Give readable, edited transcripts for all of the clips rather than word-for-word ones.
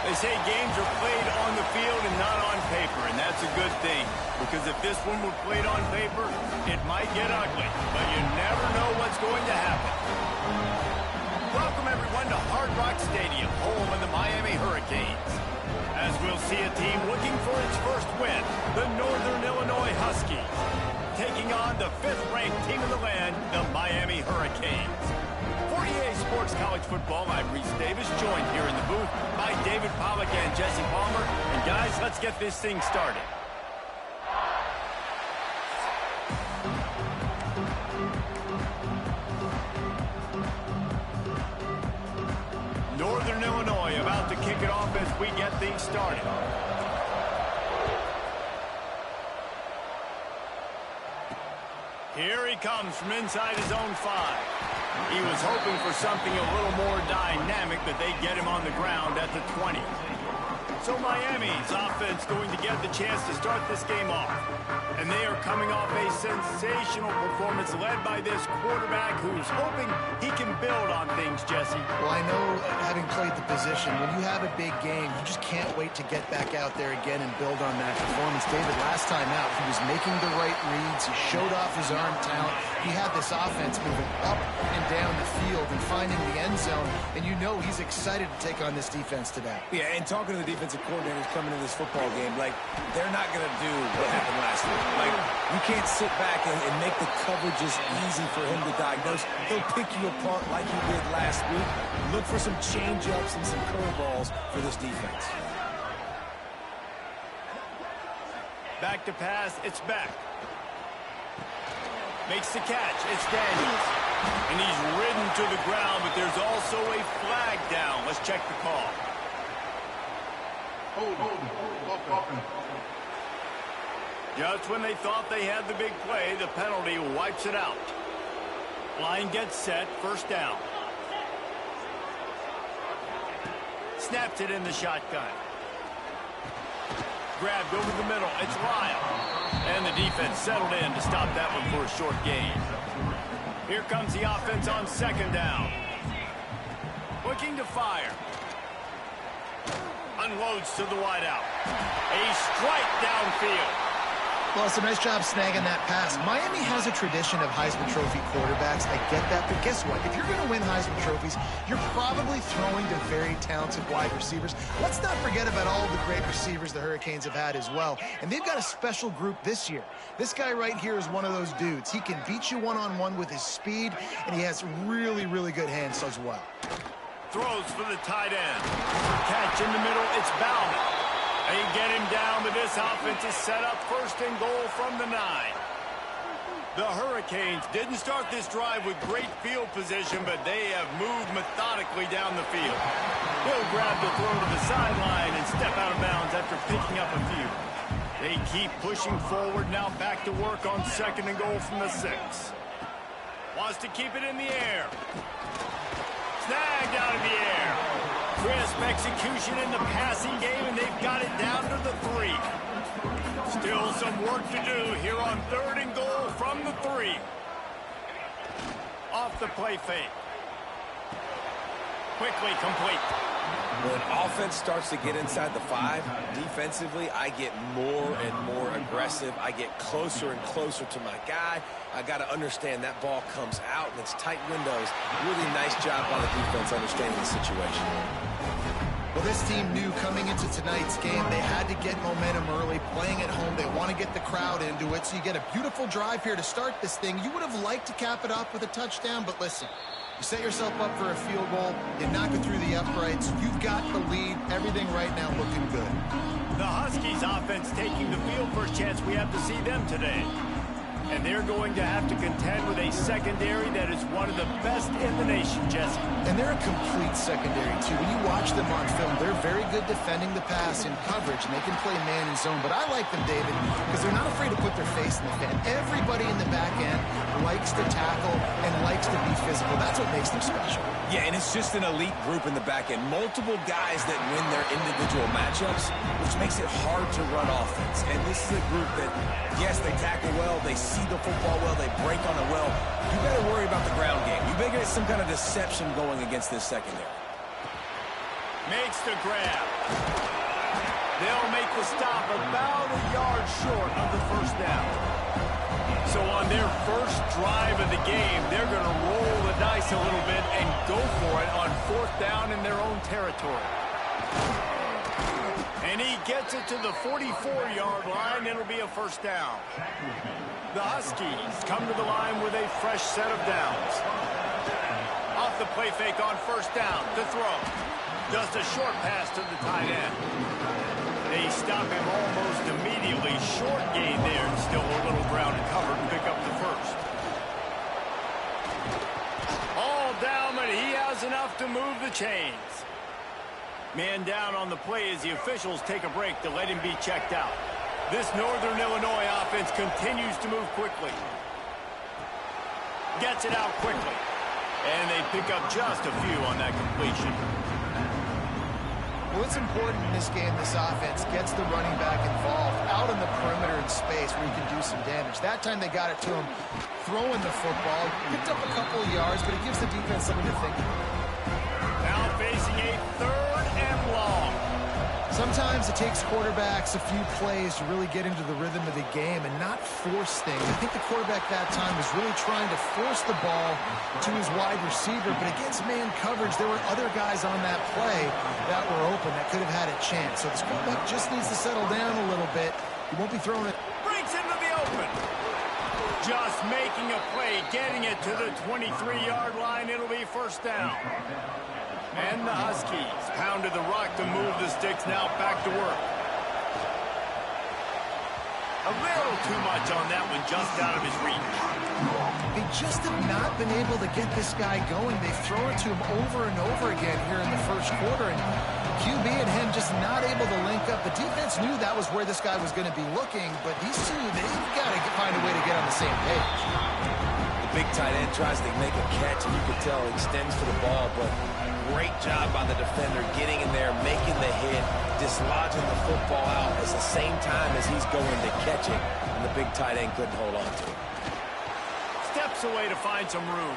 They say games are played on the field and not on paper, and that's a good thing. Because if this one were played on paper, it might get ugly. But you never know what's going to happen. Welcome, everyone, to Hard Rock Stadium, home of the Miami Hurricanes. As we'll see a team looking for its first win, the Northern Illinois Huskies, taking on the 5th-ranked team in the land, the Miami Hurricanes. For EA Sports College Football, I'm Reese Davis, joined here in the booth by David Pollack and Jesse Palmer. And guys, let's get this thing started. Northern Illinois about to kick it off as we get things started. Here he comes from inside his own 5. He was hoping for something a little more dynamic, but they get him on the ground at the 20. So Miami's offense going to get the chance to start this game off. And they are coming off a sensational performance led by this quarterback who's hoping he can build on things, Jesse. Well, I know, having played the position, when you have a big game, you just can't wait to get back out there again and build on that performance. David, last time out, he was making the right reads. He showed off his arm talent. He had this offense moving up and down the field and finding the end zone. And you know he's excited to take on this defense today. Yeah, and talking to the defensive coordinators coming into this football game, like, they're not going to do what happened last week. Like, you can't sit back and make the coverages easy for him to diagnose. He'll pick you apart like he did last week. Look for some change-ups and some curveballs for this defense. Back to pass, it's back. Makes the catch, it's Daniels. And he's ridden to the ground, but there's also a flag down. Let's check the call. Just when they thought they had the big play, the penalty wipes it out. Line gets set, first down. Snaps it in the shotgun. Grabbed over the middle, it's Lyle. And the defense settled in to stop that one for a short gain. Here comes the offense on second down. Looking to fire. Unloads to the wideout. A strike downfield. Well, it's a nice job snagging that pass. Miami has a tradition of Heisman Trophy quarterbacks. I get that, but guess what? If you're going to win Heisman Trophies, you're probably throwing to very talented wide receivers. Let's not forget about all the great receivers the Hurricanes have had as well. And they've got a special group this year. This guy right here is one of those dudes. He can beat you one-on-one with his speed, and he has really, really good hands as well. Throws for the tight end. Catch in the middle, it's Bauman. They get him down, but this offense is set up 1st and goal from the 9. The Hurricanes didn't start this drive with great field position, but they have moved methodically down the field. He'll grab the throw to the sideline and step out of bounds after picking up a few. They keep pushing forward, now back to work on 2nd and goal from the 6. Wants to keep it in the air. Snagged out of the air. Crisp execution in the passing game, and they've got it down to the 3. Still some work to do here on 3rd and goal from the 3. Off the play fake. Quickly complete. When offense starts to get inside the 5, defensively, I get more and more aggressive. I get closer and closer to my guy. I got to understand that ball comes out and it's tight windows. Really nice job by the defense understanding the situation. Well, this team knew coming into tonight's game they had to get momentum early, playing at home. They want to get the crowd into it, so you get a beautiful drive here to start this thing. You would have liked to cap it off with a touchdown, but listen, you set yourself up for a field goal, you knock it through the uprights, you've got the lead, everything right now looking good. The Huskies offense taking the field, first chance we have to see them today. And they're going to have to contend with a secondary that is one of the best in the nation, Jesse. And they're a complete secondary, too. When you watch them on film, they're very good defending the pass in coverage, and they can play man and zone. But I like them, David, because they're not afraid to put their face in the fan. Everybody in the back end likes to tackle and likes to be physical. That's what makes them special. Yeah, and it's just an elite group in the back end. Multiple guys that win their individual matchups, which makes it hard to run offense. And this is a group that, yes, they tackle well, they see the football well, they break on it well. You better worry about the ground game. You better get some kind of deception going against this secondary. Makes the grab. They'll make the stop about a yard short of the 1st down. So on their first drive of the game, they're going to roll the dice a little bit and go for it on 4th down in their own territory. And he gets it to the 44-yard line. It'll be a 1st down. The Huskies come to the line with a fresh set of downs. Off the play fake on 1st down to throw. Just a short pass to the tight end. They stop him almost immediately. Short gain there, and still a little ground to cover and pick up the 1st. All down, but he has enough to move the chains. Man down on the play as the officials take a break to let him be checked out. This Northern Illinois offense continues to move quickly. Gets it out quickly. And they pick up just a few on that completion. Well, it's important in this game, this offense gets the running back involved out in the perimeter in space where he can do some damage. That time they got it to him throwing the football. Picked up a couple of yards, but it gives the defense something to think about. Now facing a 3rd and long. Sometimes it takes quarterbacks a few plays to really get into the rhythm of the game and not force things. I think the quarterback that time was really trying to force the ball to his wide receiver, but against man coverage, there were other guys on that play that were open that could have had a chance. So this quarterback just needs to settle down a little bit. He won't be throwing it. Breaks into the open. Just making a play, getting it to the 23-yard line. It'll be 1st down. And the Huskies pounded the rock to move the sticks, now back to work. A little too much on that one, just out of his reach. They just have not been able to get this guy going. They've thrown it to him over and over again here in the 1st quarter, and QB and him just not able to link up. The defense knew that was where this guy was going to be looking, but these two, they've got to find a way to get on the same page. The big tight end tries to make a catch, and you can tell he extends for the ball, but great job by the defender getting in there, making the hit, dislodging the football out at the same time as he's going to catch it, and the big tight end couldn't hold on to it. Steps away to find some room.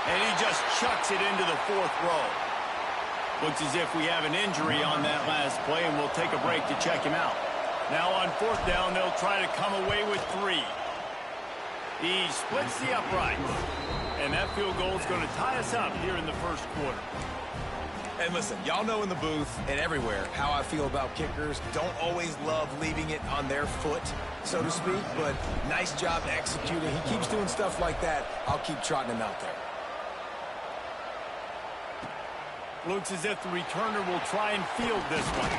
And he just chucks it into the 4th row. Looks as if we have an injury on that last play, and we'll take a break to check him out. Now on 4th down, they'll try to come away with 3. He splits the uprights. And that field goal is going to tie us up here in the 1st quarter. And listen, y'all know in the booth and everywhere how I feel about kickers. Don't always love leaving it on their foot, so to speak, but nice job executing. He keeps doing stuff like that. I'll keep trotting him out there. Looks as if the returner will try and field this one.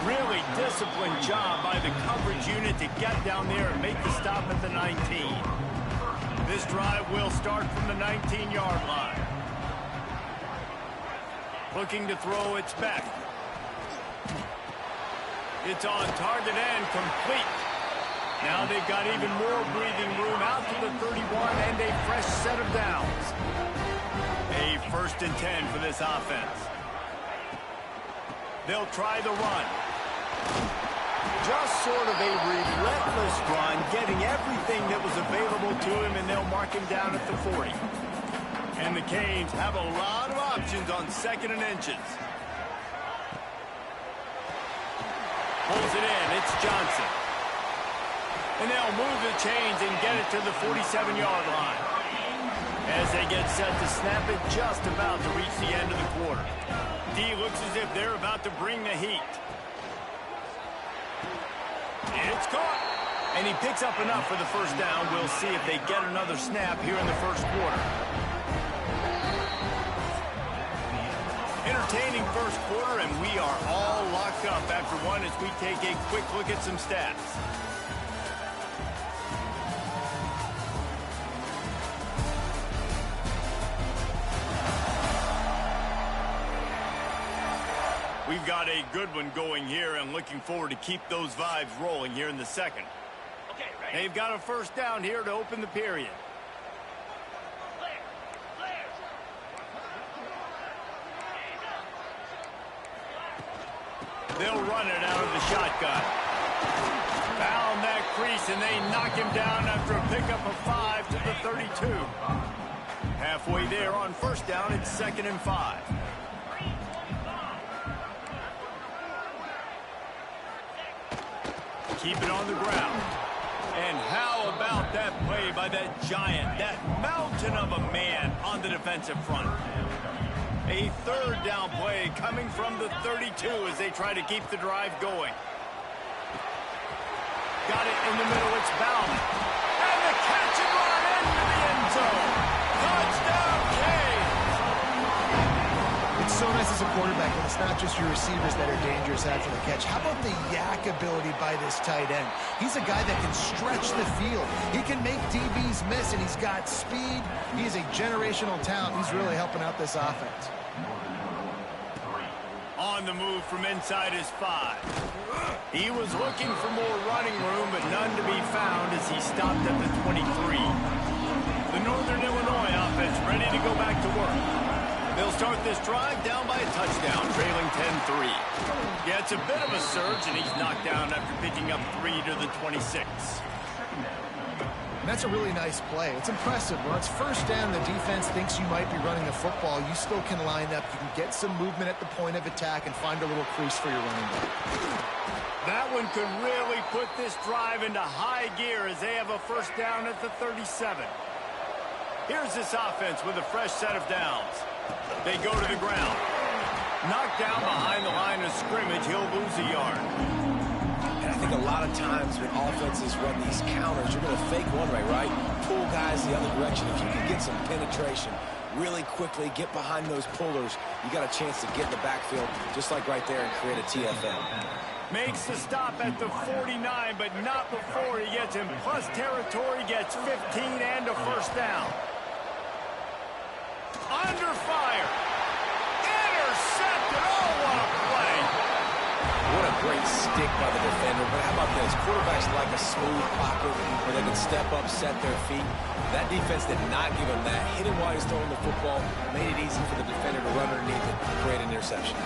Really disciplined job by the coverage unit to get down there and make the stop at the 19. This drive will start from the 19-yard line. Looking to throw, it's back. It's on target and complete. Now they've got even more breathing room out to the 31 and a fresh set of downs. A 1st and 10 for this offense. They'll try the run. Just sort of a relentless run, getting everything that was available to him, and they'll mark him down at the 40. And the Canes have a lot of options on 2nd and inches. Pulls it in. It's Johnson. And they'll move the chains and get it to the 47-yard line. As they get set to snap it, just about to reach the end of the quarter. D looks as if they're about to bring the heat. It's caught. And he picks up enough for the 1st down. We'll see if they get another snap here in the 1st quarter. Entertaining 1st quarter, and we are all locked up after one as we take a quick look at some stats. We've got a good one going here, and looking forward to keep those vibes rolling here in the 2nd. Okay, right. They've got a 1st down here to open the period. They'll run it out of the shotgun. Found that crease, and they knock him down after a pickup of 5 to the 32. Halfway there on 1st down, it's 2nd and 5. Keep it on the ground. And how about that play by that giant, that mountain of a man on the defensive front? A 3rd down play coming from the 32 as they try to keep the drive going. Got it in the middle, it's Bowman. And the catch and run into the end zone. Touchdown, Canes! It's so nice as a quarterback when it's not just your receivers that are dangerous after the catch. How about the yak ability by this tight end? He's a guy that can stretch the field. He can make DBs miss, and he's got speed. He's a generational talent. He's really helping out this offense. On the move from inside his 5. He was looking for more running room, but none to be found as he stopped at the 23. The Northern Illinois offense ready to go back to work. They'll start this drive down by a touchdown, trailing 10-3. Yeah, it's a bit of a surge, and he's knocked down after picking up 3 to the 26. That's a really nice play. It's impressive. When it's 1st down, the defense thinks you might be running the football. You still can line up. You can get some movement at the point of attack and find a little crease for your running back. That one could really put this drive into high gear as they have a 1st down at the 37. Here's this offense with a fresh set of downs. They go to the ground. Knocked down behind the line of scrimmage, he'll lose a yard. And I think a lot of times when offenses run these counters, you're going to fake one way, right? Pull guys the other direction. If you can get some penetration really quickly, get behind those pullers, you got a chance to get in the backfield, just like right there, and create a TFL. Makes the stop at the 49, but not before he gets in plus territory, gets 15 and a 1st down. Under fire. Intercepted. Oh, what a play. What a great stick by the defender. But how about this? Quarterbacks like a smooth pocket where they can step up, set their feet. That defense did not give him that. Hit him while he's throwing the football. Made it easy for the defender to run underneath it, create an interception.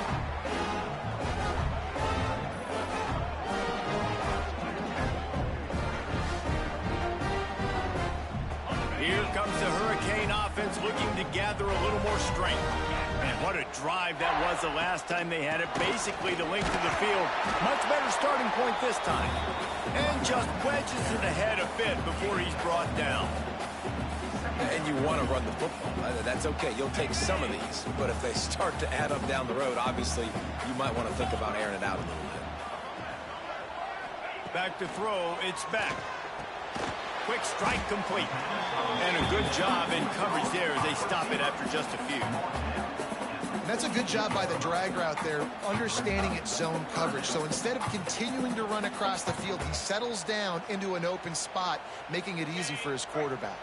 Here comes the Hurricane offense looking to gather a little more strength. And what a drive that was the last time they had it. Basically the length of the field. Much better starting point this time. And just wedges it ahead a bit before he's brought down. And you want to run the football. That's okay. You'll take some of these. But if they start to add up down the road, obviously, you might want to think about airing it out a little bit. Back to throw. It's back. Quick strike complete. And a good job in coverage there as they stop it after just a few. And that's a good job by the drag route there, understanding its zone coverage. So instead of continuing to run across the field, he settles down into an open spot, making it easy for his quarterback.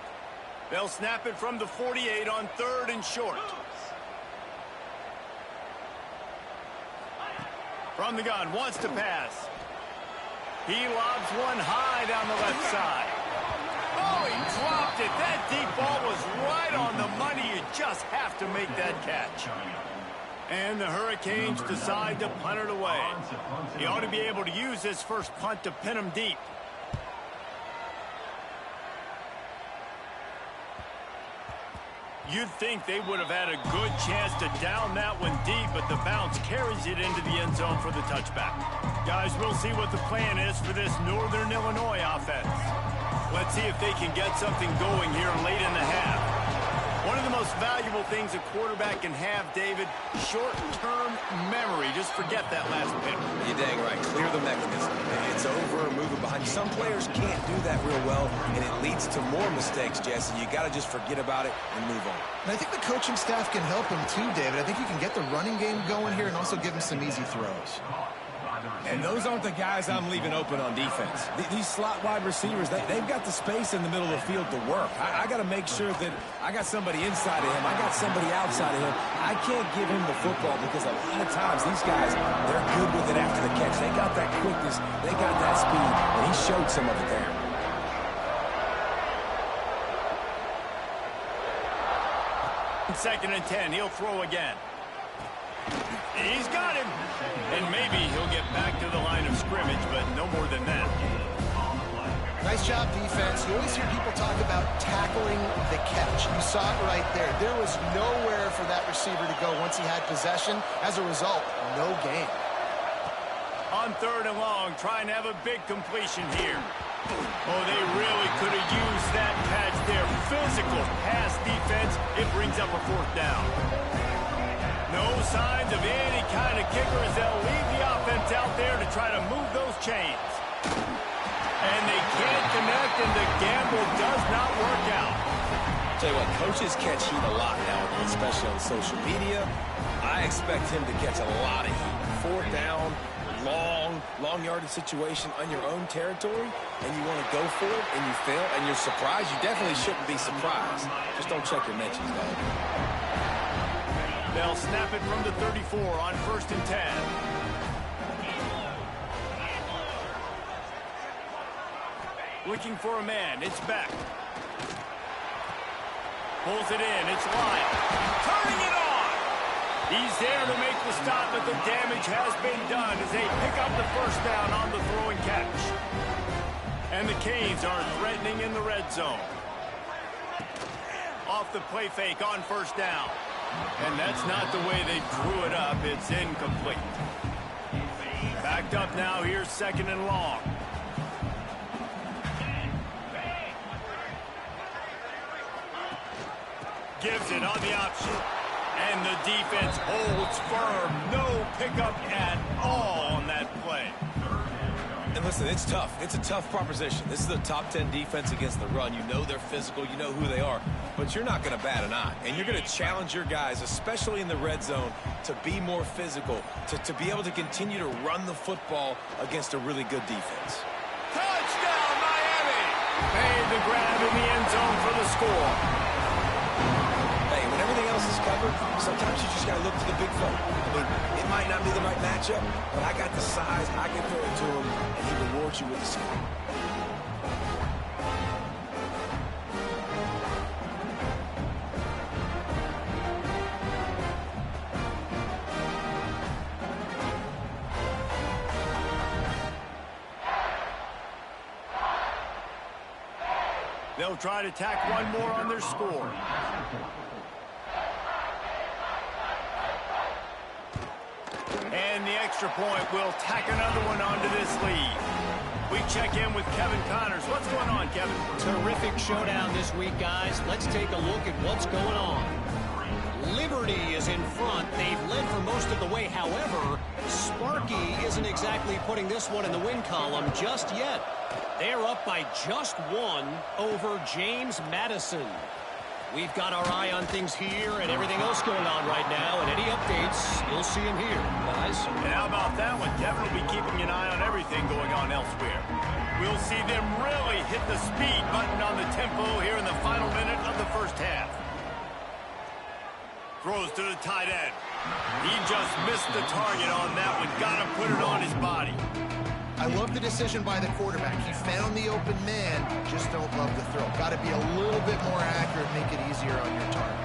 They'll snap it from the 48 on 3rd and short. From the gun, wants to pass. He lobs one high down the left side. Oh, he dropped it. That deep ball was right on the money. You just have to make that catch. And the Hurricanes decide to punt it away. He ought to be able to use this first punt to pin him deep. You'd think they would have had a good chance to down that one deep, but the bounce carries it into the end zone for the touchback. Guys, we'll see what the plan is for this Northern Illinois offense. Let's see if they can get something going here late in the half. One of the most valuable things a quarterback can have, David, short-term memory. Just forget that last pick. You're dang right. Clear the mechanism. It's over, moving behind you. Some players can't do that real well, and it leads to more mistakes, Jesse. You got to just forget about it and move on. And I think the coaching staff can help him too, David. I think you can get the running game going here and also give him some easy throws. And those aren't the guys I'm leaving open on defense. These slot wide receivers, they've got the space in the middle of the field to work. I got to make sure that I got somebody inside of him. I got somebody outside of him. I can't give him the football because a lot of times these guys, they're good with it after the catch. They got that quickness. They got that speed, and he showed some of it there. 2nd and 10. He'll throw again. He's got him. And maybe he'll get back to the line of scrimmage, but no more than that. Nice job, defense. You always hear people talk about tackling the catch. You saw it right there. There was nowhere for that receiver to go once he had possession. As a result, no gain. On 3rd and long, trying to have a big completion here. Oh, they really could have used that catch there. Physical pass defense. It brings up a 4th down. No signs of any kind of kicker as they'll leave the offense out there to try to move those chains. And they can't connect, and the gamble does not work out. Tell you what, coaches catch heat a lot nowadays, especially on social media. I expect him to catch a lot of heat. 4th down, long yardage situation on your own territory, and you want to go for it, and you fail, and you're surprised. You definitely shouldn't be surprised. Just don't check your mentions, dog. They'll snap it from the 34 on 1st and 10. Looking for a man. It's back. Pulls it in. It's Lyle. Turning it on. He's there to make the stop, but the damage has been done as they pick up the 1st down on the throw and catch. And the Canes are threatening in the red zone. Off the play fake on 1st down. And that's not the way they drew it up. It's incomplete. Backed up now. Here's 2nd and long. Gives it on the option. And the defense holds firm. No pickup at all on that play. And listen, it's tough. It's a tough proposition. This is a top 10 defense against the run. You know they're physical. You know who they are. But you're not going to bat an eye. And you're going to challenge your guys, especially in the red zone, to be more physical, to be able to continue to run the football against a really good defense. Touchdown, Miami! Made the grab in the end zone for the score. Hey, when everything else is covered, sometimes you just got to look to the big fella. I mean, it might not be the right matchup, but I got the size, I can throw it to him, and he rewards you with the score. They'll try to tack one more on their score. And the extra point will tack another one onto this lead. We we check in with Kevin Connors. What's going on, Kevin? Terrific showdown this week, guys. Let's take a look at what's going on. Liberty is in front. They've led for most of the way. However, Sparky isn't exactly putting this one in the win column just yet. They're up by just one over James Madison. We've got our eye on things here and everything else going on right now, and any updates, you'll see them here, guys. And how about that one? Kevin will be keeping an eye on everything going on elsewhere. We'll see them really hit the speed button on the tempo here in the final minute of the first half. Throws to the tight end. He just missed the target on that one. Got to put it on his body. I love the decision by the quarterback. He found the open man, just don't love the throw. Got to be a little bit more accurate, make it easier on your target.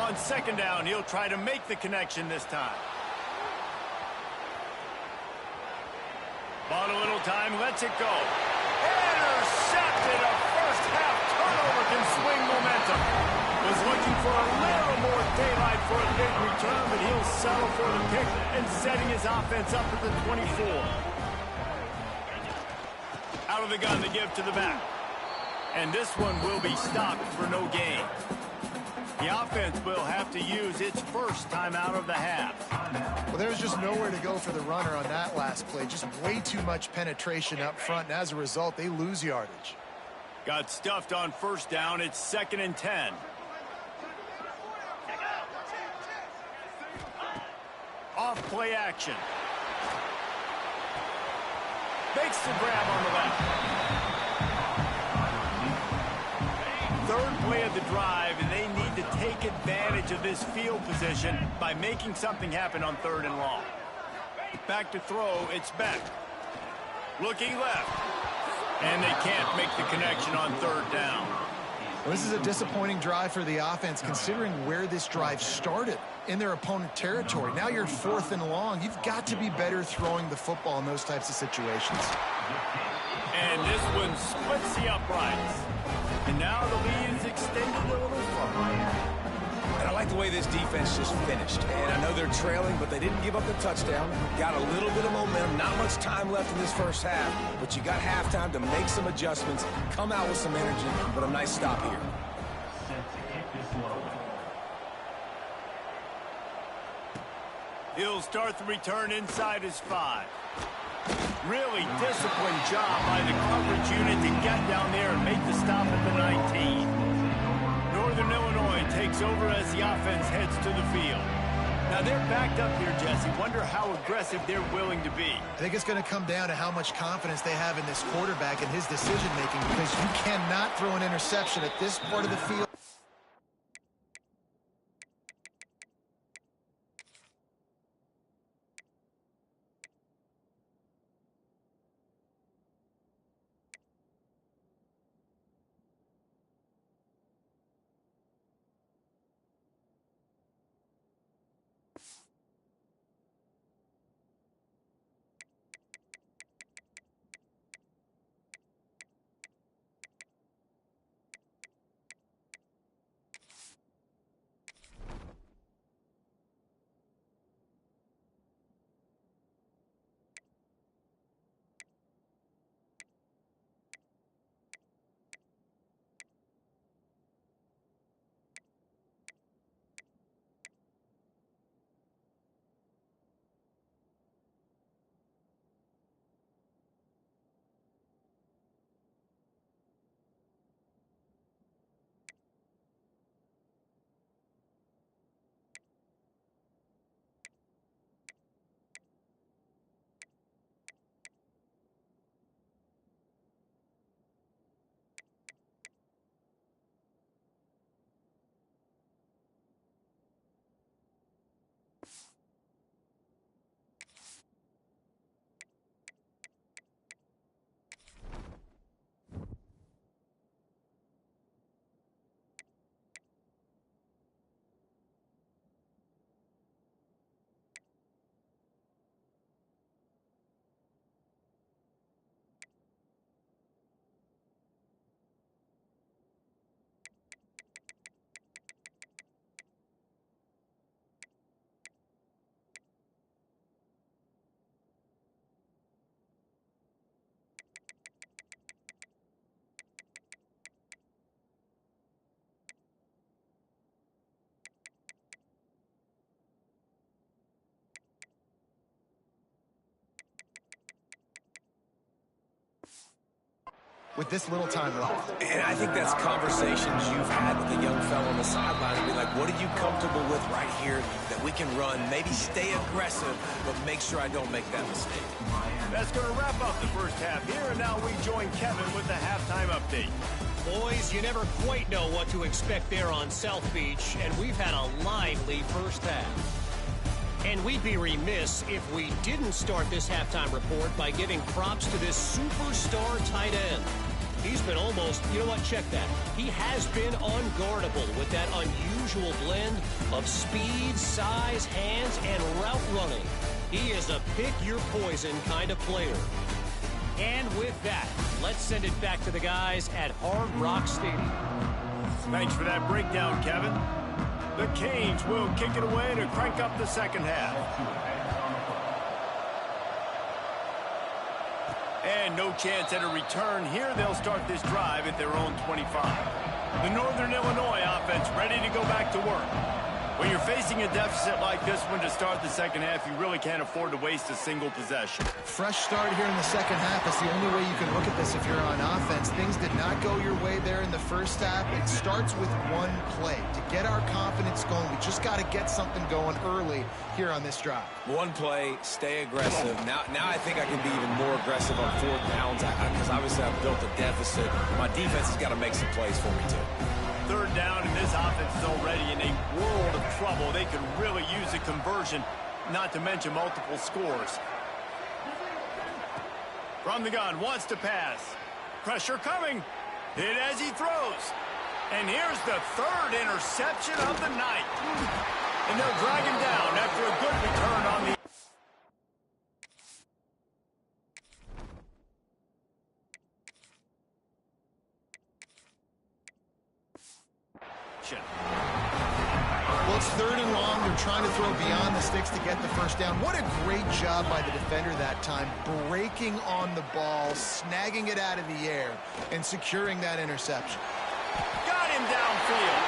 On second down, he'll try to make the connection this time. Bought a little time, lets it go. Intercepted. A first half turnover can swing momentum. Was looking for a little more daylight for a big return, but he'll settle for the pick and setting his offense up at the 24. Out of the gun to give to the back. And this one will be stopped for no gain. The offense will have to use its first timeout of the half. Well, there was just nowhere to go for the runner on that last play. Just way too much penetration up front, and as a result, they lose yardage. Got stuffed on first down. It's 2nd and 10. Off play action. Makes the grab on the left. Third play of the drive, and they need to take advantage of this field position by making something happen on 3rd and long. Back to throw, it's Beck. Looking left. And they can't make the connection on 3rd down. Well, this is a disappointing drive for the offense, considering where this drive started, in their opponent territory. Now you're 4th and long. You've got to be better throwing the football in those types of situations. And this one splits the uprights. And now the lead is extended a little further. And I like the way this defense just finished. And I know they're trailing, but they didn't give up the touchdown. Got a little bit of momentum. Not much time left in this first half, but you got halftime to make some adjustments, come out with some energy, but a nice stop here. He'll start the return inside his 5. Really disciplined job by the coverage unit to get down there and make the stop at the 19. Northern Illinois takes over as the offense heads to the field. Now they're backed up here, Jesse. Wonder how aggressive they're willing to be. I think it's going to come down to how much confidence they have in this quarterback and his decision-making, because you cannot throw an interception at this part of the field. with this little time left. And I think that's conversations you've had with the young fellow on the sideline and be like, what are you comfortable with right here that we can run? Maybe stay aggressive, but make sure I don't make that mistake. That's going to wrap up the first half here, and now we join Kevin with the halftime update. Boys, you never quite know what to expect there on South Beach, and we've had a lively first half. And we'd be remiss if we didn't start this halftime report by giving props to this superstar tight end. He's been almost, you know what, check that. He has been unguardable with that unusual blend of speed, size, hands, and route running. He is a pick-your-poison kind of player. And with that, let's send it back to the guys at Hard Rock Stadium. Thanks for that breakdown, Kevin. The Canes will kick it away to crank up the second half. And no chance at a return here. They'll start this drive at their own 25. The Northern Illinois offense ready to go back to work. When you're facing a deficit like this one to start the second half, you really can't afford to waste a single possession. Fresh start here in the second half. That's the only way you can look at this if you're on offense. Things did not go your way there in the first half. It starts with one play. To get our confidence going, we just got to get something going early here on this drive. One play, stay aggressive. Now I think I can be even more aggressive on fourth downs because obviously I've built a deficit. My defense has got to make some plays for me too. Third down, and this offense is already in a world of trouble. They could really use a conversion, not to mention multiple scores. From the gun, wants to pass. Pressure coming. Hit as he throws. And here's the third interception of the night. And they'll drag him down after a good return on the... Well, it's third and long. They're trying to throw beyond the sticks to get the first down. What a great job by the defender that time, breaking on the ball, snagging it out of the air, and securing that interception. Got him downfield.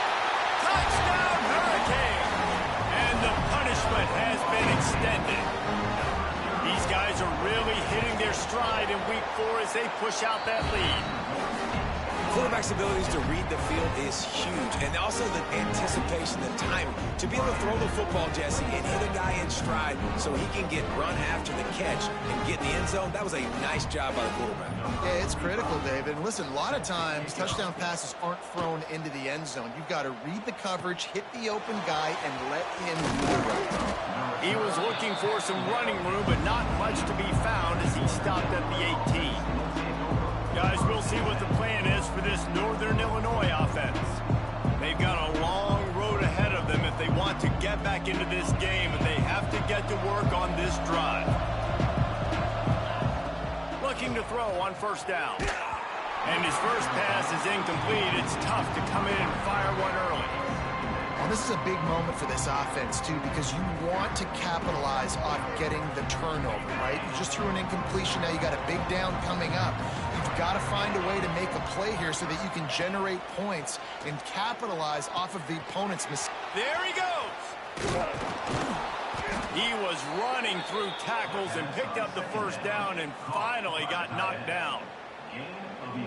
Touchdown, Hurricane! And the punishment has been extended. These guys are really hitting their stride in week 4 as they push out that lead. Quarterback's abilities to read the field is huge, and also the anticipation, the timing. To be able to throw the football, Jesse, and hit a guy in stride so he can get run after the catch and get in the end zone, that was a nice job by the quarterback. Yeah, it's critical, David. And listen, a lot of times touchdown passes aren't thrown into the end zone. You've got to read the coverage, hit the open guy, and let him do the rest. He was looking for some running room, but not much to be found as he stopped at the 18. Guys, we'll see what the plan is for this Northern Illinois offense. They've got a long road ahead of them if they want to get back into this game, and they have to get to work on this drive. Looking to throw on first down. And his first pass is incomplete. It's tough to come in and fire one early. Well, this is a big moment for this offense, too, because you want to capitalize on getting the turnover, right? You just threw an incompletion. Now you got a big down coming up. You've got to find a way to make a play here so that you can generate points and capitalize off of the opponent's mistake. There he goes. He was running through tackles and picked up the first down and finally got knocked down.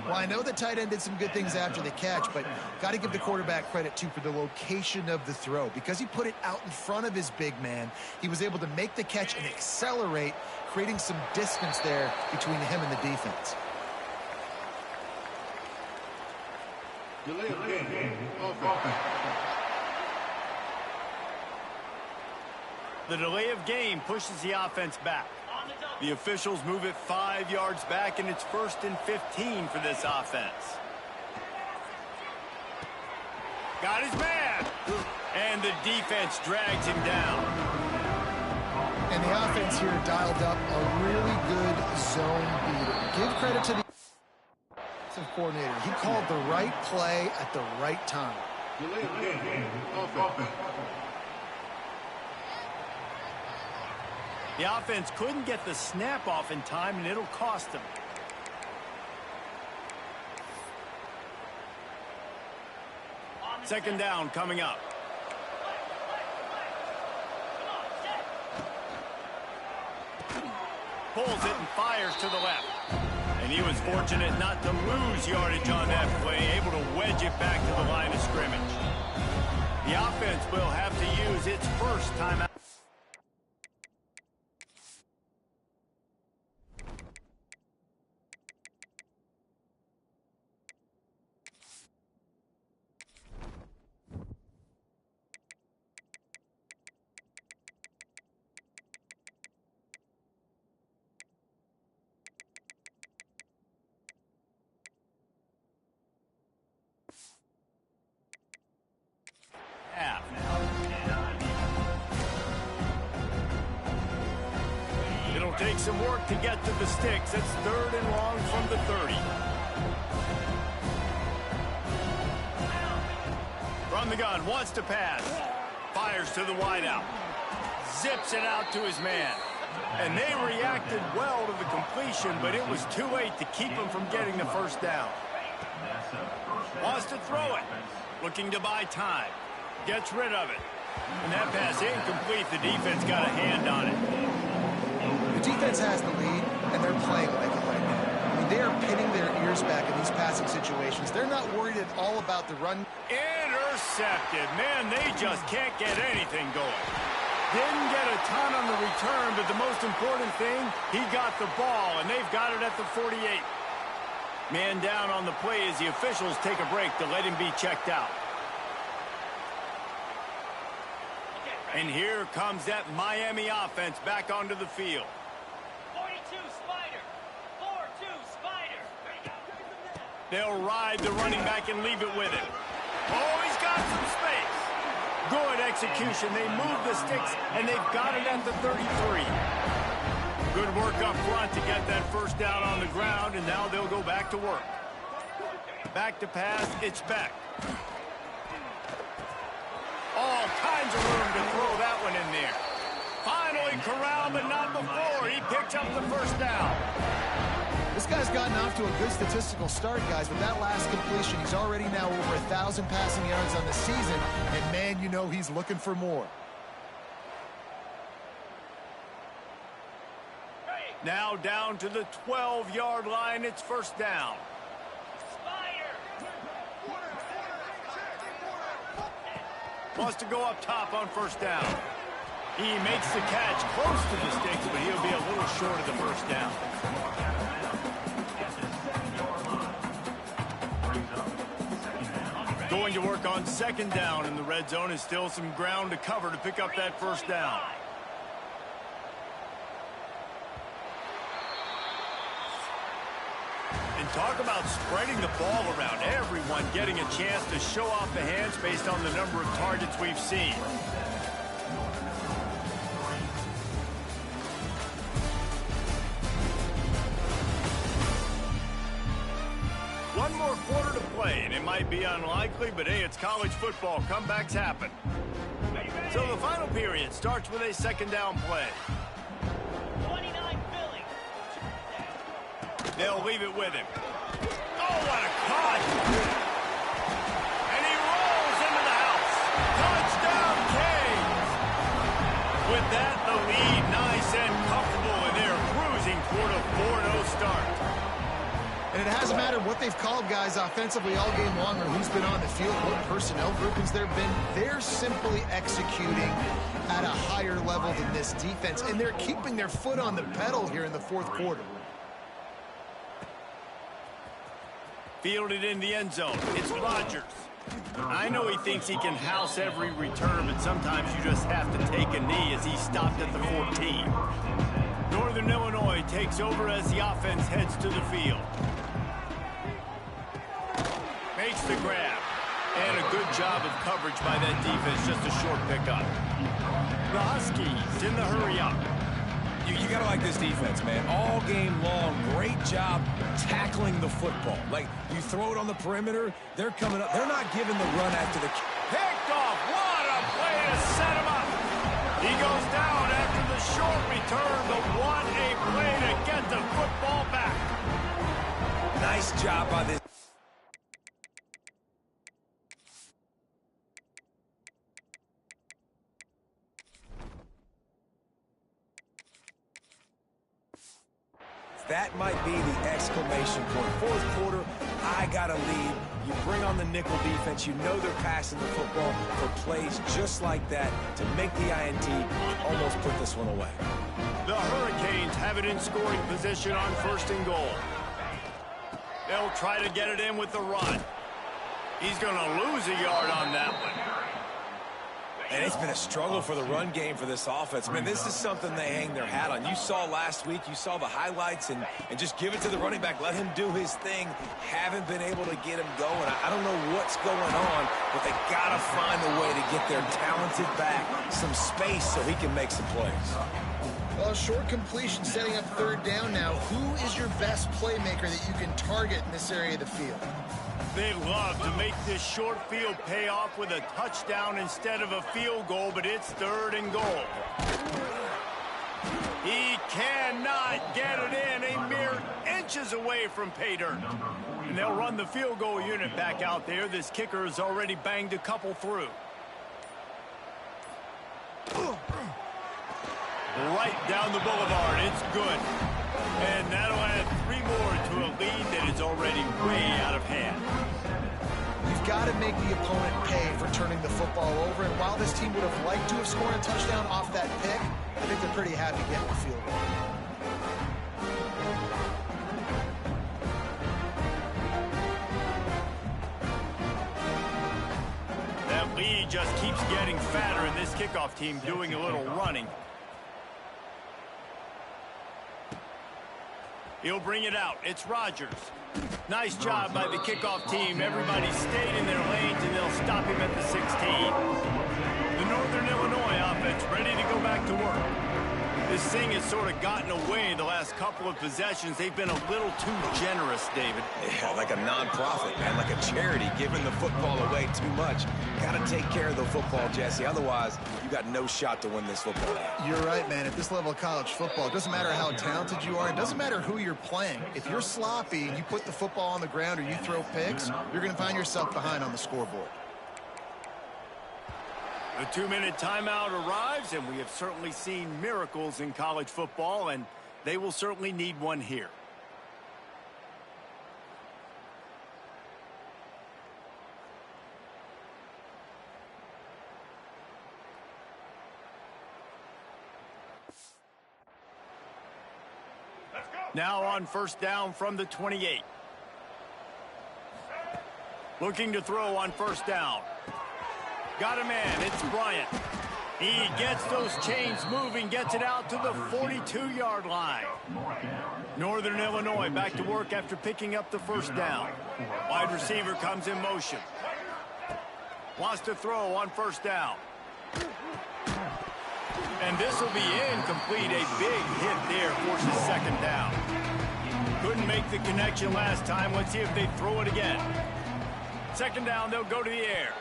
Well, I know the tight end did some good things after the catch, but got to give the quarterback credit, too, for the location of the throw. Because he put it out in front of his big man, he was able to make the catch and accelerate, creating some distance there between him and the defense. Delay of game. Offense. The delay of game pushes the offense back. The officials move it 5 yards back, and it's 1st and 15 for this offense. Got his man. And the defense drags him down. And the offense here dialed up a really good zone beater. Give credit to the defensive coordinator. He called the right play at the right time. Delay of game. Offense. The offense couldn't get the snap off in time, and it'll cost them. Second down coming up. Pulls it and fires to the left. And and he was fortunate not to lose yardage on that play, able to wedge it back to the line of scrimmage. The offense will have to use its first timeout. It'll take some work to get to the sticks. It's 3rd and long from the 30. From the gun, wants to pass. Fires to the wideout. Zips it out to his man. And they reacted well to the completion, but it was too late to keep him from getting the first down. Wants to throw it. Looking to buy time. Gets rid of it. And that pass incomplete. The defense got a hand on it. The defense has the lead, and they're playing like it right now. I mean, they are pinning their ears back in these passing situations. They're not worried at all about the run. Intercepted. Man, they just can't get anything going. Didn't get a ton on the return, but the most important thing, he got the ball, and they've got it at the 48. Man down on the play as the officials take a break to let him be checked out. And here comes that Miami offense back onto the field. 42 Spider. 4-2 Spider. They'll ride the running back and leave it with him. Oh, he's got some space. Good execution. They move the sticks, and they've got it at the 33. Good work up front to get that first down on the ground, and now they'll go back to work. Back to pass. It's back. All kinds of room to throw that one in there. Finally corralled, but not before. He picks up the first down. This guy's gotten off to a good statistical start, guys. With that last completion, he's already now over 1,000 passing yards on the season. And, man, you know he's looking for more. Now down to the 12-yard line. It's first down. Wants to go up top on first down. He makes the catch close to the sticks, but he'll be a little short of the first down. Going to work on second down, and the red zone is still some ground to cover to pick up that first down. And talk about spreading the ball around. Everyone getting a chance to show off the hands based on the number of targets we've seen. One more quarter to play, and it might be unlikely, but hey, it's college football. Comebacks happen. So the final period starts with a second down play. They'll leave it with him. Oh, what a catch! And he rolls into the house. Touchdown, Canes! With that, the lead nice and comfortable, and they're cruising toward a 4-0 start. And it hasn't mattered what they've called, guys, offensively all game long, or who's been on the field, what personnel groupings there have been. They're simply executing at a higher level than this defense, and they're keeping their foot on the pedal here in the fourth quarter. Fielded in the end zone. It's Rodgers. I know he thinks he can house every return, but sometimes you just have to take a knee as he stopped at the 14. Northern Illinois takes over as the offense heads to the field. Makes the grab. And a good job of coverage by that defense, just a short pickup. The Huskies in the hurry-up. You got to like this defense, man. All game long, great job tackling the football. Like, you throw it on the perimeter, they're coming up. They're not giving the run after the... Picked off. What a play to set him up. He goes down after the short return, but what a play to get the football back. Nice job by this. That might be the exclamation point. Fourth quarter, I got to lead. You bring on the nickel defense. You know they're passing the football for plays just like that to make the INT almost put this one away. The Hurricanes have it in scoring position on 1st and goal. They'll try to get it in with the run. He's going to lose a yard on that one. And it's been a struggle for the run game for this offense. Man, this is something they hang their hat on. You saw last week, you saw the highlights, and just give it to the running back. Let him do his thing. Haven't been able to get him going. I don't know what's going on, but they got to find a way to get their talented back some space so he can make some plays. Well, short completion setting up 3rd down now. Who is your best playmaker that you can target in this area of the field? They love to make this short field pay off with a touchdown instead of a field goal, but it's 3rd and goal. He cannot get it in, a mere inches away from pay dirt. And they'll run the field goal unit back out there. This kicker has already banged a couple through. Right down the boulevard, it's good. And that'll add 3 more to a lead that is already way out of hand. You've got to make the opponent pay for turning the football over, and while this team would have liked to have scored a touchdown off that pick, I think they're pretty happy getting the field goal. That lead just keeps getting fatter, and this kickoff team doing a little running. He'll bring it out. It's Rodgers. Nice job by the kickoff team. Everybody stayed in their lanes, and they'll stop him at the 16. The Northern Illinois offense ready to go back to work. This thing has sort of gotten away the last couple of possessions. They've been a little too generous, David. Yeah, like a non-profit, man, like a charity, giving the football away too much. Got to take care of the football, Jesse. Otherwise, you got no shot to win this football game. You're right, man. At this level of college football, it doesn't matter how talented you are. It doesn't matter who you're playing. If you're sloppy and you put the football on the ground or you throw picks, you're going to find yourself behind on the scoreboard. The 2-minute timeout arrives, and we have certainly seen miracles in college football, and they will certainly need one here. Now on 1st down from the 28. Looking to throw on 1st down. Got a man, it's Bryant. He gets those chains moving, gets it out to the 42-yard line. Northern Illinois back to work after picking up the 1st down. Wide receiver comes in motion. Wants to throw on 1st down. And this will be incomplete. A big hit there forces 2nd down. Couldn't make the connection last time. Let's see if they throw it again. 2nd down, they'll go to the air.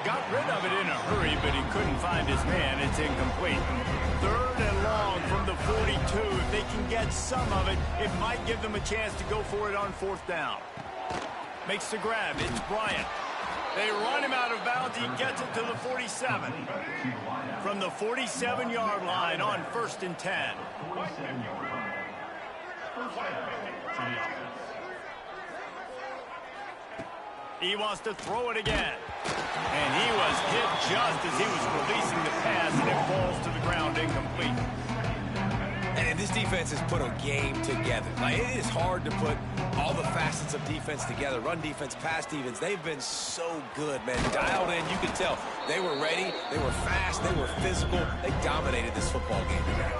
Got rid of it in a hurry, but he couldn't find his man. It's incomplete. 3rd and long from the 42. If they can get some of it, it might give them a chance to go for it on 4th down. Makes the grab. It's Bryant. They run him out of bounds. He gets it to the 47. From the 47-yard line on 1st and 10. He wants to throw it again. And he was hit just as he was releasing the pass, and it falls to the ground incomplete. And this defense has put a game together. Like, it is hard to put all the facets of defense together. Run defense, pass defense. They've been so good, man. Dialed in, you can tell. They were ready. They were fast. They were physical. They dominated this football game today.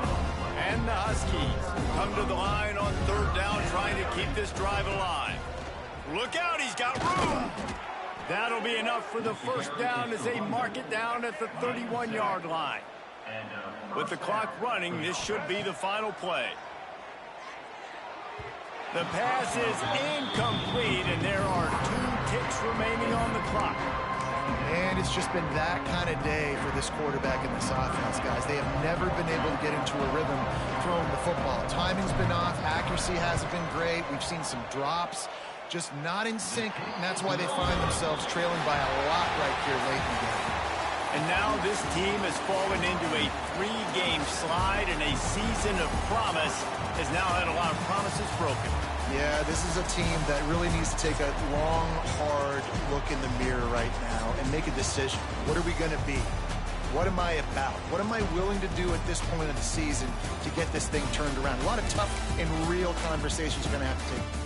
And the Huskies come to the line on 3rd down, trying to keep this drive alive. Look out, he's got room. That'll be enough for the 1st down as they mark it down at the 31-yard line. With the clock running, this should be the final play. The pass is incomplete, and there are 2 ticks remaining on the clock. And it's just been that kind of day for this quarterback in this offense, guys. They have never been able to get into a rhythm throwing the football. Timing's been off. Accuracy hasn't been great. We've seen some drops. Just not in sync, and that's why they find themselves trailing by a lot right here late in the game. And now this team has fallen into a 3-game slide, and a season of promise has now had a lot of promises broken. Yeah, this is a team that really needs to take a long, hard look in the mirror right now and make a decision. What are we going to be? What am I about? What am I willing to do at this point of the season to get this thing turned around? A lot of tough and real conversations are going to have to take.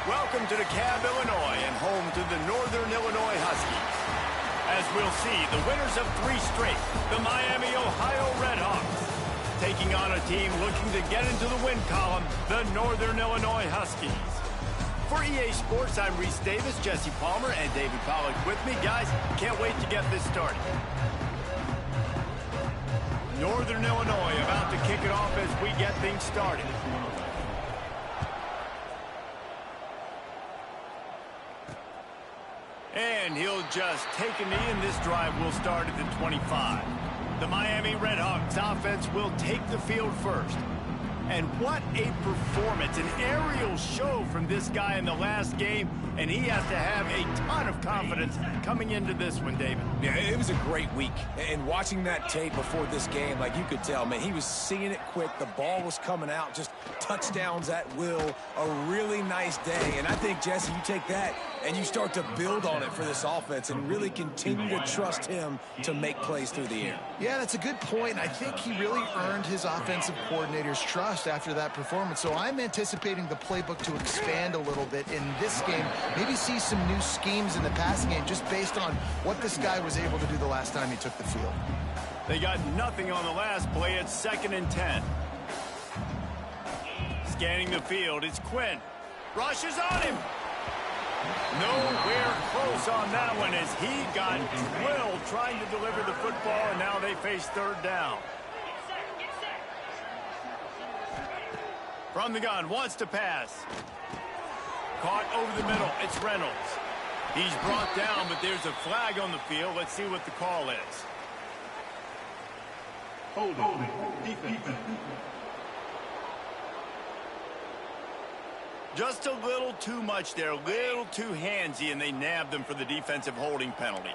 Welcome to DeKalb, Illinois, and home to the Northern Illinois Huskies. As we'll see, the winners of 3 straight, the Miami, Ohio Redhawks, taking on a team looking to get into the win column, the Northern Illinois Huskies. For EA Sports, I'm Reese Davis, Jesse Palmer, and David Pollack with me. Guys, can't wait to get this started. Northern Illinois about to kick it off as we get things started. And he'll just take a knee, and this drive will start at the 25. The Miami Redhawks offense will take the field first. And what a performance, an aerial show from this guy in the last game, and he has to have a ton of confidence coming into this one, David. Yeah, it was a great week. And watching that tape before this game, like you could tell, man, he was seeing it quick. The ball was coming out, just touchdowns at will. A really nice day. And I think, Jesse, you take that and you start to build on it for this offense and really continue to trust him to make plays through the air. Yeah, that's a good point. I think he really earned his offensive coordinator's trust after that performance. So I'm anticipating the playbook to expand a little bit in this game. Maybe see some new schemes in the passing game just based on what this guy was able to do the last time he took the field. They got nothing on the last play. It's 2nd and 10. Scanning the field, it's Quinn. Rushes on him. Nowhere close on that one as he got drilled trying to deliver the football, and now they face 3rd down. From the gun, wants to pass. Caught over the middle, it's Reynolds. He's brought down, but there's a flag on the field. Let's see what the call is. Holding. Defense. Just a little too much there, a little too handsy, and they nabbed them for the defensive holding penalty.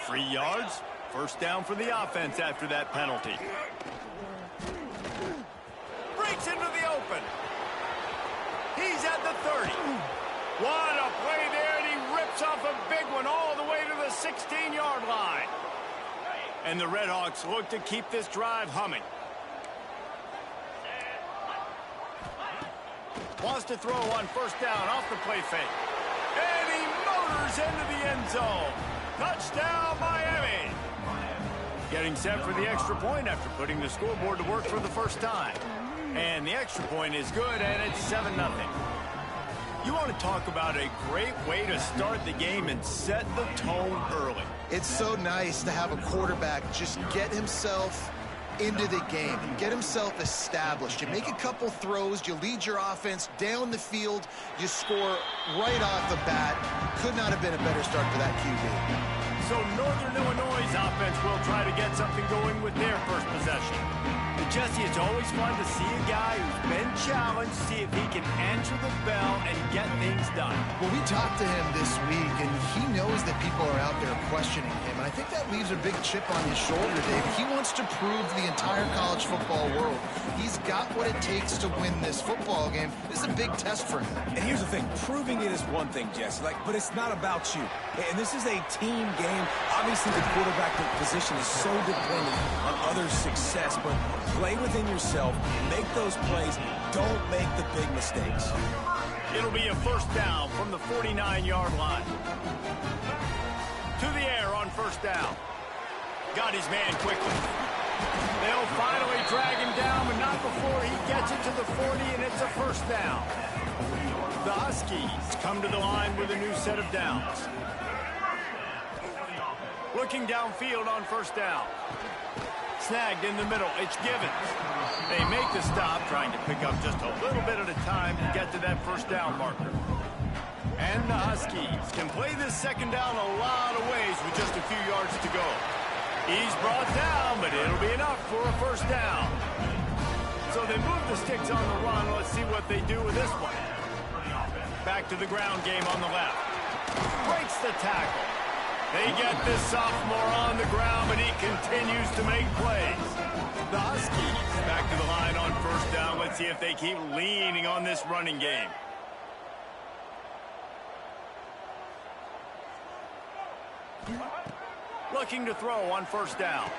3 yards, 1st down for the offense after that penalty. Breaks into the open. He's at the 30. What a play there, and he rips off a big one all the way to the 16-yard line. And the Redhawks look to keep this drive humming. Wants to throw on 1st down off the play fake. And he motors into the end zone. Touchdown, Miami. Getting set for the extra point after putting the scoreboard to work for the first time. And the extra point is good, and it's 7-0. You want to talk about a great way to start the game and set the tone early. It's so nice to have a quarterback just get himself into the game and get himself established. You make a couple throws, you lead your offense down the field, you score right off the bat. Could not have been a better start for that QB. So Northern Illinois' offense will try to get something going with their first possession. But Jesse, it's always fun to see a guy who's been challenged, see if he can answer the bell and get things done. Well, we talked to him this week, and he knows that people are out there questioning him, and I think that leaves a big chip on his shoulder, David. He wants to prove the entire college football world he's got what it takes to win this football game. This is a big test for him. And here's the thing, proving it is one thing, Jesse, but it's not about you. And this is a team game. Obviously, the quarterback position is so dependent on others' success, but play within yourself, make those plays, don't make the big mistakes. It'll be a 1st down from the 49-yard line. To the air on 1st down. Got his man quickly. They'll finally drag him down, but not before he gets it to the 40, and it's a 1st down. The Huskies come to the line with a new set of downs. Looking downfield on 1st down. Snagged in the middle, it's Givens. They make the stop, trying to pick up just a little bit at a time to get to that 1st down marker. And the Huskies can play this 2nd down a lot of ways with just a few yards to go. He's brought down, but it'll be enough for a 1st down. So they move the sticks on the run. Let's see what they do with this one. Back to the ground game on the left. Breaks the tackle. They get this sophomore on the ground, but he continues to make plays. The Huskies back to the line on 1st down. Let's see if they keep leaning on this running game. Looking to throw on 1st down.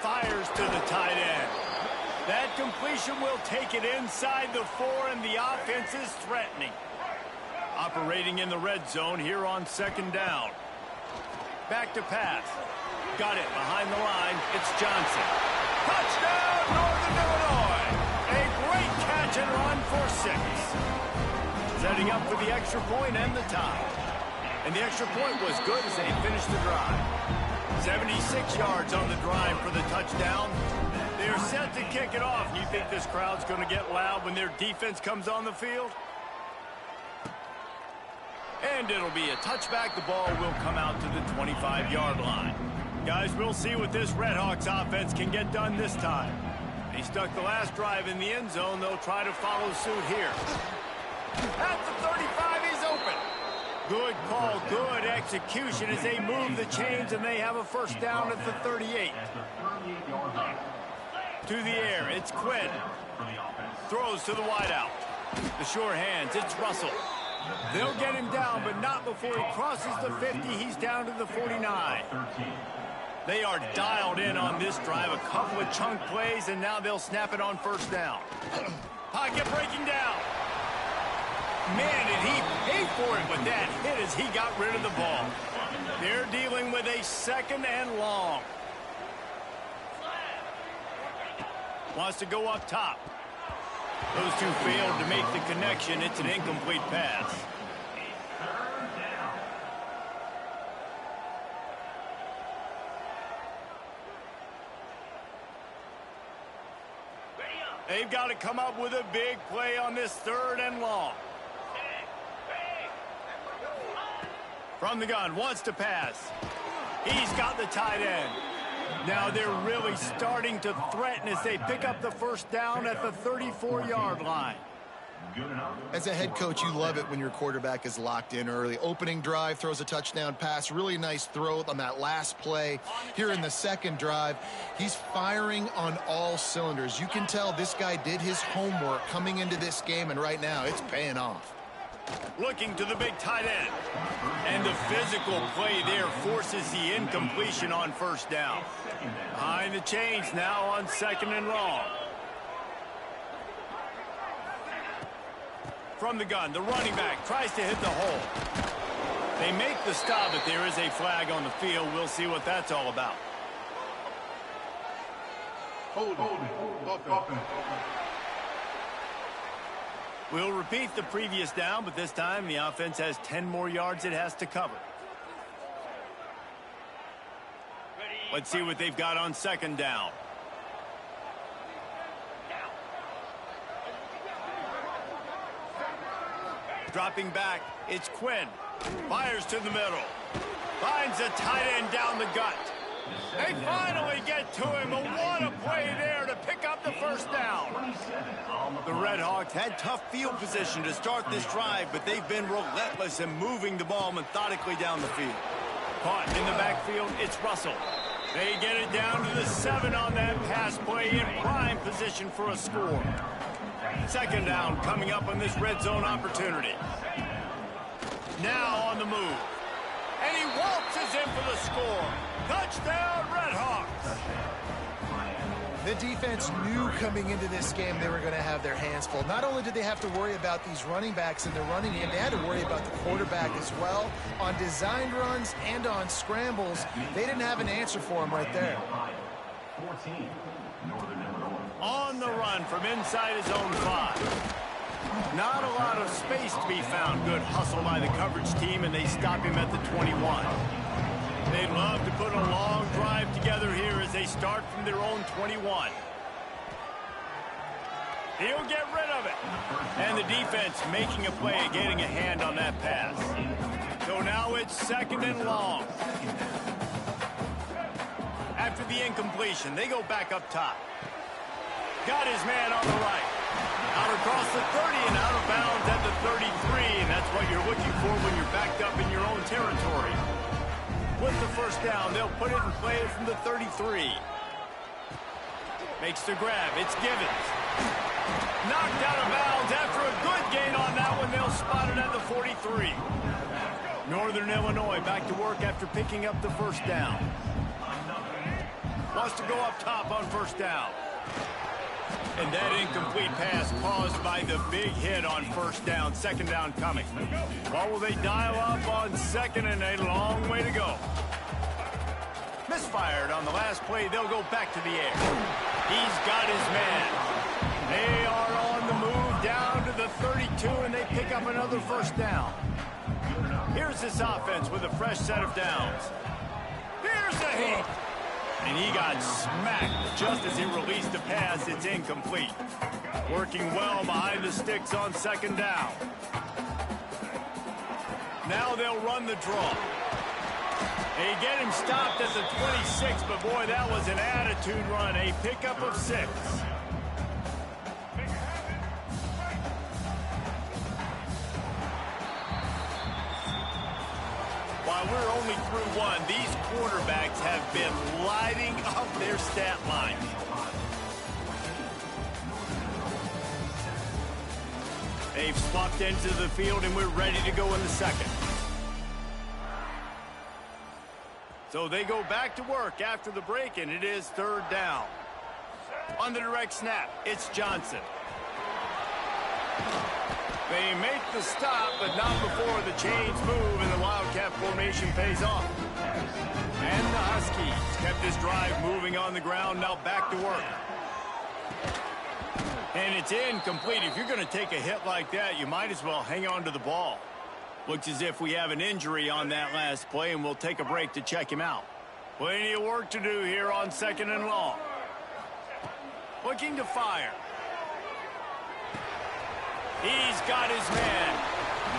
Fires to the tight end. That completion will take it inside the 4, and the offense is threatening. Operating in the red zone here on second down. Back to pass. Got it behind the line. It's Johnson. Touchdown, Northern Illinois. A great catch and run for 6. Setting up for the extra point and the tie. And the extra point was good as they finished the drive. 76 yards on the drive for the touchdown. They're set to kick it off. You think this crowd's going to get loud when their defense comes on the field? And it'll be a touchback. The ball will come out to the 25-yard line. Guys, we'll see what this Redhawks offense can get done this time. They stuck the last drive in the end zone. They'll try to follow suit here. At the 35, he's open. Good call, good execution as they move the chains, and they have a first down at the 38. To the air, it's Quinn. Throws to the wideout. The sure hands, it's Russell. They'll get him down, but not before he crosses the 50. He's down to the 49. They are dialed in on this drive. A couple of chunk plays, and now they'll snap it on first down. Pocket breaking down. Man, did he pay for it with that hit as he got rid of the ball. They're dealing with a second and long. Wants to go up top. Those two failed to make the connection. It's an incomplete pass. They've got to come up with a big play on this third and long. From the gun, wants to pass. He's got the tight end. Now they're really starting to threaten as they pick up the first down at the 34-yard line. As a head coach, you love it when your quarterback is locked in early. Opening drive, throws a touchdown pass. Really nice throw on that last play. Here in the second drive, he's firing on all cylinders. You can tell this guy did his homework coming into this game, and right now it's paying off. Looking to the big tight end. And the physical play there forces the incompletion on first down. Behind the chains now on second and long. From the gun, the running back tries to hit the hole. They make the stop, but there is a flag on the field. We'll see what that's all about. Holding. We'll repeat the previous down, but this time the offense has 10 more yards it has to cover. Let's see what they've got on second down. Dropping back, it's Quinn. Fires to the middle. Finds a tight end down the gut. They finally get to him, but what a play there to pick up the first down. The Redhawks had tough field position to start this drive, but they've been relentless in moving the ball methodically down the field. Caught in the backfield, it's Russell. They get it down to the 7 on that pass play in prime position for a score. Second down coming up on this red zone opportunity. Now on the move. And he waltzes in for the score. Touchdown, Redhawks. The defense knew coming into this game they were going to have their hands full. Not only did they have to worry about these running backs in the running game, they had to worry about the quarterback as well. On designed runs and on scrambles, they didn't have an answer for him right there. On the run from inside his own 5. Not a lot of space to be found. Good hustle by the coverage team, and they stop him at the 21. They'd love to put a long drive together here as they start from their own 21. He'll get rid of it. And the defense making a play, getting a hand on that pass. So now it's second and long. After the incompletion, they go back up top. Got his man on the right. Out across the 30 and out of bounds at the 33, and that's what you're looking for when you're backed up in your own territory. With the first down, they'll put it in play from the 33. Makes the grab. It's Givens. Knocked out of bounds after a good gain on that one. They'll spot it at the 43. Northern Illinois back to work after picking up the first down. Wants to go up top on first down. And that incomplete pass caused by the big hit on first down, second down coming. Or will they dial up on second and a long way to go? Misfired on the last play. They'll go back to the air. He's got his man. They are on the move down to the 32, and they pick up another first down. Here's this offense with a fresh set of downs. Here's a hit. And he got smacked just as he released the pass. It's incomplete. Working well behind the sticks on second down. Now they'll run the draw. They get him stopped at the 26, but boy, that was an attitude run. A pickup of 6. While we're only through one, these quarterbacks have been lighting up their stat line. They've swapped into the field, and we're ready to go in the second. So they go back to work after the break, and it is third down. On the direct snap, it's Johnson. They make the stop, but not before the chains move and the Wildcat formation pays off. And the Huskies kept this drive moving on the ground, now back to work. And it's incomplete. If you're going to take a hit like that, you might as well hang on to the ball. Looks as if we have an injury on that last play, and we'll take a break to check him out. Plenty of work to do here on second and long. Looking to fire. He's got his man.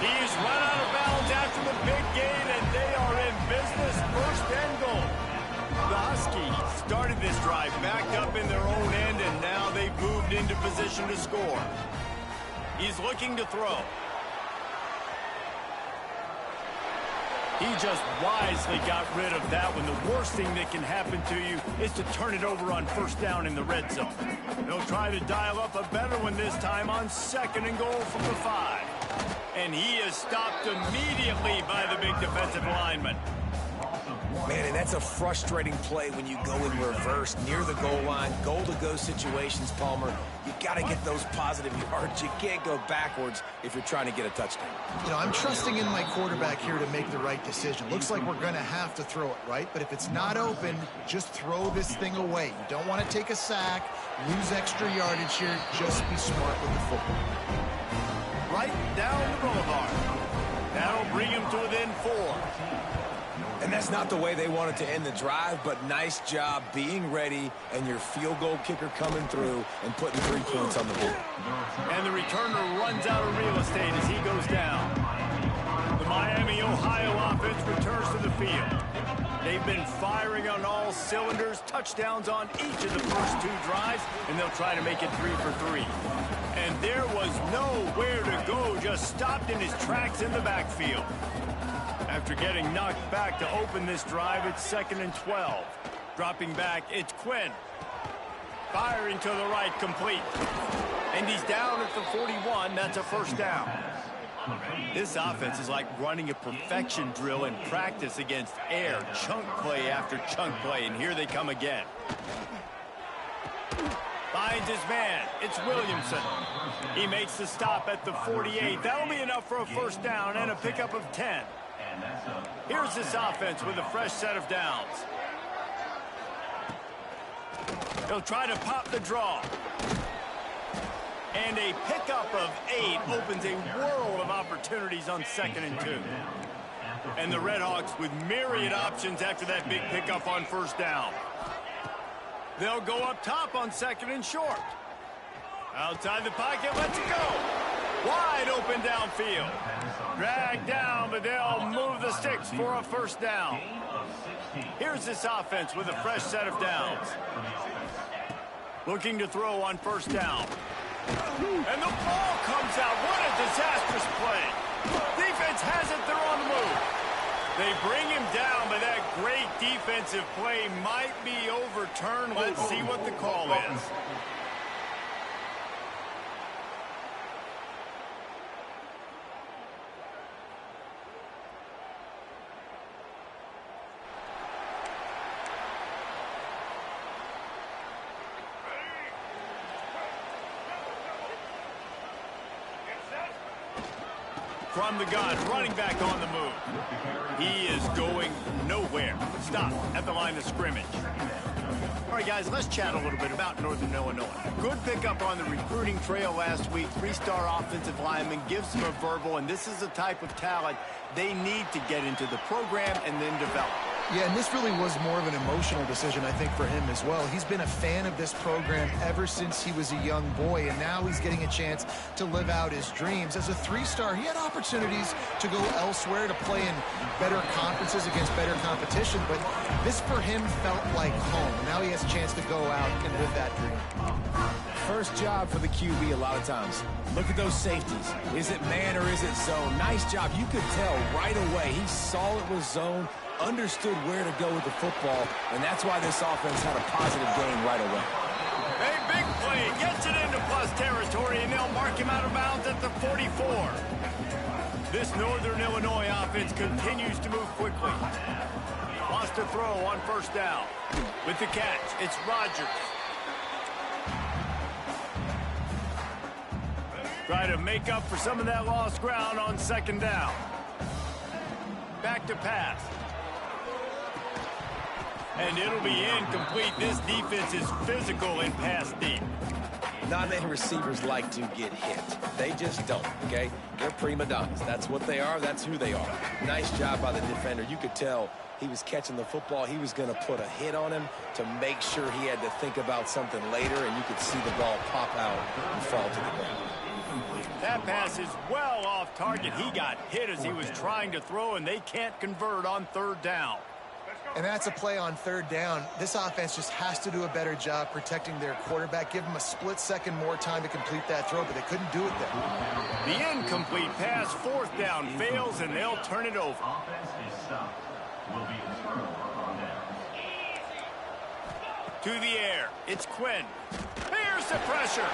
He's run out of bounds after the big gain, and they are in business, first and goal. The Huskies started this drive backed up in their own end, and now they've moved into position to score. He's looking to throw. He just wisely got rid of that one. The worst thing that can happen to you is to turn it over on first down in the red zone. They'll try to dial up a better one this time on second and goal from the 5. And he is stopped immediately by the big defensive lineman. Man, and that's a frustrating play when you go in reverse near the goal line, goal-to-go situations, Palmer. You got to get those positive yards. You can't go backwards if you're trying to get a touchdown. You know, I'm trusting in my quarterback here to make the right decision. Looks like we're going to have to throw it, right? But if it's not open, just throw this thing away. You don't want to take a sack, lose extra yardage here. Just be smart with the football. Right down the boulevard. That'll bring him to within 4. And that's not the way they wanted to end the drive, but nice job being ready and your field goal kicker coming through and putting 3 points on the board. And the returner runs out of real estate as he goes down. The Miami, Ohio offense returns to the field. They've been firing on all cylinders, touchdowns on each of the first 2 drives, and they'll try to make it 3 for 3. And there was nowhere to go, just stopped in his tracks in the backfield. After getting knocked back to open this drive, it's 2nd and 12. Dropping back, it's Quinn. Firing to the right, complete. And he's down at the 41. That's a first down. This offense is like running a perfection drill in practice against air. Chunk play after chunk play, and here they come again. Finds his man. It's Williamson. He makes the stop at the 48. That'll be enough for a first down and a pickup of 10. Here's this offense with a fresh set of downs. They'll try to pop the draw. And a pickup of 8 opens a world of opportunities on 2nd and 2. And the Redhawks with myriad options after that big pickup on first down. They'll go up top on 2nd and short. Outside the pocket, lets it go. Wide open downfield. Dragged down, but they'll move the sticks for a first down. Here's this offense with a fresh set of downs. Looking to throw on first down. And the ball comes out. What a disastrous play. Defense has it. They're on the move. They bring him down, but that great defensive play might be overturned. Let's see what the call is. from the gun, running back on the move. He is going nowhere. Stop at the line of scrimmage. All right, guys, let's chat a little bit about Northern Illinois. Good pickup on the recruiting trail last week. 3-star offensive lineman gives them a verbal, and this is the type of talent they need to get into the program and then develop. Yeah, and this really was more of an emotional decision, I think, for him as well. He's been a fan of this program ever since he was a young boy, and now he's getting a chance to live out his dreams. As a 3-star, he had opportunities to go elsewhere, to play in better conferences against better competition, but this for him felt like home. Now he has a chance to go out and live that dream. First job for the QB a lot of times. Look at those safeties. Is it man or is it zone? Nice job. You could tell right away. He saw it was zone, understood where to go with the football, and that's why this offense had a positive gain right away. Hey, big play. Gets it into plus territory, and they'll mark him out of bounds at the 44. This Northern Illinois offense continues to move quickly. Wants to throw on first down. With the catch, it's Rodgers. Try to make up for some of that lost ground on second down. Back to pass. And it'll be incomplete. This defense is physical in pass deep. Not many receivers like to get hit. They just don't, okay? They're prima donnas. That's what they are. That's who they are. Nice job by the defender. You could tell he was catching the football. He was going to put a hit on him to make sure he had to think about something later, and you could see the ball pop out and fall to the ground. That pass is well off target. He got hit as he was trying to throw, and they can't convert on third down. And that's a play on third down. This offense just has to do a better job protecting their quarterback. Give him a split second more time to complete that throw, but they couldn't do it there. The incomplete pass, fourth down, fails, and they'll turn it over. To the air, it's Quinn. Here's the pressure.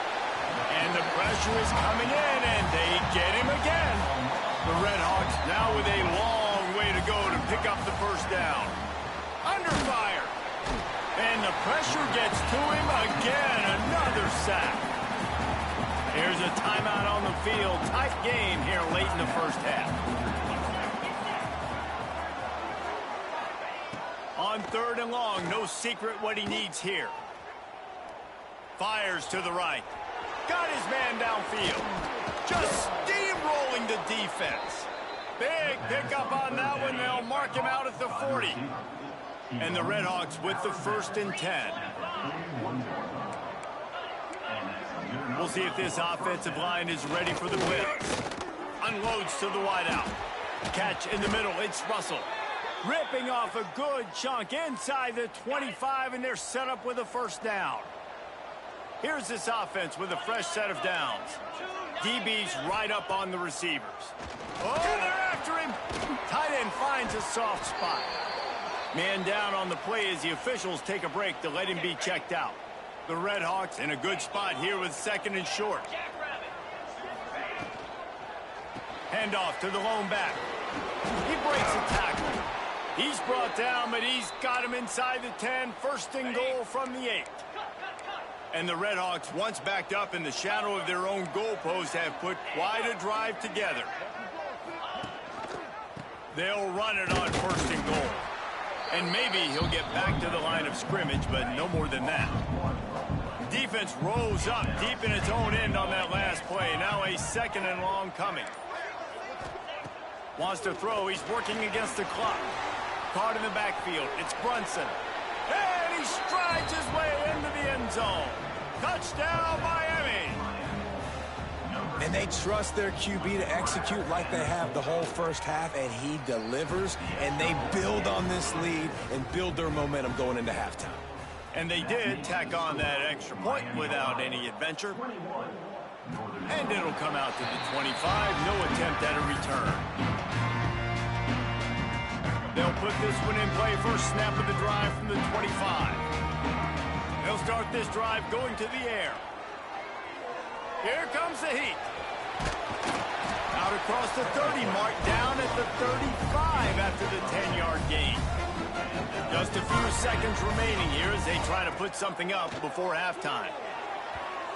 And the pressure is coming in, and they get him again. The Redhawks now with a long way to go to pick up the first down. Under fire. And the pressure gets to him again. Another sack. Here's a timeout on the field. Tight game here late in the first half. On third and long, no secret what he needs here. Fires to the right. Got his man downfield. Just steamrolling the defense. Big pickup on that one. They'll mark him out at the 40. And the Redhawks with the 1st and 10. We'll see if this offensive line is ready for the blitz. Unloads to the wideout. Catch in the middle. It's Russell. Ripping off a good chunk inside the 25, and they're set up with a first down. Here's this offense with a fresh set of downs. DB's right up on the receivers. Oh, they're after him. Tight end finds a soft spot. Man down on the play as the officials take a break to let him be checked out. The Redhawks in a good spot here with 2nd and short. Handoff to the lone back. He breaks a tackle. He's brought down, but he's got him inside the 10. 1st and goal from the 8. And the Redhawks, once backed up in the shadow of their own goalpost, have put quite a drive together. They'll run it on 1st and goal. And maybe he'll get back to the line of scrimmage, but no more than that. Defense rolls up deep in its own end on that last play. Now a 2nd and long coming. Wants to throw. He's working against the clock. Caught in the backfield. It's Brunson. And he strides his way into the end zone. Touchdown, Miami. And they trust their QB to execute like they have the whole first half, and he delivers, and they build on this lead and build their momentum going into halftime. And they did tack on that extra point without any adventure. And it'll come out to the 25. No attempt at a return. They'll put this one in play. First snap of the drive from the 25. They'll start this drive going to the air. Here comes the heat. Out across the 30 mark, down at the 35 after the 10-yard gain. Just a few seconds remaining here as they try to put something up before halftime.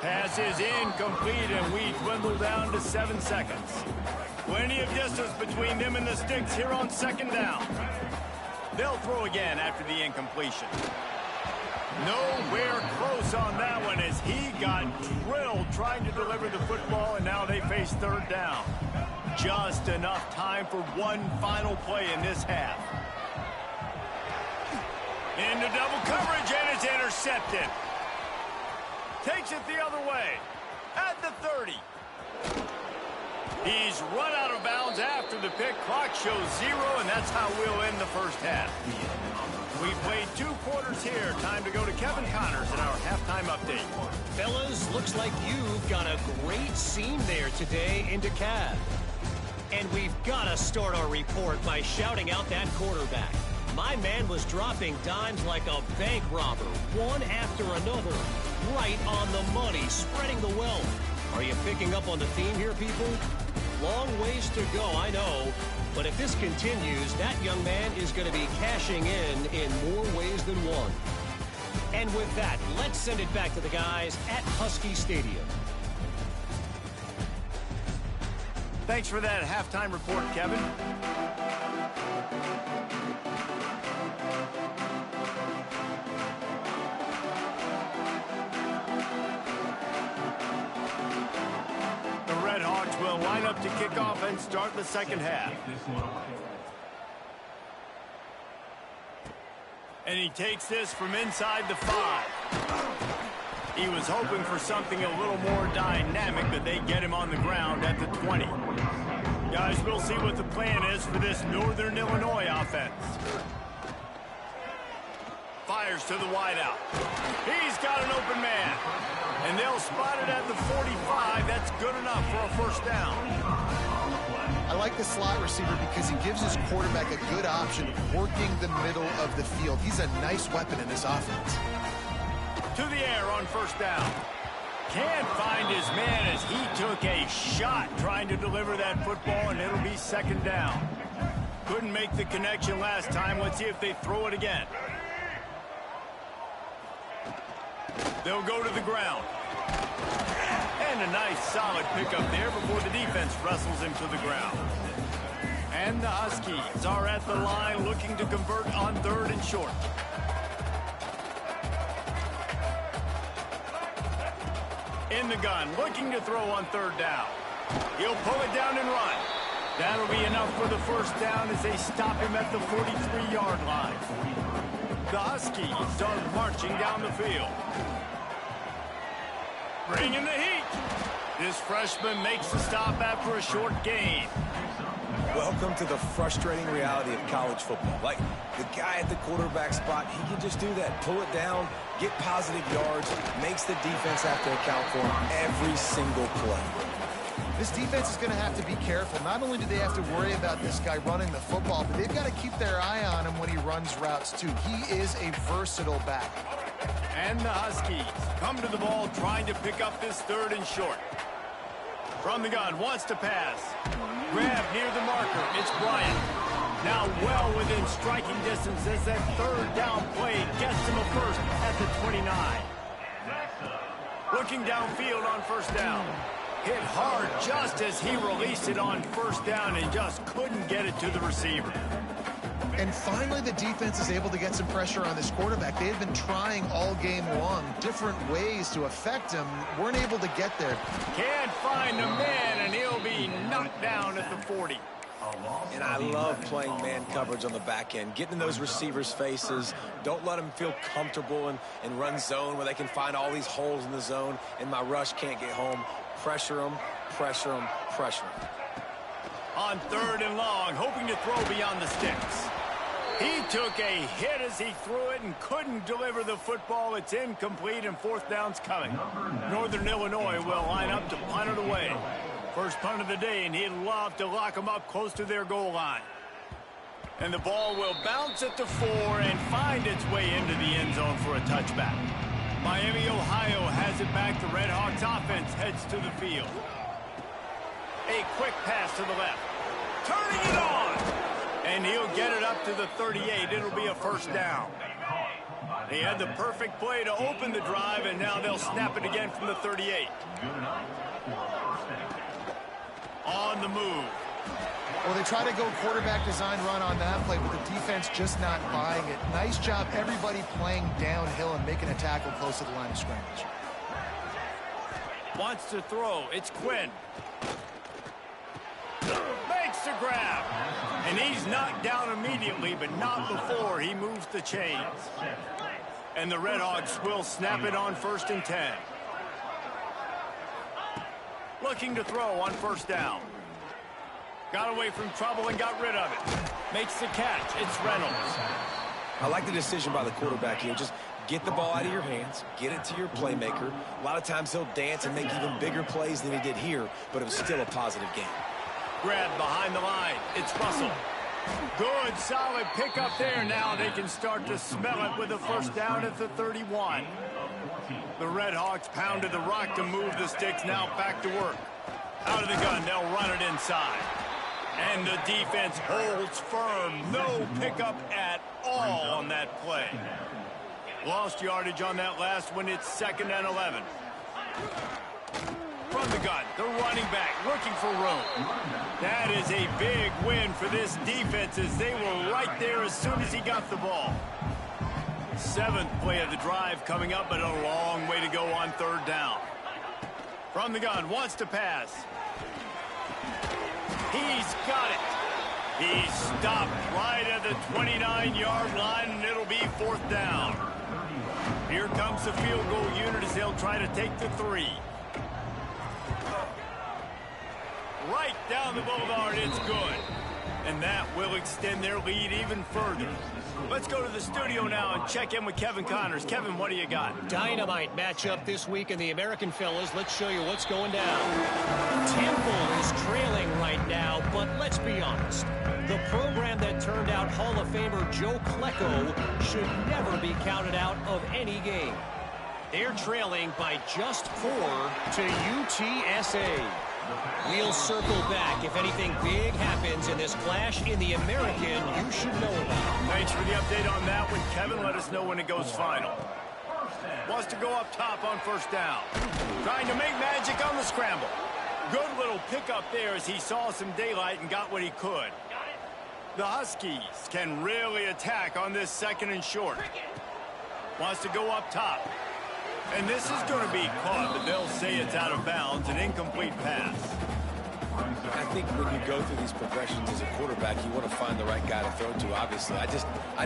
Pass is incomplete, and we dwindle down to 7 seconds. Plenty of distance between them and the sticks here on second down. They'll throw again after the incompletion. Nowhere close on that one as he got drilled trying to deliver the football, and now they face third down. Just enough time for one final play in this half. Into double coverage, and it's intercepted. Takes it the other way at the 30. He's run out of bounds after the pick. Clock shows 0, and that's how we'll end the first half. We played 2 quarters here. Time to go to Kevin Connors in our halftime update. Fellas, looks like you've got a great scene there today in DeKalb. And we've got to start our report by shouting out that quarterback. My man was dropping dimes like a bank robber, one after another, right on the money, spreading the wealth. Are you picking up on the theme here, people? Long ways to go, I know. But if this continues, that young man is going to be cashing in more ways than one. And with that, let's send it back to the guys at Husky Stadium. Thanks for that halftime report, Kevin. The Red Hawks will line up to kick off and start the second half. And he takes this from inside the 5. He was hoping for something a little more dynamic, but they get him on the ground at the 20. Guys, we'll see what the plan is for this Northern Illinois offense. Fires to the wideout. He's got an open man. And they'll spot it at the 45. That's good enough for a first down. I like the slot receiver because he gives his quarterback a good option of working the middle of the field. He's a nice weapon in this offense. To the air on first down. Can't find his man as he took a shot trying to deliver that football, and it'll be second down. Couldn't make the connection last time. Let's see if they throw it again. They'll go to the ground. And a nice solid pickup there before the defense wrestles him to the ground. And the Huskies are at the line looking to convert on third and short. In the gun, looking to throw on third down. He'll pull it down and run. That'll be enough for the first down as they stop him at the 43-yard line. The Huskies are marching down the field. Bringing the heat. This freshman makes the stop after a short gain. Welcome to the frustrating reality of college football. Like, the guy at the quarterback spot, he can just do that. Pull it down, get positive yards, makes the defense have to account for him every single play. This defense is going to have to be careful. Not only do they have to worry about this guy running the football, but they've got to keep their eye on him when he runs routes, too. He is a versatile back. And the Huskies come to the ball trying to pick up this third and short. From the gun, wants to pass. Grab near the marker. It's Bryant. Now well within striking distance as that third down play gets him a first at the 29. Looking downfield on first down. Hit hard just as he released it on first down and just couldn't get it to the receiver. And finally, the defense is able to get some pressure on this quarterback. They had been trying all game long different ways to affect him. Weren't able to get there. Can't find a man, and he'll be knocked down at the 40. And I love playing man coverage on the back end, getting in those receivers' faces. Don't let them feel comfortable and run zone where they can find all these holes in the zone, and my rush can't get home. Pressure them, pressure them, pressure them. On third and long, hoping to throw beyond the sticks. He took a hit as he threw it and couldn't deliver the football. It's incomplete, and fourth down's coming. Northern Illinois will line up to punt it away. First punt of the day, and he'd love to lock them up close to their goal line. And the ball will bounce at the 4 and find its way into the end zone for a touchback. Miami, Ohio has it back. The Red Hawks offense heads to the field. A quick pass to the left. Turning it on! And he'll get it up to the 38. It'll be a first down. He had the perfect play to open the drive, and now they'll snap it again from the 38. On the move. Well, they try to go quarterback design run on that play, but the defense just not buying it. Nice job, everybody playing downhill and making a tackle close to the line of scrimmage. Wants to throw. It's Quinn. Makes the grab. And he's knocked down immediately, but not before he moves the chains. And the Redhawks will snap it on 1st and 10. Looking to throw on 1st down. Got away from trouble and got rid of it. Makes the catch. It's Reynolds. I like the decision by the quarterback here. Just get the ball out of your hands, get it to your playmaker. A lot of times he'll dance and make even bigger plays than he did here, but it was still a positive game. Grab behind the line. It's Russell. Good, solid pickup there. Now they can start to smell it with a 1st down at the 31. The Redhawks pounded the rock to move the sticks. Now back to work. Out of the gun, they'll run it inside. And the defense holds firm. No pickup at all on that play. Lost yardage on that last one. It's 2nd and 11. From the gun, the running back looking for room. That is a big win for this defense as they were right there as soon as he got the ball. 7th play of the drive coming up, but a long way to go on 3rd down. From the gun, wants to pass. He's got it. He stopped right at the 29-yard line, and it'll be 4th down. Here comes the field goal unit as they'll try to take the 3. Right down the boulevard, it's good. And that will extend their lead even further. Let's go to the studio now and check in with Kevin Connors. Kevin, what do you got? Dynamite matchup this week in the American Fellas. Let's show you what's going down. Temple is trailing right now, but let's be honest. The program that turned out Hall of Famer Joe Klecko should never be counted out of any game. They're trailing by just 4 to UTSA. We'll circle back if anything big happens in this clash in the American you should know about. Thanks for the update on that one, Kevin. Let us know when it goes final. Wants to go up top on 1st down. Trying to make magic on the scramble. Good little pickup there as he saw some daylight and got what he could. The Huskies can really attack on this 2nd and short. Wants to go up top. And this is going to be caught, but they'll say it's out of bounds, an incomplete pass. I think when you go through these progressions as a quarterback, you want to find the right guy to throw to, obviously. I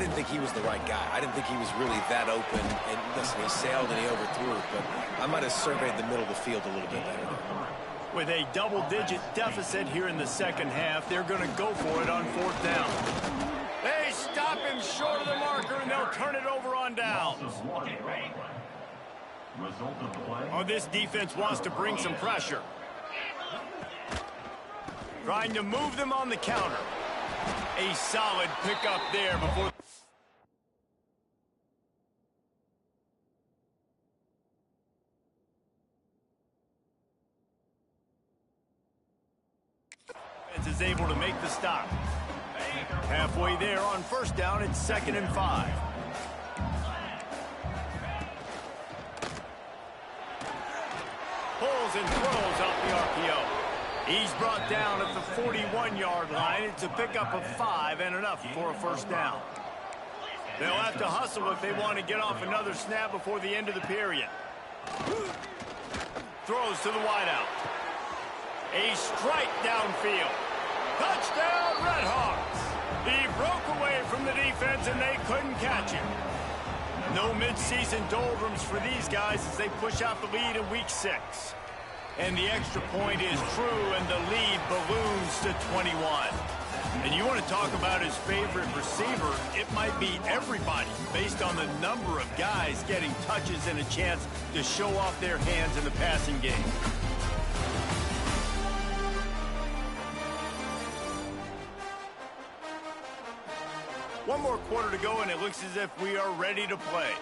didn't think he was the right guy. I didn't think he was really that open. And listen, he sailed and he overthrew it, but I might have surveyed the middle of the field a little bit better there. With a double-digit deficit here in the 2nd half, they're going to go for it on 4th down. They stop him short of the marker, and they'll turn it over on downs. Oh, this defense wants to bring some pressure. Trying to move them on the counter. A solid pickup there before. Defense is able to make the stop. Halfway there on 1st down, it's 2nd and 5. Pulls and throws off the RPO. He's brought down at the 41-yard line. It's a pickup of 5 and enough for a 1st down. They'll have to hustle if they want to get off another snap before the end of the period. Throws to the wideout. A strike downfield. Touchdown, Redhawks. He broke away from the defense and they couldn't catch him. No midseason doldrums for these guys as they push out the lead in week 6. And the extra point is true, and the lead balloons to 21. And you want to talk about his favorite receiver, it might be everybody based on the number of guys getting touches and a chance to show off their hands in the passing game. One more quarter to go, and it looks as if we are ready to play.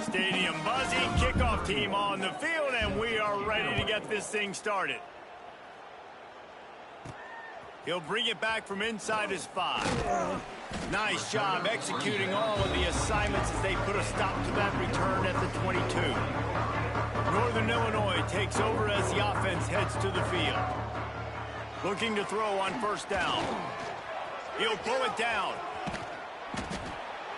Stadium buzzing, kickoff team on the field, and we are ready to get this thing started. He'll bring it back from inside his 5. Nice job executing all of the assignments as they put a stop to that return at the 22. Northern Illinois takes over as the offense heads to the field. Looking to throw on first down. He'll pull it down.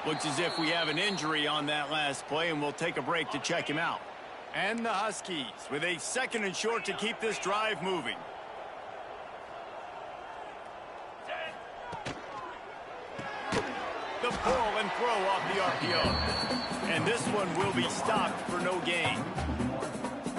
Looks as if we have an injury on that last play, and we'll take a break to check him out. And the Huskies with a 2nd and short to keep this drive moving. The pull and throw off the RPO. And this one will be stopped for no gain.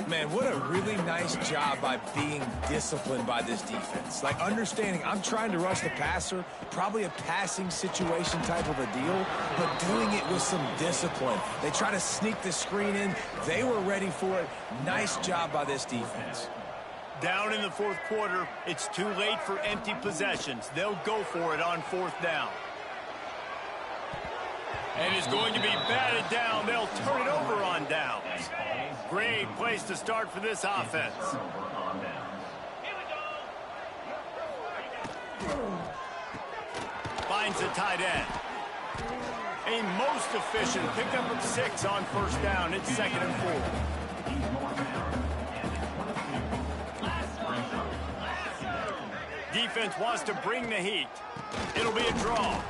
Man, what a really nice job by being disciplined by this defense. Like, understanding I'm trying to rush the passer, probably a passing situation type of a deal, but doing it with some discipline. They try to sneak the screen in. They were ready for it. Nice job by this defense. Down in the 4th quarter, it's too late for empty possessions. They'll go for it on 4th down. And it's going to be batted down. They'll turn it over on downs. Great place to start for this offense. Finds the tight end. A most efficient pickup of 6 on first down. It's 2nd and 4. Defense wants to bring the heat. It'll be a draw.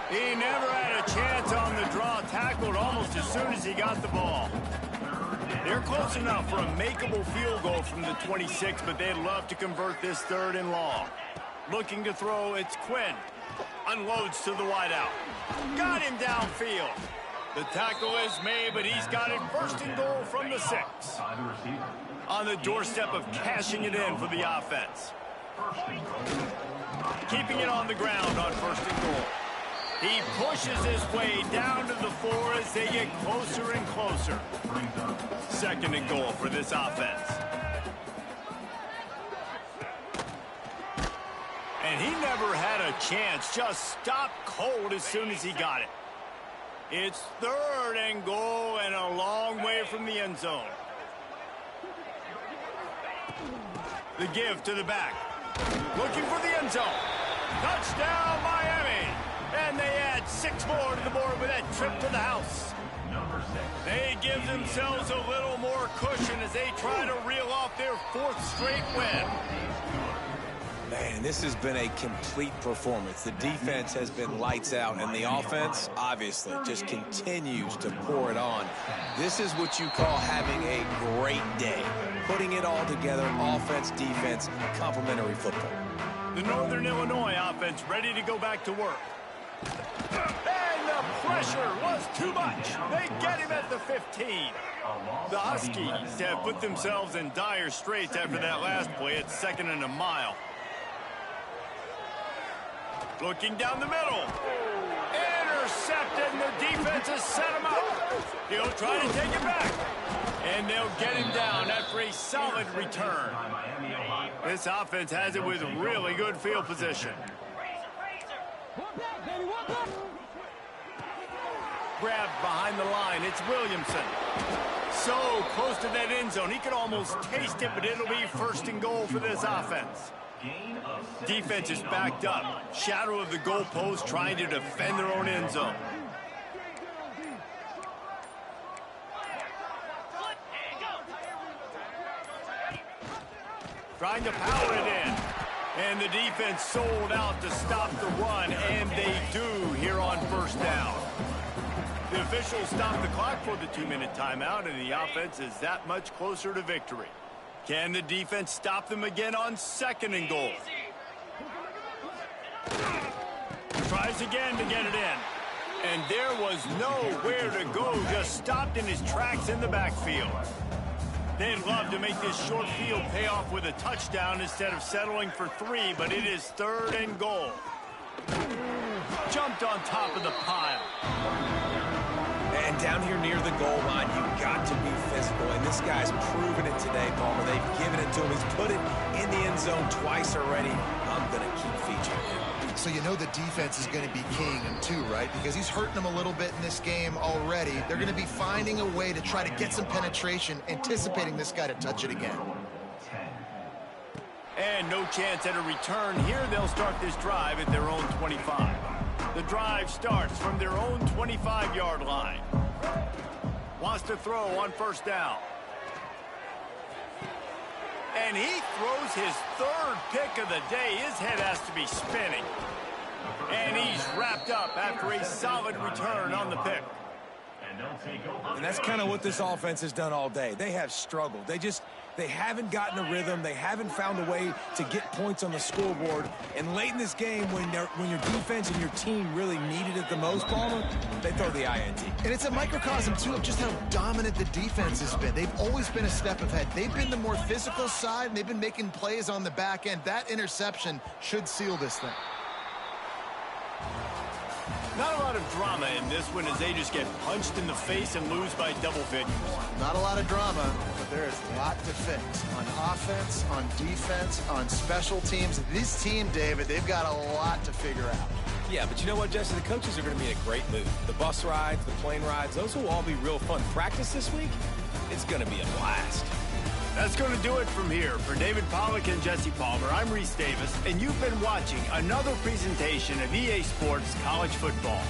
He never had a chance on the draw, tackled almost as soon as he got the ball. They're close enough for a makeable field goal from the 26, but they'd love to convert this 3rd and long. Looking to throw, it's Quinn. Unloads to the wideout. Got him downfield. The tackle is made, but he's got it 1st and goal from the 6. On the doorstep of cashing it in for the offense. Keeping it on the ground on 1st and goal. He pushes his way down to the 4 as they get closer and closer. 2nd and goal for this offense. And he never had a chance. Just stopped cold as soon as he got it. It's 3rd and goal and a long way from the end zone. The give to the back. Looking for the end zone. Touchdown, Miami. And they add 6 more to the board with that trip to the house. They give themselves a little more cushion as they try to reel off their 4th straight win. Man, this has been a complete performance. The defense has been lights out, and the offense, obviously, just continues to pour it on. This is what you call having a great day. Putting it all together, offense, defense, complementary football. The Northern Illinois offense ready to go back to work. And the pressure was too much. They get him at the 15. The Huskies have put themselves in dire straits after that last play at 2nd and a mile. Looking down the middle. Intercepted, and the defense has set him up. He'll try to take it back. And they'll get him down after a solid return. This offense has it with really good field position. Grabbed behind the line. It's Williamson. So close to that end zone. He could almost taste it, but it'll be 1st and goal for this offense. Defense is backed up. Shadow of the goalpost trying to defend their own end zone. Trying to power it in. And the defense sold out to stop the run, and they do here on 1st down. The officials stop the clock for the 2-minute timeout, and the offense is that much closer to victory. Can the defense stop them again on 2nd and goal? Tries again to get it in. And there was nowhere to go, just stopped in his tracks in the backfield. They'd love to make this short field pay off with a touchdown instead of settling for 3, but it is 3rd and goal. Jumped on top of the pile. And down here near the goal line, you've got to be physical. And this guy's proven it today, Palmer. They've given it to him. He's put it in the end zone twice already. I'm going to keep featuring him. So you know the defense is going to be keying him too, right? Because he's hurting them a little bit in this game already. They're going to be finding a way to try to get some penetration, anticipating this guy to touch it again. And no chance at a return here. They'll start this drive at their own 25. The drive starts from their own 25-yard line. Wants to throw on 1st down. And he throws his third pick of the day. His head has to be spinning. And he's wrapped up after a solid return on the pick. And that's kind of what this offense has done all day. They have struggled. They haven't gotten a rhythm. They haven't found a way to get points on the scoreboard. And late in this game, when your defense and your team really needed it the most, Palmer, they throw the INT. And it's a microcosm, too, of just how dominant the defense has been. They've always been a step ahead. They've been the more physical side, and they've been making plays on the back end. That interception should seal this thing. Not a lot of drama in this one as they just get punched in the face and lose by double figures. Not a lot of drama, but there is a lot to fix on offense, on defense, on special teams. This team, David, they've got a lot to figure out. Yeah, but you know what, Jesse? The coaches are going to be in a great mood. The bus rides, the plane rides, those will all be real fun. Practice this week, it's going to be a blast. That's going to do it from here. For David Pollack and Jesse Palmer, I'm Reese Davis, and you've been watching another presentation of EA Sports College Football.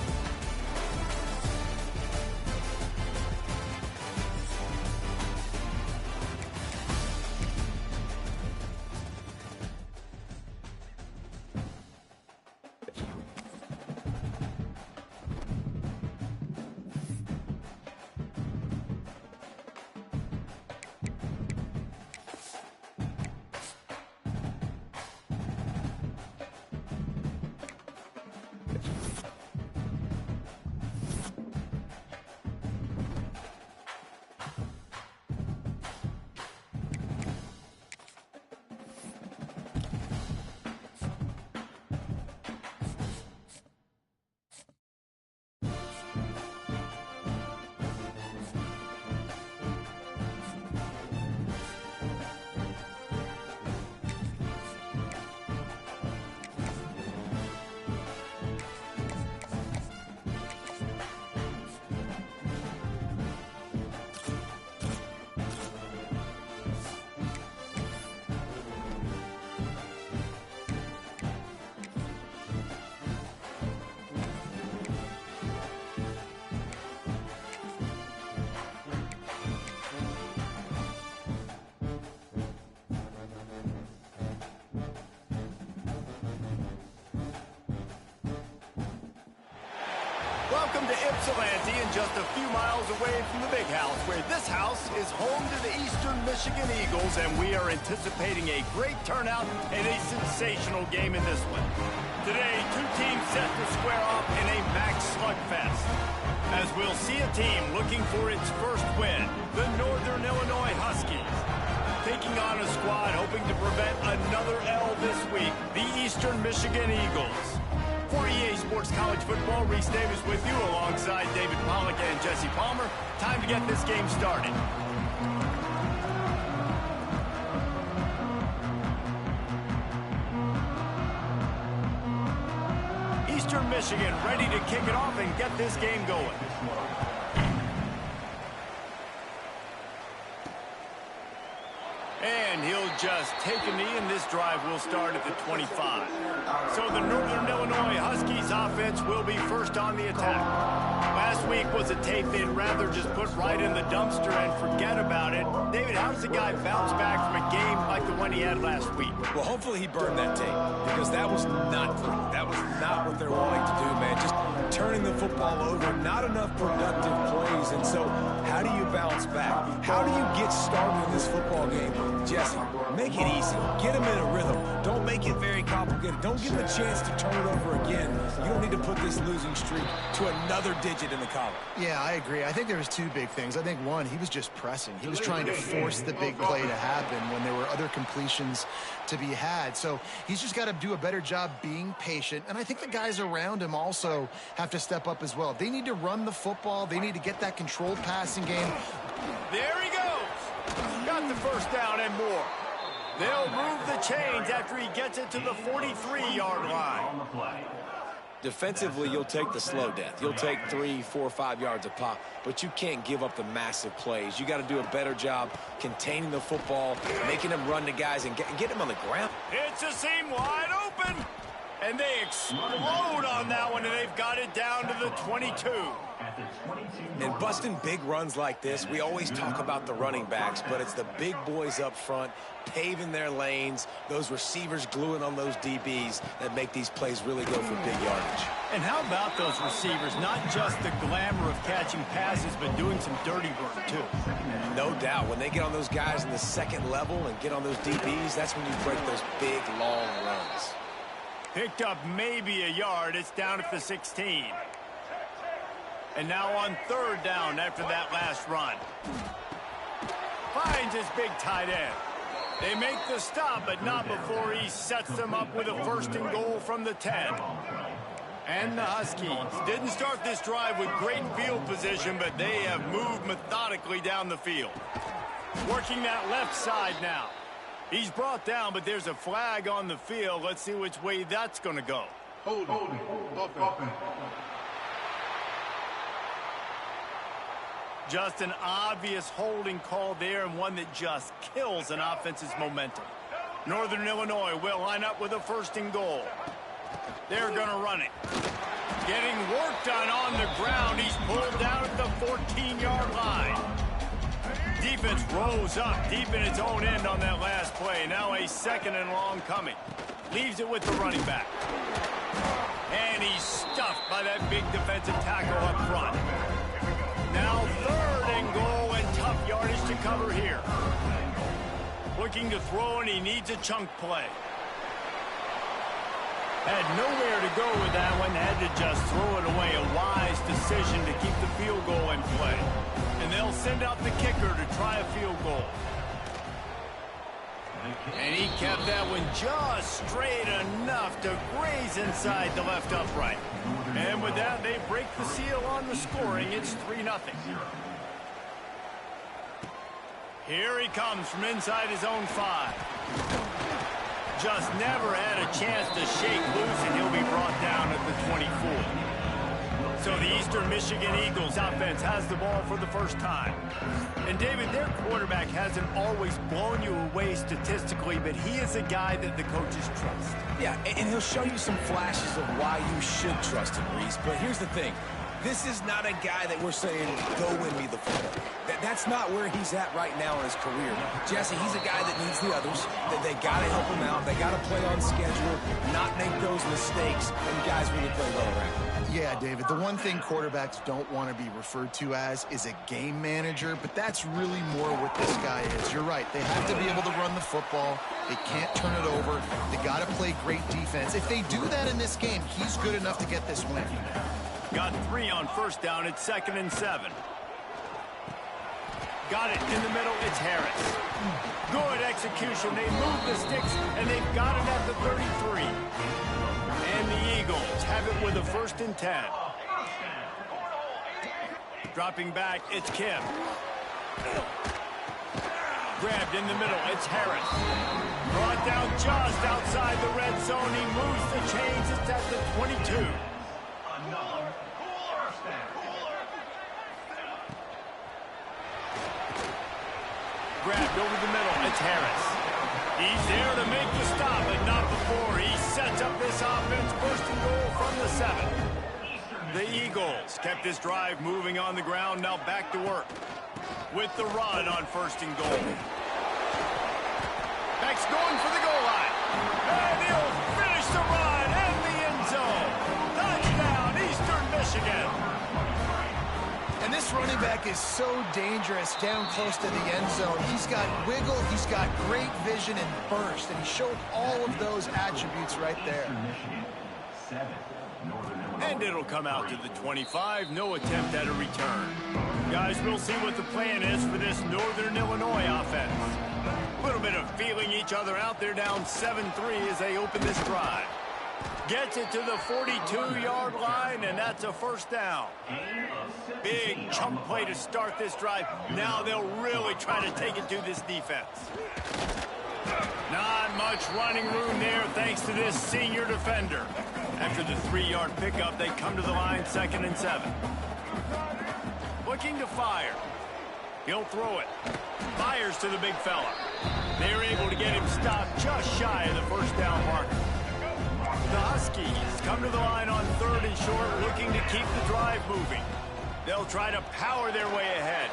Welcome to Ypsilanti, and just a few miles away from the big house, where this house is home to the Eastern Michigan Eagles, and we are anticipating a great turnout and a sensational game in this one. Today, two teams set to square off in a max slugfest, as we'll see a team looking for its first win, the Northern Illinois Huskies, taking on a squad hoping to prevent another L this week, the Eastern Michigan Eagles. For EA Sports College Football, Reese Davis with you alongside David Pollack and Jesse Palmer. Time to get this game started. Eastern Michigan ready to kick it off and get this game going. And he'll just take a knee, and this drive will start at the 25. So the Northern Illinois Huskies offense will be first on the attack. Last week was a tape they'd rather just put right in the dumpster and forget about it. David, how does the guy bounce back from a game like the one he had last week? Well, hopefully he burned that tape, because that was not pretty. That was not what they're wanting to do, man. Just turning the football over, not enough productive plays. And so how do you bounce back? How do you get started in this football game? Jesse, make it easy. Get him in a rhythm. Don't make it very complicated. Don't give him a chance to turn it over again. You don't need to put this losing streak to another digit in the column. Yeah, I agree. I think there was two big things. I think, one, he was just pressing. He was trying to force the big play to happen when there were other completions to be had. So he's just got to do a better job being patient. And I think the guys around him also have to step up as well. They need to run the football. They need to get that controlled passing game. There he goes. Got the first down and more. They'll move the chains after he gets it to the 43-yard line. Defensively, you'll take the slow death. You'll take 3, 4, 5 yards a pop, but you can't give up the massive plays. You got to do a better job containing the football, making them run to guys and get them on the ground. It's a seam wide open, and they explode on that one, and they've got it down to the 22. And busting big runs like this, we always talk about the running backs, but it's the big boys up front paving their lanes, those receivers gluing on those DBs that make these plays really go for big yardage. And how about those receivers? Not just the glamour of catching passes, but doing some dirty work, too. No doubt. When they get on those guys in the second level and get on those DBs, that's when you break those big, long runs. Picked up maybe a yard. It's down at the 16. And now on third down after that last run. Finds his big tight end. They make the stop, but not before he sets them up with a first and goal from the 10. And the Huskies didn't start this drive with great field position, but they have moved methodically down the field. Working that left side now. He's brought down, but there's a flag on the field. Let's see which way that's going to go. Holding. Offense. Just an obvious holding call there, and one that just kills an offense's momentum. Northern Illinois will line up with a first and goal. They're going to run it. Getting work done on the ground. He's pulled down at the 14-yard line. Defense rose up deep in its own end on that last play. Now a second and long coming. Leaves it with the running back. And he's stuffed by that big defensive tackle up front. Now third and goal, and tough yardage to cover here. Looking to throw, and he needs a chunk play. Had nowhere to go with that one. Had to just throw it away. A wise decision to keep the field goal in play. And they'll send out the kicker to try a field goal. And he kept that one just straight enough to graze inside the left upright. And with that, they break the seal on the scoring. It's 3-0. Here he comes from inside his own 5. Just never had a chance to shake loose, and he'll be brought down at the 24. So the Eastern Michigan Eagles offense has the ball for the first time. And David, their quarterback hasn't always blown you away statistically, but he is a guy that the coaches trust. Yeah, and he'll show you some flashes of why you should trust him, Reese. But here's the thing. This is not a guy that we're saying, go win me the football. That's not where he's at right now in his career. Jesse, he's a guy that needs the others. They got to help him out. They got to play on schedule, not make those mistakes, and guys really play well around. Yeah, David, the one thing quarterbacks don't want to be referred to as is a game manager, but that's really more what this guy is. You're right. They have to be able to run the football. They can't turn it over. They got to play great defense. If they do that in this game, he's good enough to get this win. Got 3 on first down. It's 2nd and 7. Got it in the middle. It's Harris. Good execution. They move the sticks, and they've got it at the 33. And the Eagles have it with a 1st and 10. Dropping back, it's Kim. Grabbed in the middle. It's Harris. Brought down just outside the red zone. He moves the chains. It's at the 22. Grabbed over the middle. It's Harris. He's there to make the stop, but not before. He sets up this offense. 1st and goal from the 7. The Eagles kept this drive moving on the ground. Now back to work with the run on 1st and goal. Beck's going for the goal line. And he'll finish the run in the end zone. Touchdown, Eastern Michigan. And this running back is so dangerous down close to the end zone. He's got wiggle, he's got great vision and burst, and he showed all of those attributes right there. And it'll come out to the 25. No attempt at a return. Guys, we'll see what the plan is for this Northern Illinois offense. A little bit of feeling each other out. They're down 7-3 as they open this drive. Gets it to the 42-yard line, and that's a 1st down. Big chunk play to start this drive. Now they'll really try to take it to this defense. Not much running room there thanks to this senior defender. After the 3-yard pickup, they come to the line 2nd and 7. Looking to fire. He'll throw it. Fires to the big fella. They're able to get him stopped just shy of the 1st down marker. The Huskies come to the line on 3rd and short, looking to keep the drive moving. They'll try to power their way ahead.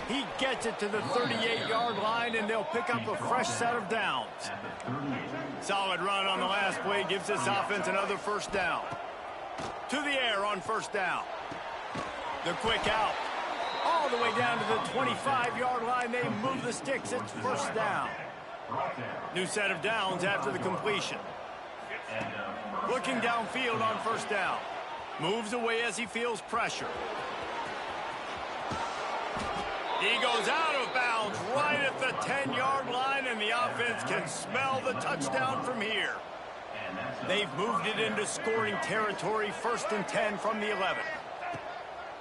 He gets it to the 38-yard line, and they'll pick up a fresh set of downs. Solid run on the last play gives this offense another first down. To the air on first down. The quick out. All the way down to the 25-yard line. They move the sticks. It's first down. New set of downs after the completion. Looking downfield on first down. Moves away as he feels pressure. He goes out of bounds right at the 10-yard line, and the offense can smell the touchdown from here. They've moved it into scoring territory, 1st and 10 from the 11.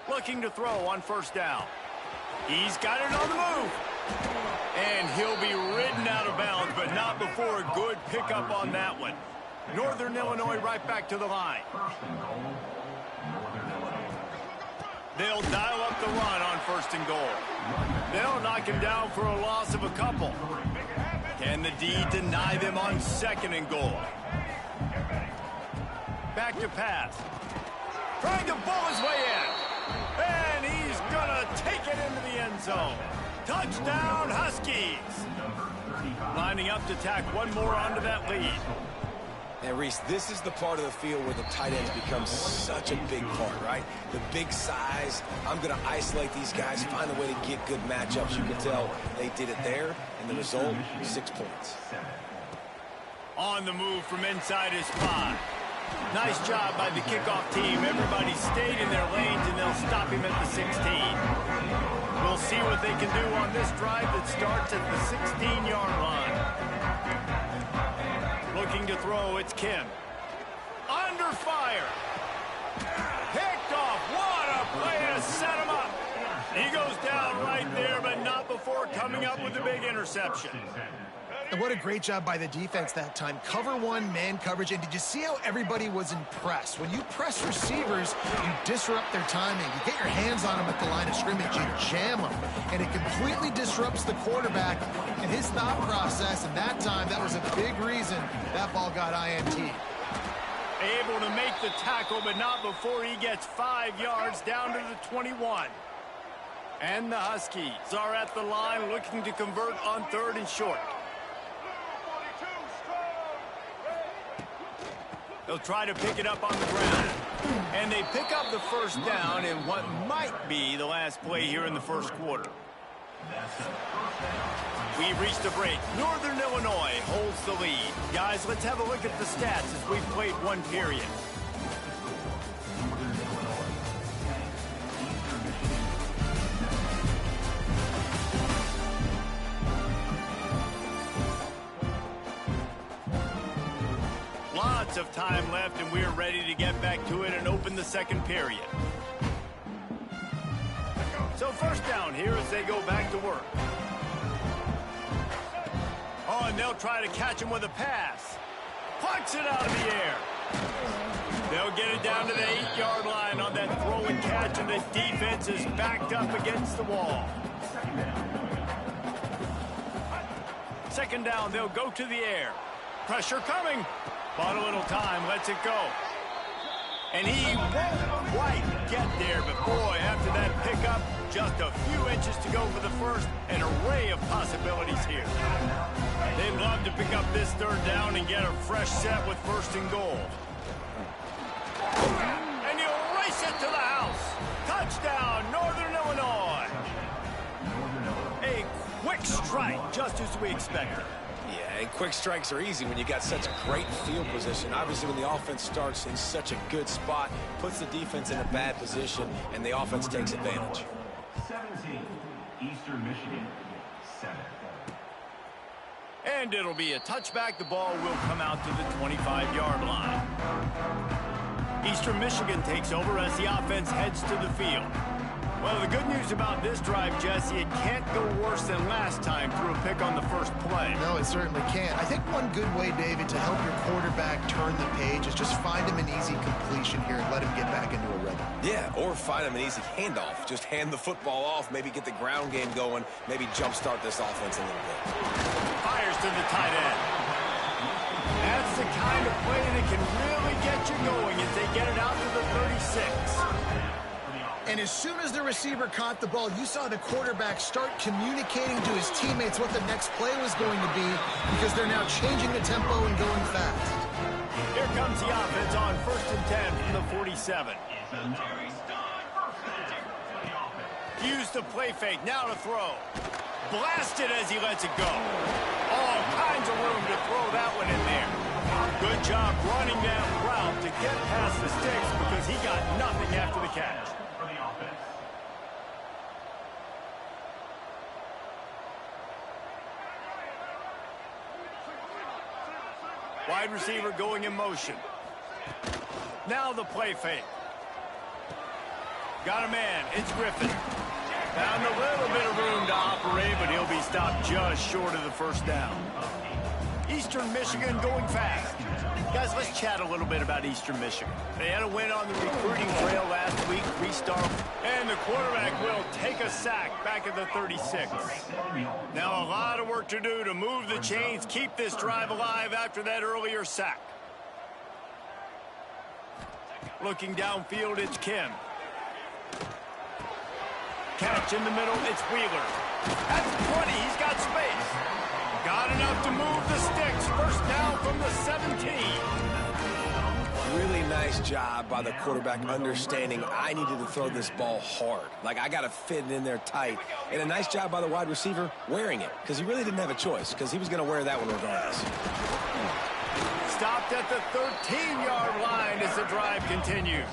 Looking to throw on first down. He's got it on the move. And he'll be ridden out of bounds, but not before a good pickup on that one. Northern Illinois right back to the line. They'll dial up the run on 1st and goal. They'll knock him down for a loss of a couple. Can the D deny them on 2nd and goal? Back to pass. Trying to bull his way in. And he's going to take it into the end zone. Touchdown, Huskies. Lining up to tack one more onto that lead. And Reese, this is the part of the field where the tight ends become such a big part, right? The big size. I'm going to isolate these guys, find a way to get good matchups. You can tell they did it there, and the result, 6 points. On the move from inside his 5. Nice job by the kickoff team. Everybody stayed in their lanes, and they'll stop him at the 16. We'll see what they can do on this drive that starts at the 16-yard line. Looking to throw, it's Kim. Under fire. Picked off. What a play to set him up. He goes down right there, but not before coming up with a big interception. And what a great job by the defense that time. Cover one, man coverage. And did you see how everybody was impressed? When you press receivers, you disrupt their timing. You get your hands on them at the line of scrimmage. You jam them. And it completely disrupts the quarterback and his thought process. And that time, that was a big reason that ball got INT. Able to make the tackle, but not before he gets 5 yards down to the 21. And the Huskies are at the line looking to convert on 3rd and short. They'll try to pick it up on the ground. And they pick up the first down in what might be the last play here in the first quarter. We've reached a break. Northern Illinois holds the lead. Guys, let's have a look at the stats as we've played one period. Lots of time left, and we're ready to get back to it and open the second period. So first down here as they go back to work. Oh, and they'll try to catch him with a pass. Plucks it out of the air. They'll get it down to the 8-yard line on that throw and catch, and the defense is backed up against the wall. Second down, they'll go to the air. Pressure coming. Bought a little time, lets it go. And he won't quite get there, but boy, after that pickup, just a few inches to go for the first. An array of possibilities here. They'd love to pick up this 3rd down and get a fresh set with 1st and goal. And he'll race it to the house. Touchdown, Northern Illinois. A quick strike, just as we expected. Yeah, and quick strikes are easy when you got such great field position. Obviously, when the offense starts in such a good spot, puts the defense in a bad position, and the offense takes advantage. 17, Eastern Michigan, 7. And it'll be a touchback. The ball will come out to the 25-yard line. Eastern Michigan takes over as the offense heads to the field. Well, the good news about this drive, Jesse, it can't go worse than last time through a pick on the first play. No, it certainly can't. I think one good way, David, to help your quarterback turn the page is just find him an easy completion here and let him get back into a rhythm. Yeah, or find him an easy handoff. Just hand the football off, maybe get the ground game going, maybe jumpstart this offense a little bit. Fires to the tight end. That's the kind of play that can really get you going as they get it out to the 36. And as soon as the receiver caught the ball, you saw the quarterback start communicating to his teammates what the next play was going to be because they're now changing the tempo and going fast. Here comes the offense on 1st and 10 from the 47. Use the play fake, now to throw. Blasted as he lets it go. All kinds of room to throw that one in there. Good job running that route to get past the sticks because he got nothing after the catch. Wide receiver going in motion. Now the play fake. Got a man. It's Griffin. Found a little bit of room to operate, but he'll be stopped just short of the first down. Eastern Michigan going fast. Guys, let's chat a little bit about Eastern Michigan. They had a win on the recruiting trail last week, 3-star, and the quarterback will take a sack back at the 36. Now a lot of work to do to move the chains, keep this drive alive after that earlier sack. Looking downfield, it's Kim. Catch in the middle, it's Wheeler. That's 20, he's got space. Got enough to move the sticks. First down from the 17. Really nice job by the quarterback understanding I needed to throw this ball hard. Like, I got to fit it in there tight. And a nice job by the wide receiver wearing it because he really didn't have a choice because he was going to wear that one regardless. Stopped at the 13-yard line as the drive continues.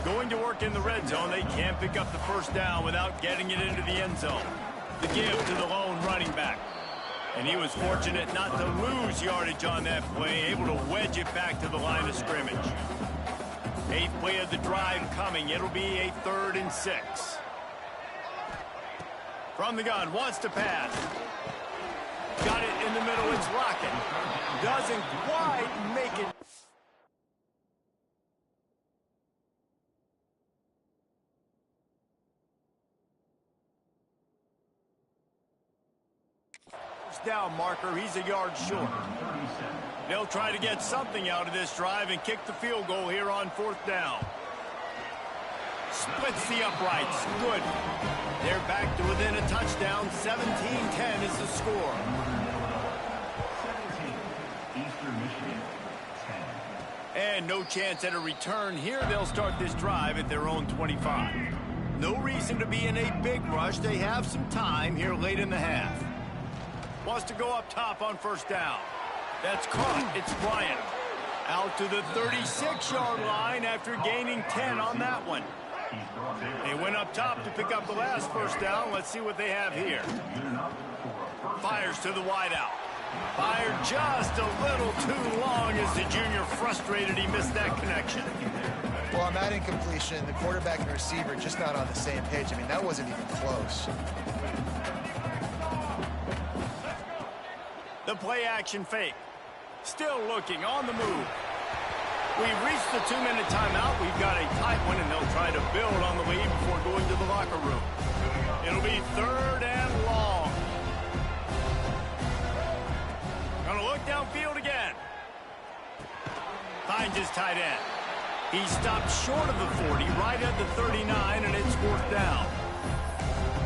Going to work in the red zone. They can't pick up the first down without getting it into the end zone. The give to the lone running back. And he was fortunate not to lose yardage on that play, able to wedge it back to the line of scrimmage. 8th play of the drive coming. It'll be a 3rd and 6. From the gun, wants to pass. Got it in the middle, it's Lockett. Doesn't quite make it. Down marker, he's a yard short. They'll try to get something out of this drive and kick the field goal here on 4th down. Splits the uprights. Good. They're back to within a touchdown. 17-10 is the score. 17, Eastern Michigan, 10. And no chance at a return here. They'll start this drive at their own 25. No reason to be in a big rush. They have some time here late in the half. Wants to go up top on 1st down. That's caught. It's Bryant. Out to the 36-yard line after gaining 10 on that one. They went up top to pick up the last 1st down. Let's see what they have here. Fires to the wideout. Fired just a little too long as the junior frustrated he missed that connection. Well, on that incompletion, the quarterback and receiver just not on the same page. I mean, that wasn't even close. The play-action fake. Still looking, on the move. We've reached the 2-minute timeout. We've got a tight one, and they'll try to build on the lead before going to the locker room. It'll be 3rd and long. Gonna look downfield again. Finds his tight end. He stopped short of the 40, right at the 39, and it's 4th down.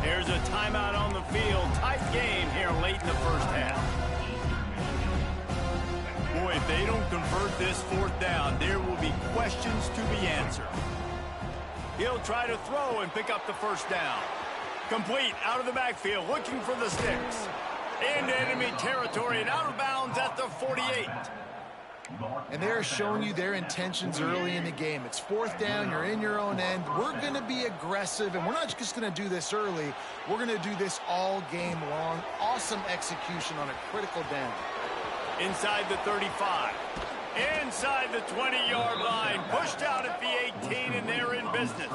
There's a timeout on the field. Tight game here late in the first half. Boy, if they don't convert this 4th down, there will be questions to be answered. He'll try to throw and pick up the 1st down. Complete, out of the backfield, looking for the sticks. Into enemy territory and out of bounds at the 48. And they're showing you their intentions early in the game. It's 4th down, you're in your own end. We're going to be aggressive, and we're not just going to do this early. We're going to do this all game long. Awesome execution on a critical down. Inside the 35. Inside the 20-yard line. Pushed out at the 18, and they're in business.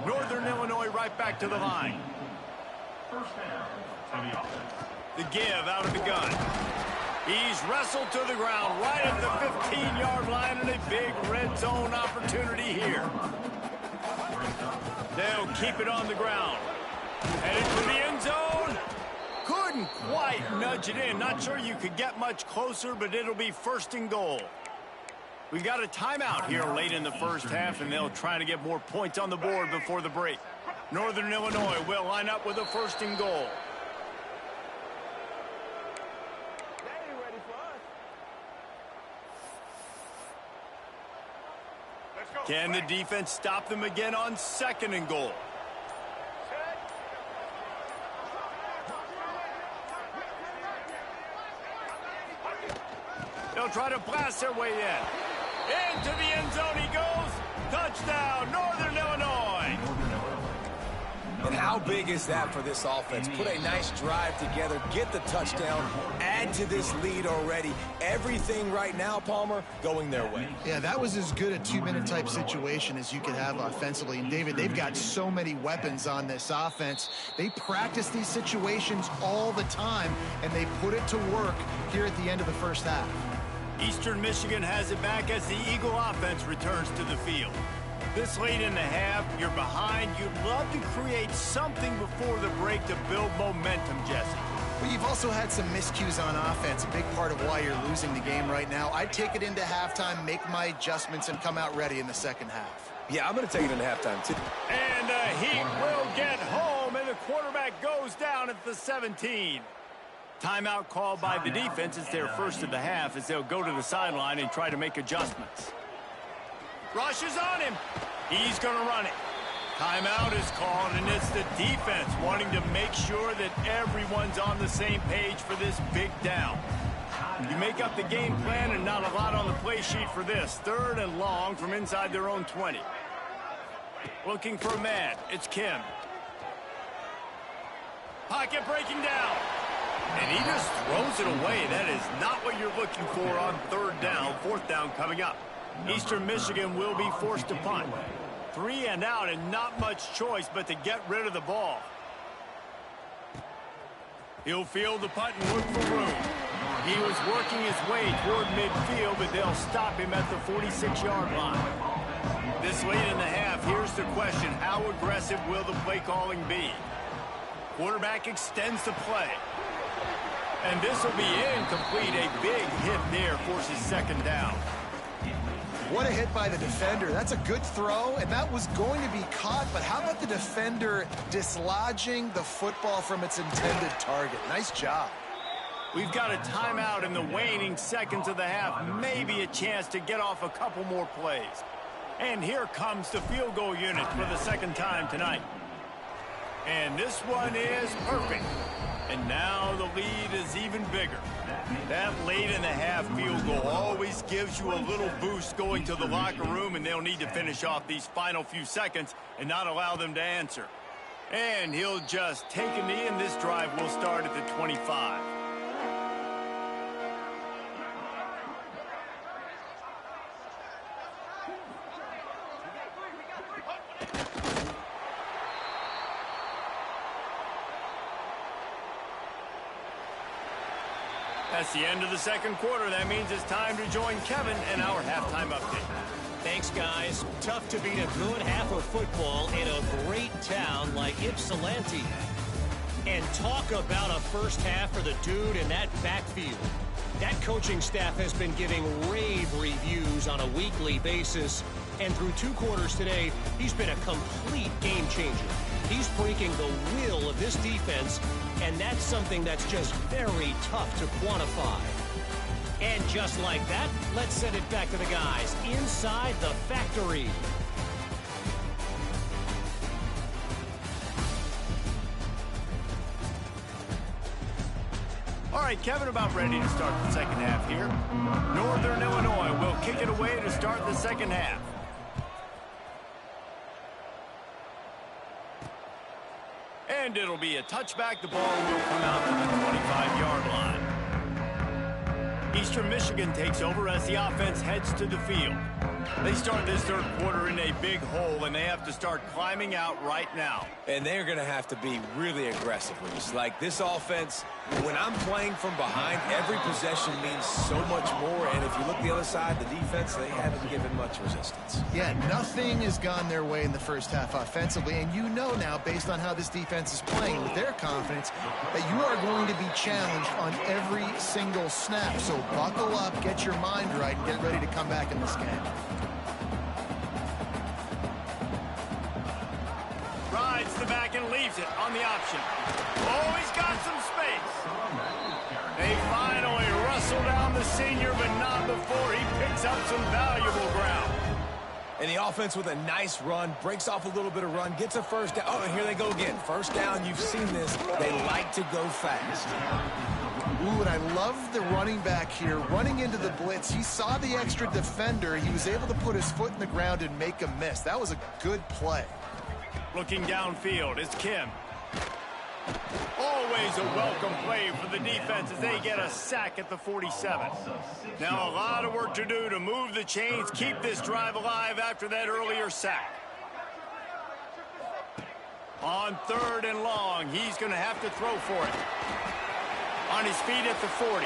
Northern Illinois right back to the line. 1st down for the offense. The give out of the gun. He's wrestled to the ground right at the 15-yard line, and a big red zone opportunity here. They'll keep it on the ground. Headed to the end zone. Couldn't quite nudge it in. Not sure you could get much closer, but it'll be 1st and goal. We've got a timeout here late in the first half, and they'll try to get more points on the board before the break. Northern Illinois will line up with a 1st and goal. Can the defense stop them again on 2nd and goal? They'll try to blast their way in. Into the end zone he goes. Touchdown, Northern Illinois. And how big is that for this offense? Put a nice drive together, get the touchdown, add to this lead already. Everything right now, Palmer, going their way. Yeah, that was as good a 2-minute type situation as you could have offensively. And, David, they've got so many weapons on this offense. They practice these situations all the time, and they put it to work here at the end of the first half. Eastern Michigan has it back as the Eagle offense returns to the field. This late in the half, you're behind. You'd love to create something before the break to build momentum, Jesse. But you've also had some miscues on offense, a big part of why you're losing the game right now. I'd take it into halftime, make my adjustments, and come out ready in the second half. Yeah, I'm going to take it into halftime, too. And the Heat will get home, and the quarterback goes down at the 17. Timeout called by the defense. It's their first of the half as they'll go to the sideline and try to make adjustments. Rush is on him. He's going to run it. Timeout is called, and it's the defense wanting to make sure that everyone's on the same page for this big down. You make up the game plan and not a lot on the play sheet for this. 3rd and long from inside their own 20. Looking for a man. It's Kim. Pocket breaking down. And he just throws it away. That is not what you're looking for on 3rd down. 4th down coming up. Eastern Michigan will be forced to punt. 3 and out, and not much choice but to get rid of the ball. He'll field the punt and look for room. He was working his way toward midfield, but they'll stop him at the 46-yard line. This late in the half, here's the question. How aggressive will the play calling be? Quarterback extends the play. And this will be incomplete. A big hit there forces 2nd down. What a hit by the defender. That's a good throw, and that was going to be caught, but how about the defender dislodging the football from its intended target? Nice job. We've got a timeout in the waning seconds of the half. Maybe a chance to get off a couple more plays. And here comes the field goal unit for the 2nd time tonight. And this one is perfect. And now the lead is even bigger. That late in the half field goal always gives you a little boost going to the locker room, and they'll need to finish off these final few seconds and not allow them to answer. And he'll just take a knee, and this drive will start at the 25. That's the end of the 2nd quarter. That means it's time to join Kevin and our halftime update. Thanks, guys. Tough to beat a good half of football in a great town like Ypsilanti. And talk about a first half for the dude in that backfield. That coaching staff has been giving rave reviews on a weekly basis. And through 2 quarters today, he's been a complete game changer. He's breaking the will of this defense, and that's something that's just very tough to quantify. And just like that, let's send it back to the guys inside the factory. All right, Kevin, about ready to start the 2nd half here. Northern Illinois will kick it away to start the 2nd half. And it'll be a touchback. The ball will come out to the 25-yard line. Eastern Michigan takes over as the offense heads to the field. They start this 3rd quarter in a big hole, and they have to start climbing out right now. And they're going to have to be really aggressive with this. Like, this offense When I'm playing from behind, every possession means so much more. And if you look the other side, the defense, they haven't given much resistance. Yeah, nothing has gone their way in the first half offensively. And you know now, based on how this defense is playing with their confidence, that you are going to be challenged on every single snap. So buckle up, get your mind right, and get ready to come back in this game. Rides the back and leaves it on the option. Oh, he's got some space. They finally wrestle down the senior, but not before he picks up some valuable ground. And the offense with a nice run, breaks off a little bit of run, gets a first down. Oh, and here they go again. First down, you've seen this. They like to go fast. Ooh, and I love the running back here. Running into the blitz, he saw the extra defender. He was able to put his foot in the ground and make a miss. That was a good play. Looking downfield is Kim. Always a welcome play for the defense as they get a sack at the 47. Now a lot of work to do to move the chains, keep this drive alive after that earlier sack. On 3rd and long, he's going to have to throw for it. On his feet at the 40.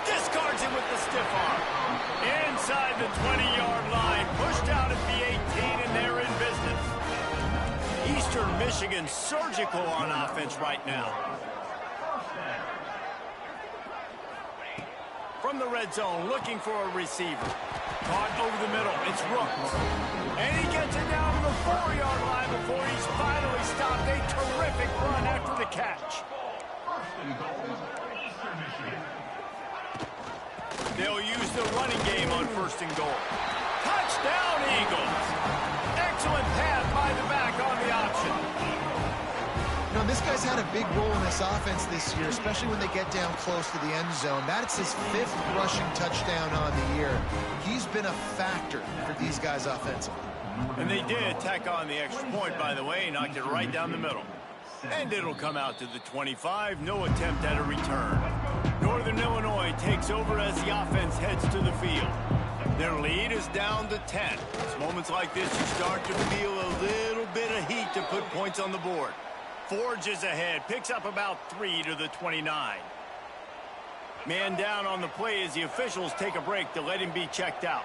Discards it with the stiff arm. Inside the 20-yard line, pushed out at the 18, and they're in business. Eastern Michigan surgical on offense right now. From the red zone, looking for a receiver. Caught over the middle. It's Rooks. And he gets it down to the 4-yard line before he's finally stopped. A terrific run after the catch. They'll use the running game on 1st and goal. Touchdown, Eagles. Excellent pass by the back on the option. You know, this guy's had a big role in this offense this year, especially when they get down close to the end zone. That's his 5th rushing touchdown on the year. He's been a factor for these guys offensively. And they did tack on the extra point, by the way, knocked it right down the middle. And it'll come out to the 25. No attempt at a return. Northern Illinois takes over as the offense heads to the field. Their lead is down to 10. It's moments like this you start to feel a little bit of heat to put points on the board. Forges ahead, picks up about 3 to the 29. Man down on the play as the officials take a break to let him be checked out.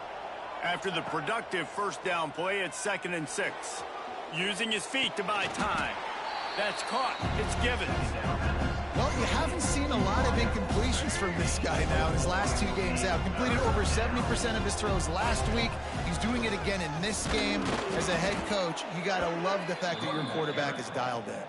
After the productive first down play, it's 2nd and 6. Using his feet to buy time. That's caught. It's Givens. Well, you haven't seen a lot of incompletions from this guy now in his last 2 games out. Completed over 70% of his throws last week. He's doing it again in this game. As a head coach, you got to love the fact that your quarterback is dialed in.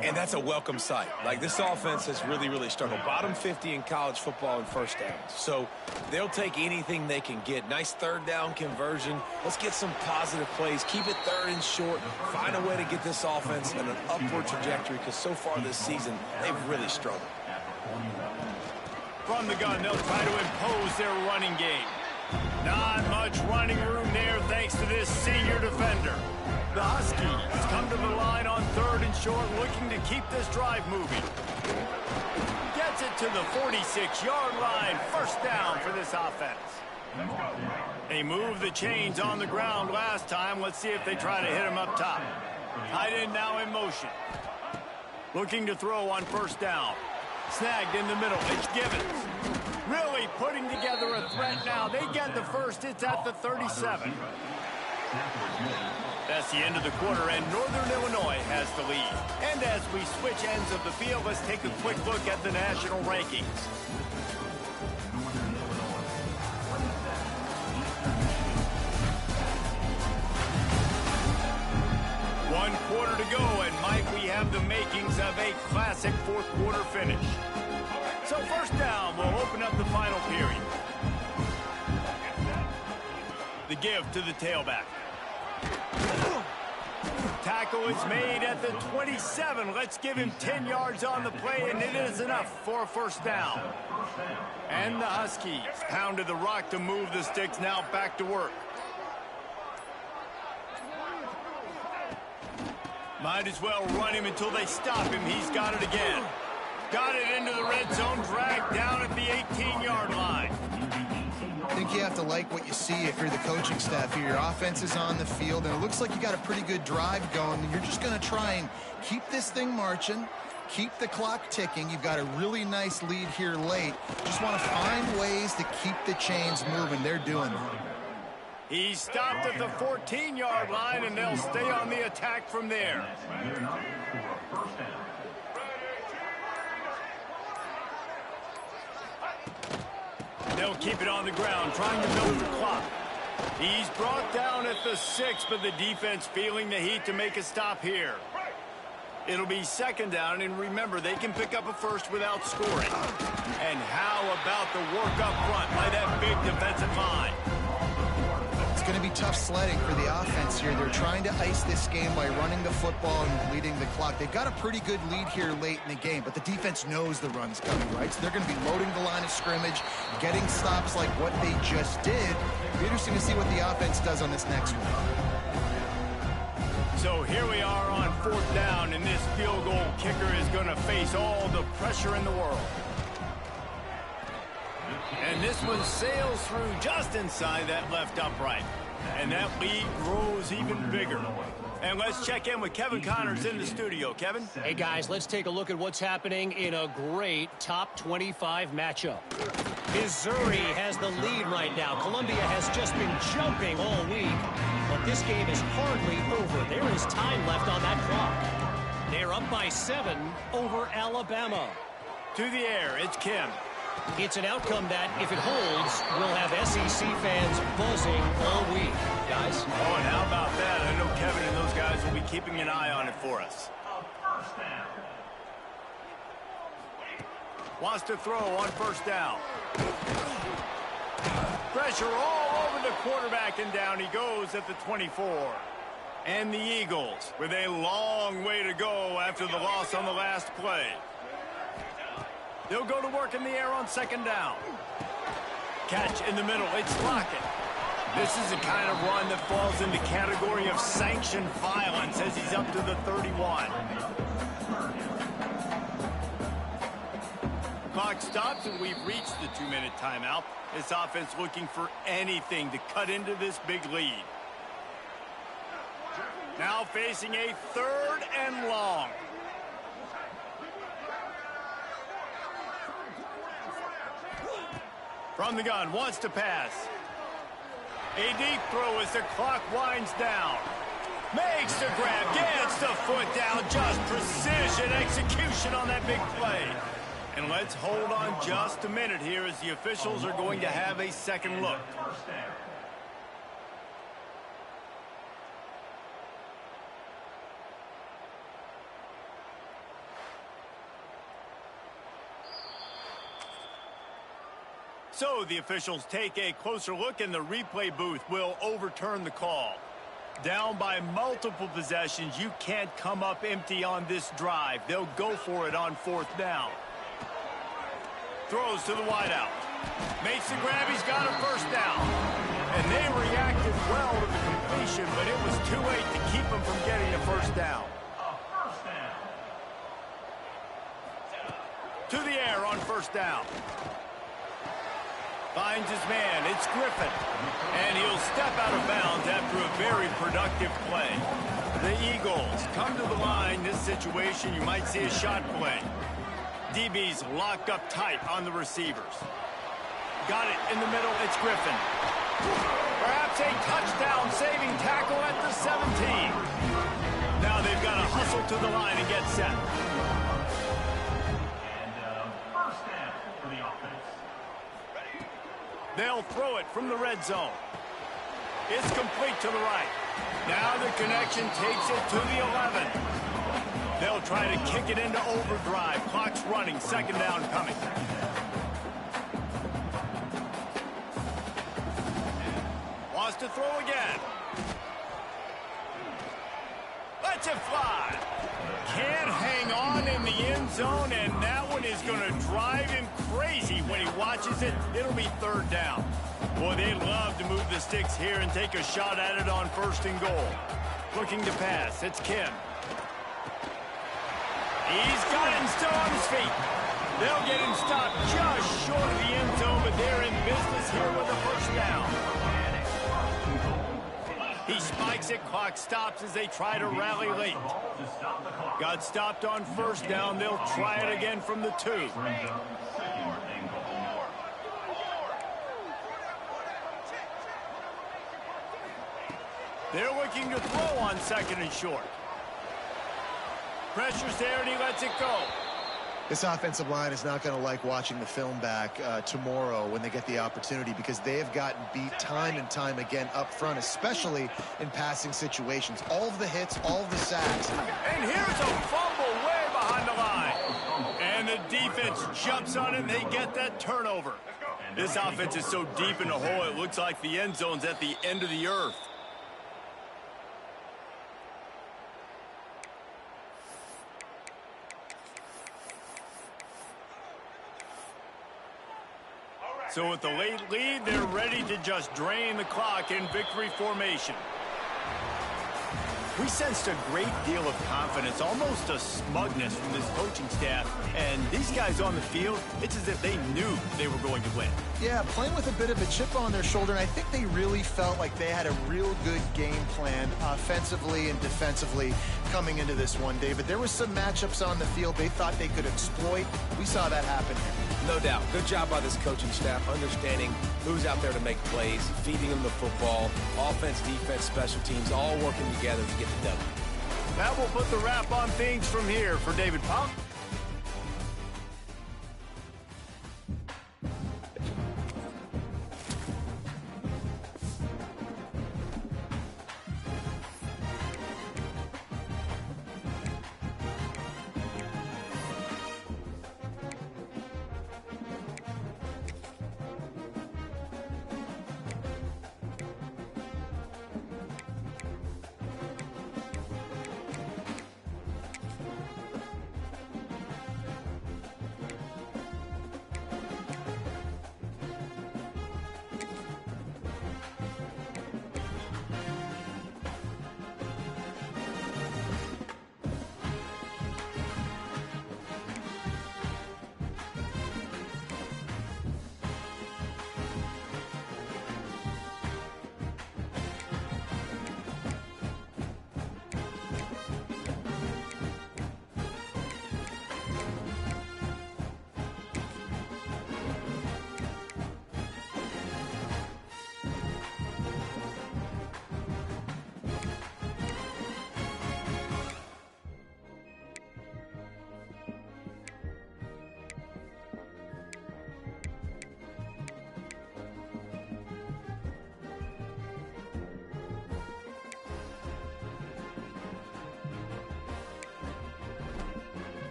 And that's a welcome sight. Like, this offense has really, really struggled. Bottom 50 in college football in first downs. So they'll take anything they can get. Nice 3rd down conversion. Let's get some positive plays. Keep it 3rd and short. Find a way to get this offense in an upward trajectory, because so far this season, they've really struggled. From the gun, they'll try to impose their running game. Not much running room there thanks to this senior defender. The Huskies come to the line on 3rd and short, looking to keep this drive moving. Gets it to the 46-yard line. First down for this offense. They moved the chains on the ground last time. Let's see if they try to hit him up top. Tight end now in motion. Looking to throw on 1st down. Snagged in the middle. It's Givens. Really putting together a threat now. They get the first. It's at the 37. That's the end of the quarter, and Northern Illinois has the lead. And as we switch ends of the field, let's take a quick look at the national rankings. One quarter to go, and Mike, we have the makings of a classic 4th quarter finish. So 1st down will open up the final period. The give to the tailback. Tackle is made at the 27. Let's give him 10 yards on the play, and it is enough for a 1st down. And the Huskies pounded the rock to move the sticks, now back to work. Might as well run him until they stop him. He's got it again. Got it into the red zone, dragged down at the 18-yard line. I think you have to like what you see if you're the coaching staff here. Your offense is on the field, and it looks like you got a pretty good drive going. You're just going to try and keep this thing marching, keep the clock ticking. You've got a really nice lead here late. Just want to find ways to keep the chains moving. They're doing that. He stopped at the 14-yard line, and they'll stay on the attack from there. They'll keep it on the ground, trying to milk the clock. He's brought down at the 6, but the defense feeling the heat to make a stop here. It'll be second down, and remember, they can pick up a first without scoring. And how about the work up front by that big defensive line? It's going to be tough sledding for the offense here. They're trying to ice this game by running the football and leading the clock. They've got a pretty good lead here late in the game, but the defense knows the run's coming, right? So they're going to be loading the line of scrimmage, getting stops like what they just did. It'll be interesting to see what the offense does on this next one. So here we are on 4th down, and this field goal kicker is going to face all the pressure in the world. And this one sails through just inside that left upright. And that lead grows even bigger. And let's check in with Kevin Connors in the studio. Kevin? Hey, guys, let's take a look at what's happening in a great top 25 matchup. Missouri has the lead right now. Columbia has just been jumping all week. But this game is hardly over. There is time left on that clock. They're up by 7 over Alabama. To the air, it's Kim. It's an outcome that, if it holds, will have SEC fans buzzing all week. Guys? Oh, and how about that? I know Kevin and those guys will be keeping an eye on it for us. Wants to throw on 1st down. Pressure all over the quarterback, and down he goes at the 24. And the Eagles with a long way to go after the loss on the last play. They'll go to work in the air on 2nd down. Catch in the middle. It's Lockett. This is the kind of run that falls in the category of sanctioned violence as he's up to the 31. Clock stops, and we've reached the 2-minute timeout. This offense looking for anything to cut into this big lead. Now facing a 3rd and long. From the gun, wants to pass. A deep throw as the clock winds down. Makes the grab, gets the foot down. Just precision execution on that big play. And let's hold on just a minute here as the officials are going to have a second look. So the officials take a closer look, and the replay booth will overturn the call. Down by multiple possessions, you can't come up empty on this drive. They'll go for it on 4th down. Throws to the wideout. Makes the grab, he's got a 1st down. And they reacted well to the completion, but it was too late to keep them from getting a 1st down. To the air on 1st down. Finds his man, it's Griffin. And he'll step out of bounds after a very productive play. The Eagles come to the line. This situation, you might see a shot play. DB's locked up tight on the receivers. Got it in the middle, it's Griffin. Perhaps a touchdown-saving tackle at the 17. Now they've got to hustle to the line and get set. They'll throw it from the red zone. It's complete to the right. Now the connection takes it to the 11. They'll try to kick it into overdrive. Clock's running. 2nd down coming. Wants to throw again. Lets it fly. Can't hang on in the end zone, and that one is going to drive him crazy when he watches it. It'll be 3rd down. Boy, they love to move the sticks here and take a shot at it on 1st and goal. Looking to pass. It's Kim. He's got him still on his feet. They'll get him stopped just short of the end zone, but they're in business here with a 1st down. He spikes it. Clock stops as they try to rally late. Got stopped on first down. They'll try it again from the 2. They're looking to throw on 2nd and short. Pressure's there, and he lets it go. This offensive line is not going to like watching the film back tomorrow when they get the opportunity, because they have gotten beat time and time again up front, especially in passing situations. All of the hits, all of the sacks. And here's a fumble way behind the line. And the defense jumps on it, and they get that turnover. This offense is so deep in the hole, it looks like the end zone's at the end of the earth. So with the late lead, they're ready to just drain the clock in victory formation. We sensed a great deal of confidence, almost a smugness from this coaching staff. And these guys on the field, it's as if they knew they were going to win. Yeah, playing with a bit of a chip on their shoulder, and I think they really felt like they had a real good game plan offensively and defensively coming into this one, David. There were some matchups on the field they thought they could exploit. We saw that happen here. No doubt. Good job by this coaching staff, understanding who's out there to make plays, feeding them the football, offense, defense, special teams, all working together to get the W. That will put the wrap on things from here for David Pollock.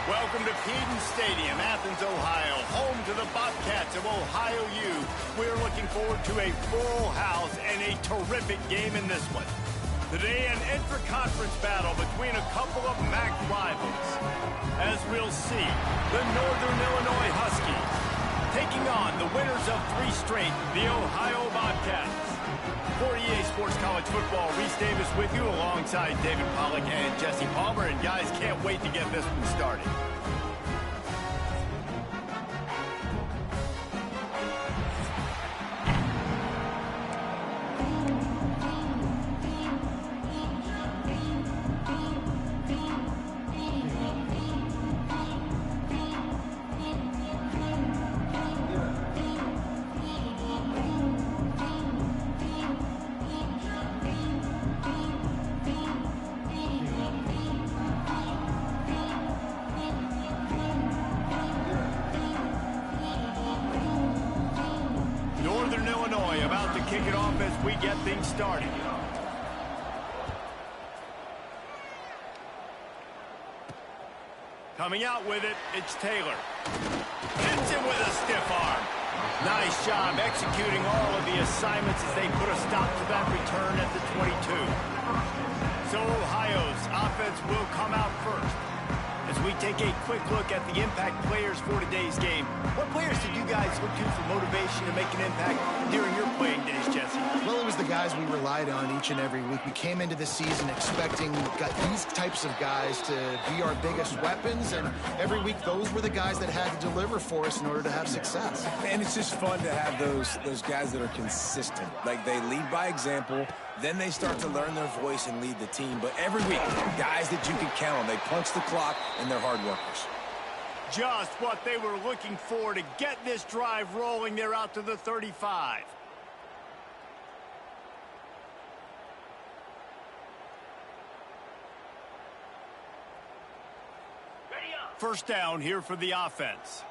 Welcome to Peden Stadium, Athens, Ohio, home to the Bobcats of Ohio U. We're looking forward to a full house and a terrific game in this one. Today, an intra-conference battle between a couple of MAC rivals. As we'll see, the Northern Illinois Huskies taking on the winners of 3 straight, the Ohio Bobcats. For EA Sports College Football, Reese Davis with you alongside David Pollock and Jesse Palmer. And guys, can't wait to get this one started. Illinois about to kick it off as we get things started. Coming out with it, it's Taylor. Hits it with a stiff arm. Nice job executing all of the assignments as they put a stop to that return at the 22. So Ohio's offense will come out first. As we take a quick look at the impact players for today's game, what players did you guys look to for motivation to make an impact during your playing days, Jesse? Well, it was the guys we relied on each and every week. We came into the season expecting these types of guys to be our biggest weapons, and every week those were the guys that had to deliver for us in order to have success. And it's just fun to have those guys that are consistent. Like, they lead by example, then they start to learn their voice and lead the team. But every week, guys that you can count on, they punch the clock, and they're hard workers. Just what they were looking for to get this drive rolling. They're out to the 35. First down here for the offense.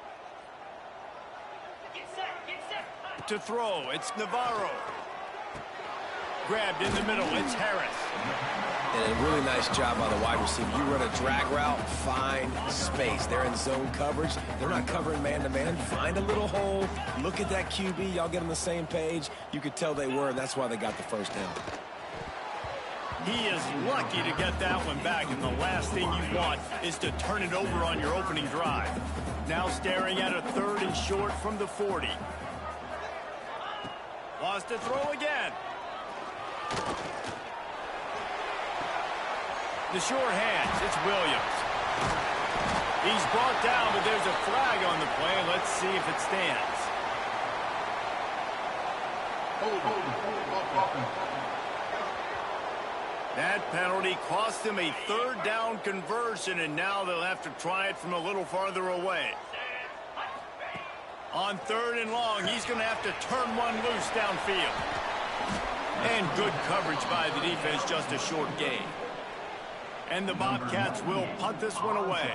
Get set. To throw, it's Navarro. Grabbed in the middle, it's Harris. And a really nice job by the wide receiver. You run a drag route, find space. They're in zone coverage. They're not covering man-to-man. Find a little hole. Look at that QB. Y'all get on the same page. You could tell they were, and that's why they got the first down. He is lucky to get that one back, and the last thing you want is to turn it over on your opening drive. Now staring at a 3rd and short from the 40. Wants to throw again. The sure hands, it's Williams. He's brought down, but there's a flag on the play. Let's see if it stands. That penalty cost him a 3rd down conversion, and now they'll have to try it from a little farther away. On 3rd and long, he's going to have to turn one loose downfield. And good coverage by the defense, just a short gain. And the Bobcats will punt this one away.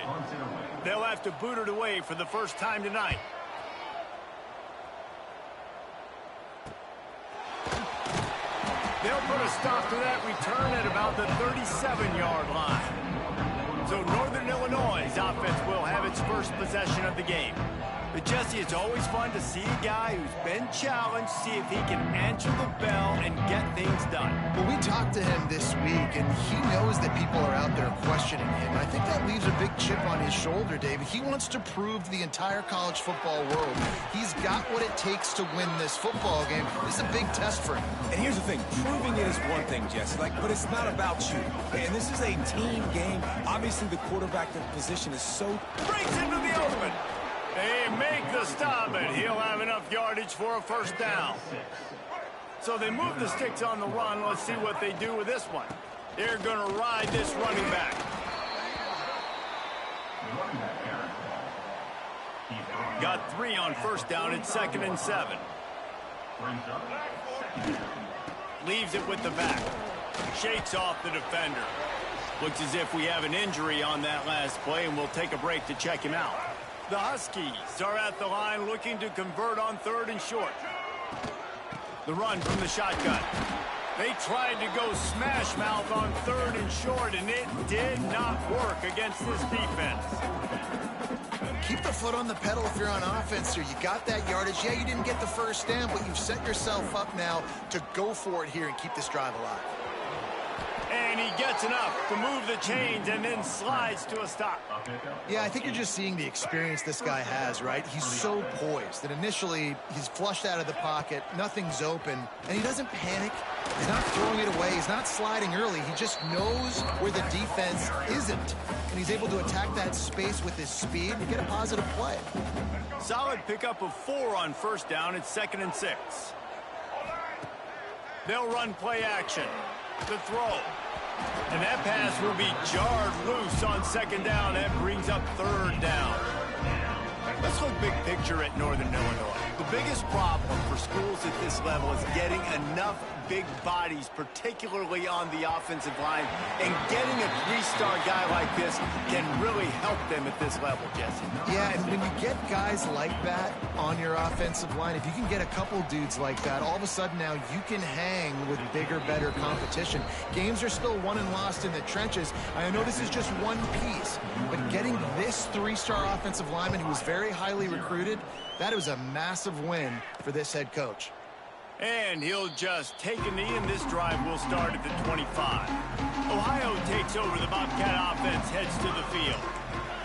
They'll have to boot it away for the first time tonight. They'll put a stop to that return at about the 37-yard line. So Northern Illinois' offense will have its first possession of the game. But, Jesse, it's always fun to see a guy who's been challenged, see if he can answer the bell and get things done. Well, we talked to him this week, and he knows that people are out there questioning him. I think that leaves a big chip on his shoulder, David. He wants to prove to the entire college football world he's got what it takes to win this football game. This is a big test for him. And here's the thing. Proving it is one thing, Jesse, but it's not about you. And this is a team game. Obviously, the quarterback position is so... Breaks into the open. They make the stop, and he'll have enough yardage for a first down. So they move the sticks on the run. Let's see what they do with this one. They're going to ride this running back. Got 3 on first down. It's 2nd and 7. Leaves it with the back. Shakes off the defender. Looks as if we have an injury on that last play, and we'll take a break to check him out. The Huskies are at the line looking to convert on 3rd and short. The run from the shotgun. They tried to go smash mouth on 3rd and short, and it did not work against this defense. Keep the foot on the pedal if you're on offense here. You got that yardage. Yeah, you didn't get the first down, but you've set yourself up now to go for it here and keep this drive alive. And he gets enough to move the chains and then slides to a stop. Yeah, I think you're just seeing the experience this guy has, right? He's so poised that initially he's flushed out of the pocket, nothing's open, and he doesn't panic. He's not throwing it away. He's not sliding early. He just knows where the defense isn't, and he's able to attack that space with his speed and get a positive play. Solid pickup of 4 on first down. It's 2nd and 6. They'll run play action. The throw. And that pass will be jarred loose on 2nd down. That brings up 3rd down. Let's look big picture at Northern Illinois. The biggest problem for schools at this level is getting enough big bodies, particularly on the offensive line, and getting a three-star guy like this can really help them at this level, Jesse. Yeah, and when you get guys like that on your offensive line, if you can get a couple dudes like that, all of a sudden now you can hang with bigger, better competition. Games are still won and lost in the trenches. I know this is just one piece, but getting this three-star offensive lineman who was very highly recruited, that was a massive win for this head coach. And he'll just take a knee, and this drive will start at the 25. Ohio takes over. The Bobcat offense heads to the field.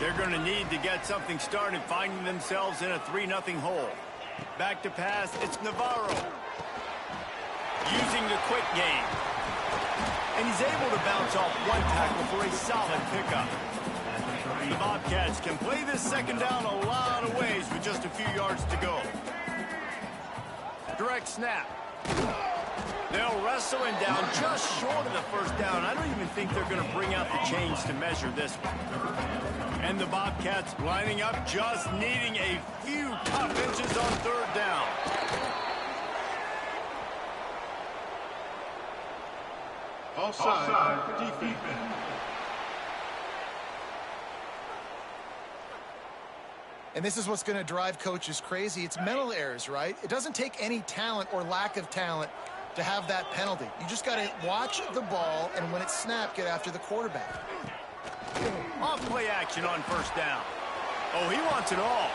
They're going to need to get something started, finding themselves in a 3-0 hole. Back to pass, it's Navarro. Using the quick game. And he's able to bounce off one tackle for a solid pickup. The Bobcats can play this second down a lot of ways with just a few yards to go. Direct snap. They'll wrestle him down just short of the first down. I don't even think they're going to bring out the chains to measure this one. And the Bobcats lining up, just needing a few tough inches on third down. Offside defense. And this is what's going to drive coaches crazy. It's mental errors, right? It doesn't take any talent or lack of talent to have that penalty. You just got to watch the ball, and when it's snapped, get after the quarterback. Off play action on first down. Oh, he wants it all.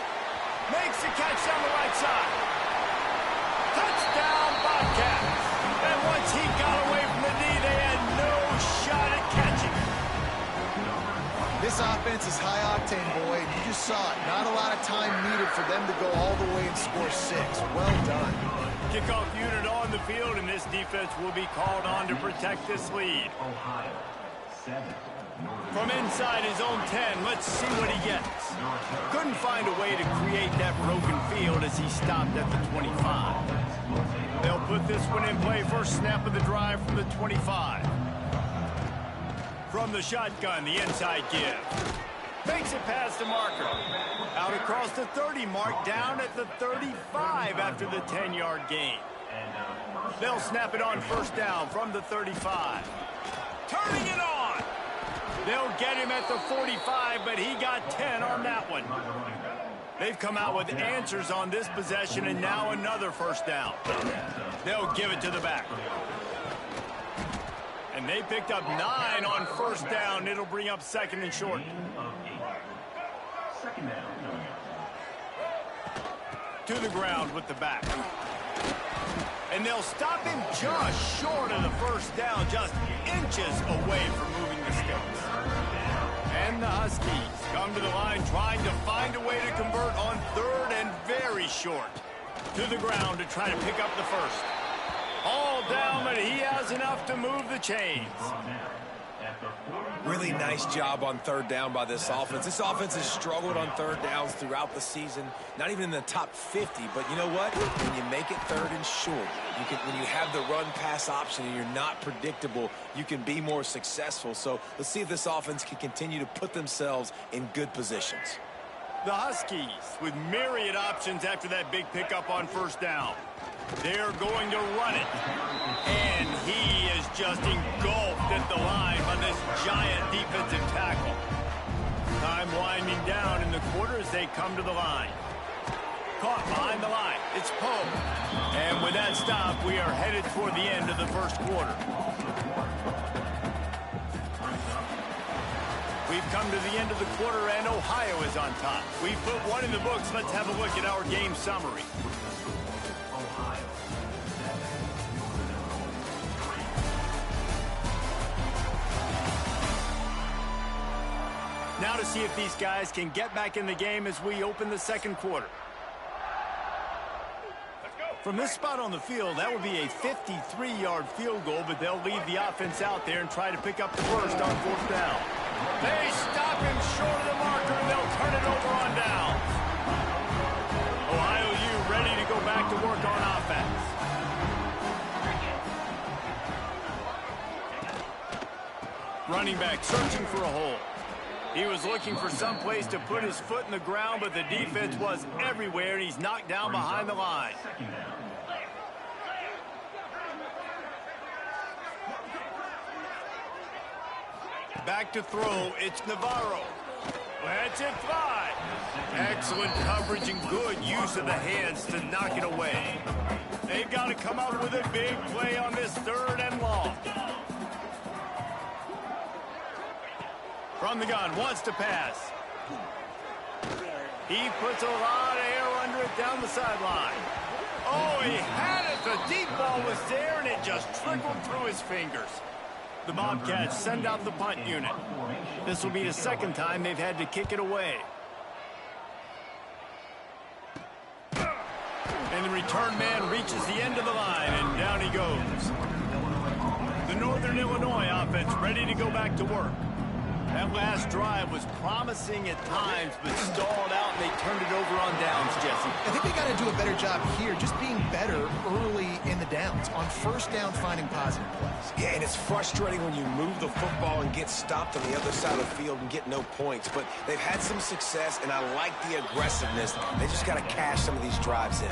Makes the catch down the right side. Touchdown, Bobcats. And once he got away from the knee, they had no shot at catching it. This offense is high octane, boy. You just saw it. Not a lot of time needed for them to go all the way and score 6. Well done. Kickoff unit on the field, and this defense will be called on to protect this lead. Ohio 7. From inside his own 10, let's see what he gets. Couldn't find a way to create that broken field as he stopped at the 25. They'll put this one in play. First snap of the drive from the 25. From the shotgun, the inside give. Fakes it past the marker. Out across the 30 mark, down at the 35 after the 10-yard gain. They'll snap it on first down from the 35. Turning it on. They'll get him at the 45, but he got 10 on that one. They've come out with answers on this possession, and now another first down. They'll give it to the back. And they picked up 9 on first down. It'll bring up second and short. Second down. To the ground with the back. And they'll stop him just short of the first down, just inches away from moving the sticks. And the Huskies come to the line trying to find a way to convert on third and very short. To the ground to try to pick up the first. All down, but he has enough to move the chains. Really nice job on third down by this offense. This offense has struggled on third downs throughout the season. Not even in the top 50, but you know what? When you make it third and short, when you have the run-pass option and you're not predictable, you can be more successful. So let's see if this offense can continue to put themselves in good positions. The Huskies with myriad options after that big pickup on first down. They're going to run it. And he is just engulfed at the line by this giant defensive tackle. Time winding down in the quarter as they come to the line. Caught behind the line. It's Poe. And with that stop, we are headed toward the end of the first quarter. We've come to the end of the quarter, and Ohio is on top. We've put one in the books. Let's have a look at our game summary. Now to see if these guys can get back in the game as we open the second quarter. From this spot on the field, that would be a 53-yard field goal, but they'll leave the offense out there and try to pick up the first on fourth down. They stop him short of the marker, and they'll turn it over on down. Ohio U ready to go back to work on offense. Running back searching for a hole. He was looking for some place to put his foot in the ground, but the defense was everywhere, and he's knocked down behind the line. Back to throw, it's Navarro. Lets it fly. Excellent coverage and good use of the hands to knock it away. They've got to come up with a big play on this 3rd and long. From the gun, wants to pass. He puts a lot of air under it down the sideline. Oh, he had it. The deep ball was there, and it just trickled through his fingers. The Bobcats send out the punt unit. This will be the 2nd time they've had to kick it away. And the return man reaches the end of the line, and down he goes. The Northern Illinois offense ready to go back to work. That last drive was promising at times, but stalled out, and they turned it over on downs, Jesse. I think they got to do a better job here, just being better early in the downs. On 1st down, finding positive plays. Yeah, and it's frustrating when you move the football and get stopped on the other side of the field and get no points. But they've had some success, and I like the aggressiveness. They just got to cash some of these drives in.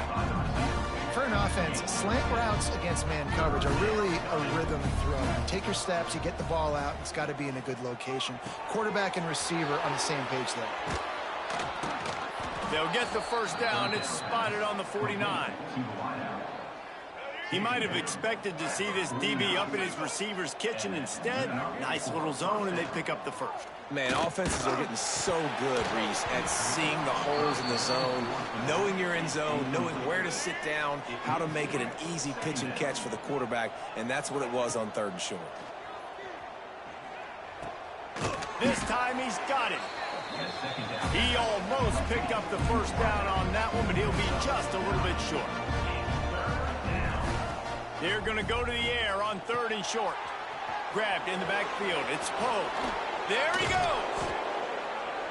For an offense, slant routes against man coverage are really a rhythm throw. You take your steps, you get the ball out, it's got to be in a good location. Quarterback and receiver on the same page there. They'll get the 1st down. It's spotted on the 49. He might have expected to see this DB up in his receiver's kitchen. Instead, nice little zone, and they pick up the 1st. Man, offenses are getting so good, Reese, at seeing the holes in the zone, knowing you're in zone, knowing where to sit down, how to make it an easy pitch and catch for the quarterback, and that's what it was on 3rd and short. This time he's got it. He almost picked up the 1st down on that one, but he'll be just a little bit short. They're going to go to the air on 3rd and short. Grabbed in the backfield. It's Poe. There he goes.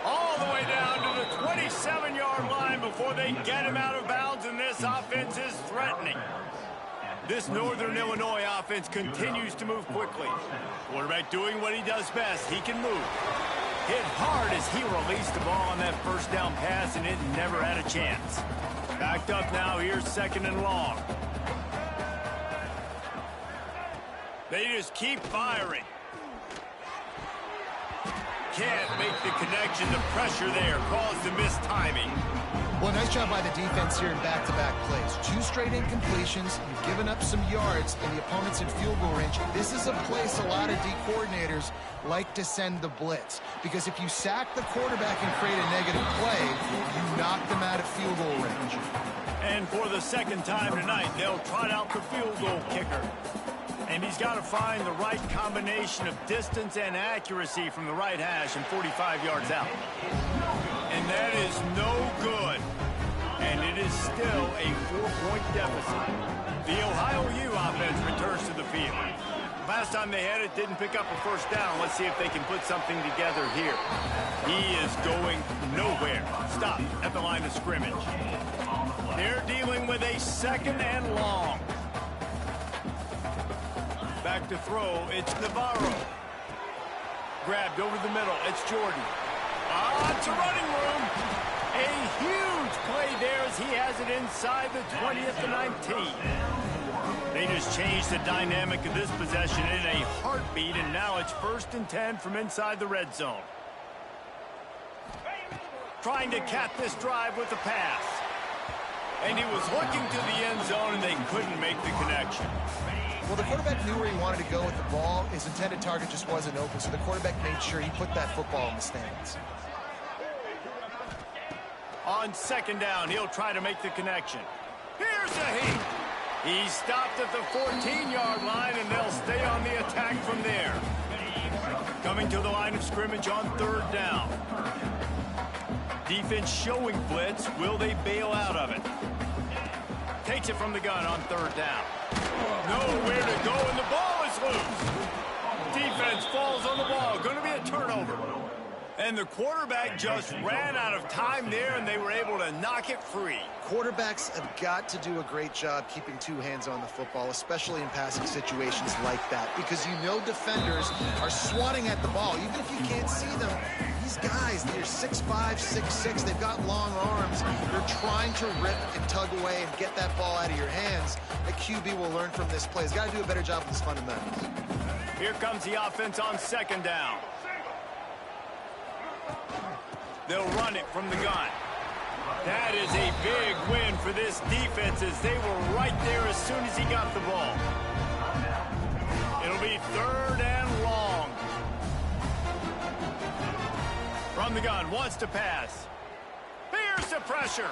All the way down to the 27-yard line before they get him out of bounds, and this offense is threatening. This Northern Illinois offense continues to move quickly. Quarterback doing what he does best. He can move. Hit hard as he released the ball on that 1st down pass, and it never had a chance. Backed up now. Here's 2nd and long. They just keep firing. Can't make the connection. The pressure there caused the mistiming. Well, nice job by the defense here in back-to-back plays. 2 straight incompletions. You've given up some yards, and the opponent's in field goal range. This is a place a lot of D coordinators like to send the blitz, because if you sack the quarterback and create a negative play, you knock them out of field goal range. And for the 2nd time tonight, they'll trot out the field goal kicker. And he's got to find the right combination of distance and accuracy from the right hash and 45 yards out. And that is no good. And it is still a 4-point deficit. The Ohio U offense returns to the field. Last time they had it, didn't pick up a 1st down. Let's see if they can put something together here. He is going nowhere. Stop at the line of scrimmage. They're dealing with a 2nd and long. Back to throw, it's Navarro. Grabbed over the middle, it's Jordan. It's a running room. A huge play there as he has it inside the 20 at the 19. They just changed the dynamic of this possession in a heartbeat, and now it's 1st and 10 from inside the red zone. Trying to cap this drive with the pass. And he was looking to the end zone, and they couldn't make the connection. Well, the quarterback knew where he wanted to go with the ball. His intended target just wasn't open, so the quarterback made sure he put that football in the stands. On 2nd down, he'll try to make the connection. Here's a heat. He stopped at the 14-yard line, and they'll stay on the attack from there. Coming to the line of scrimmage on 3rd down. Defense showing blitz. Will they bail out of it? Takes it from the gun on 3rd down. Nowhere to go, and the ball is loose. Defense falls on the ball. Going to be a turnover. And the quarterback just ran out of time there, and they were able to knock it free. Quarterbacks have got to do a great job keeping 2 hands on the football, especially in passing situations like that, because you know defenders are swatting at the ball. Even if you can't see them, these guys, they're 6'5", 6'6", they've got long arms. They're trying to rip and tug away and get that ball out of your hands. The QB will learn from this play. He's got to do a better job with his fundamentals. Here comes the offense on second down. They'll run it from the gun. That is a big win for this defense as they were right there as soon as he got the ball. It'll be 3rd and long. From the gun, wants to pass. Here's the pressure.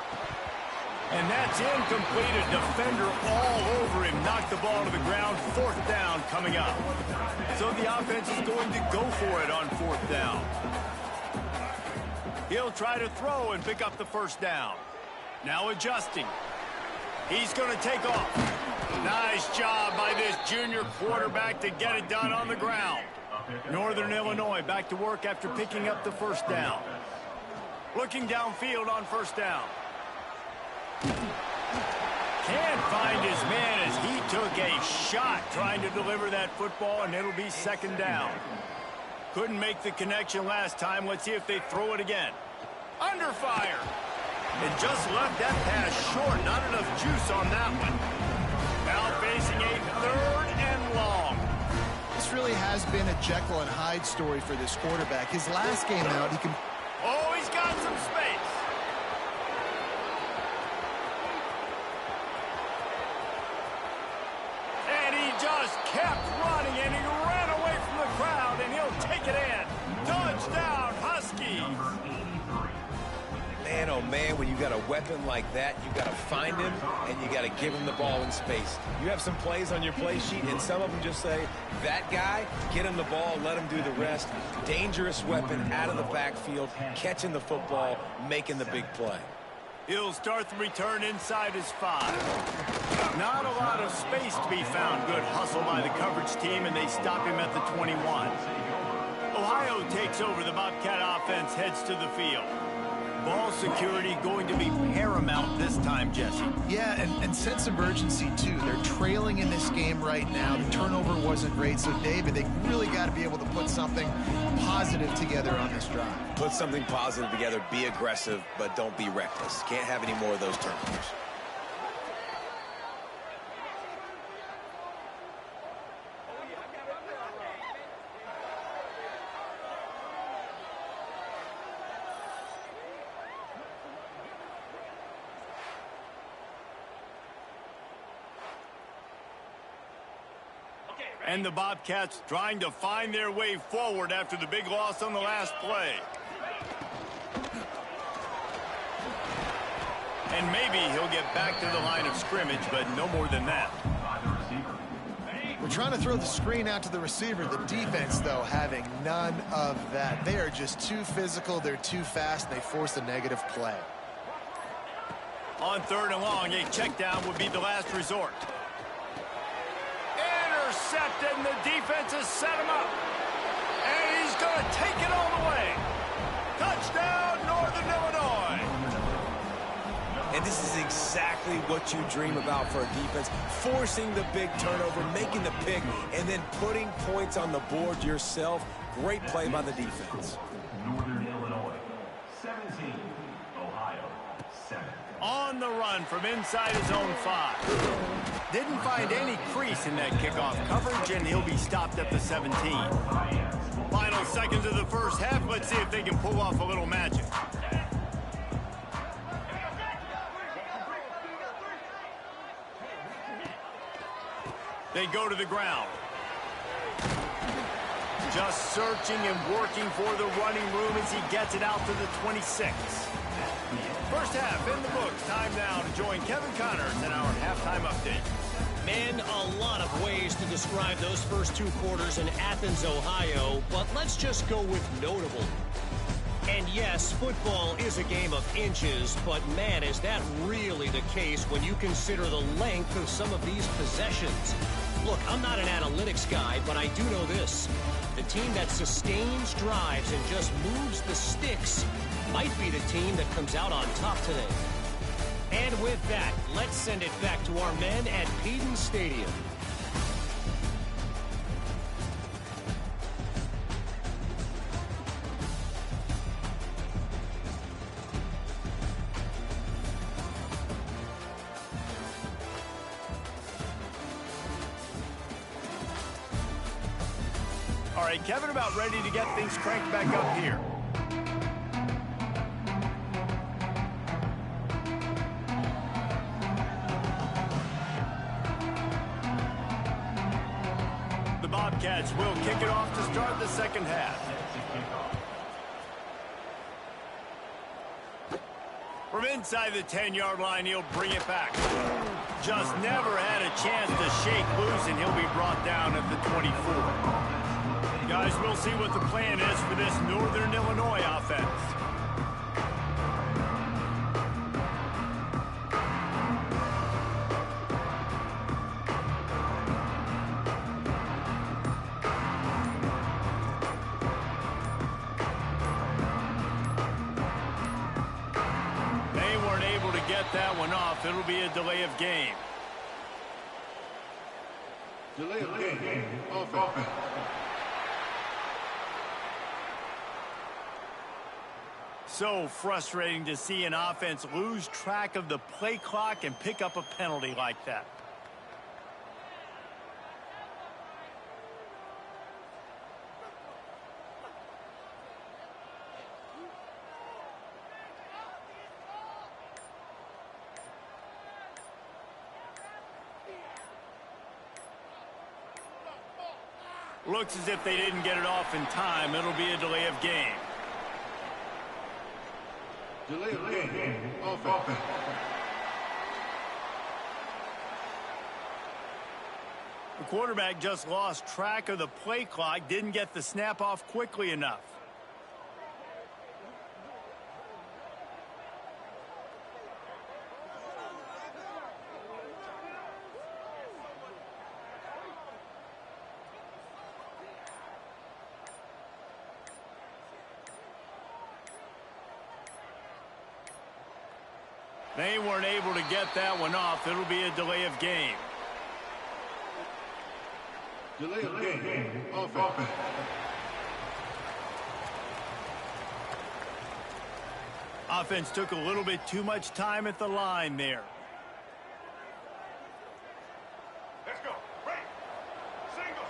And that's incomplete. A defender all over him. Knocked the ball to the ground. 4th down coming up. So the offense is going to go for it on 4th down. He'll try to throw and pick up the 1st down. Now adjusting. He's going to take off. Nice job by this junior quarterback to get it done on the ground. Northern Illinois back to work after picking up the 1st down. Looking downfield on 1st down. Can't find his man as he took a shot trying to deliver that football, and it'll be 2nd down. Couldn't make the connection last time. Let's see if they throw it again. Under fire. And just left that pass short. Not enough juice on that one. Now facing a 3rd and long. This really has been a Jekyll and Hyde story for this quarterback. His last game out, he can... Oh, he's got some space. And he just kept running, and he ran away from the crowd, and he'll take it in. Touchdown, Huskies. Man, oh man, when you got a weapon like that, you got to find him, and you got to give him the ball in space. You have some plays on your play sheet, and some of them just say, that guy, get him the ball, let him do the rest. Dangerous weapon out of the backfield, catching the football, making the big play. He'll start the return inside his 5. Not a lot of space to be found. Good hustle by the coverage team, and they stop him at the 21. Ohio takes over. The Bobcat offense heads to the field. Ball security going to be paramount this time, Jesse. Yeah, and sense of urgency, too. They're trailing in this game right now. The turnover wasn't great. So, David, they really got to be able to put something positive together on this drive. Put something positive together, be aggressive, but don't be reckless. Can't have any more of those turnovers. And the Bobcats trying to find their way forward after the big loss on the last play. And maybe he'll get back to the line of scrimmage, but no more than that. We're trying to throw the screen out to the receiver. The defense, though, having none of that. They are just too physical. They're too fast, and they force a negative play. On 3rd and long, a check down would be the last resort. Intercepted, and the defense has set him up. And he's going to take it all the way. Touchdown, Northern Illinois. And this is exactly what you dream about for a defense. Forcing the big turnover, making the pick, and then putting points on the board yourself. Great play by the defense. Northern Illinois, 17. Ohio, 7. On the run from inside his own 5. Didn't find any crease in that kickoff coverage, and he'll be stopped at the 17. Final seconds of the first half. Let's see if they can pull off a little magic. They go to the ground. Just searching and working for the running room as he gets it out to the 26. First half in the books. Time now to join Kevin Connors in our halftime update. Man, a lot of ways to describe those first 2 quarters in Athens, Ohio, but let's just go with notable. And yes, football is a game of inches, but man, is that really the case when you consider the length of some of these possessions. Look, I'm not an analytics guy, but I do know this. The team that sustains drives and just moves the sticks might be the team that comes out on top today. And with that, let's send it back to our men at Peden Stadium. All right, Kevin, about ready to get things cranked back up here. The Bobcats will kick it off to start the second half. From inside the 10-yard line, he'll bring it back. Just never had a chance to shake loose, and he'll be brought down at the 24. Guys, we'll see what the plan is for this Northern Illinois offense. That one off. It'll be a delay of game. Delay of game. Offense. So frustrating to see an offense lose track of the play clock and pick up a penalty like that. Looks as if they didn't get it off in time. It'll be a delay of game. Delay of game. Offense. The quarterback just lost track of the play clock, didn't get the snap off quickly enough. They weren't able to get that one off. It'll be a delay of game. Delay of game. Offense. Offense took a little bit too much time at the line there. Let's go. Break. Single.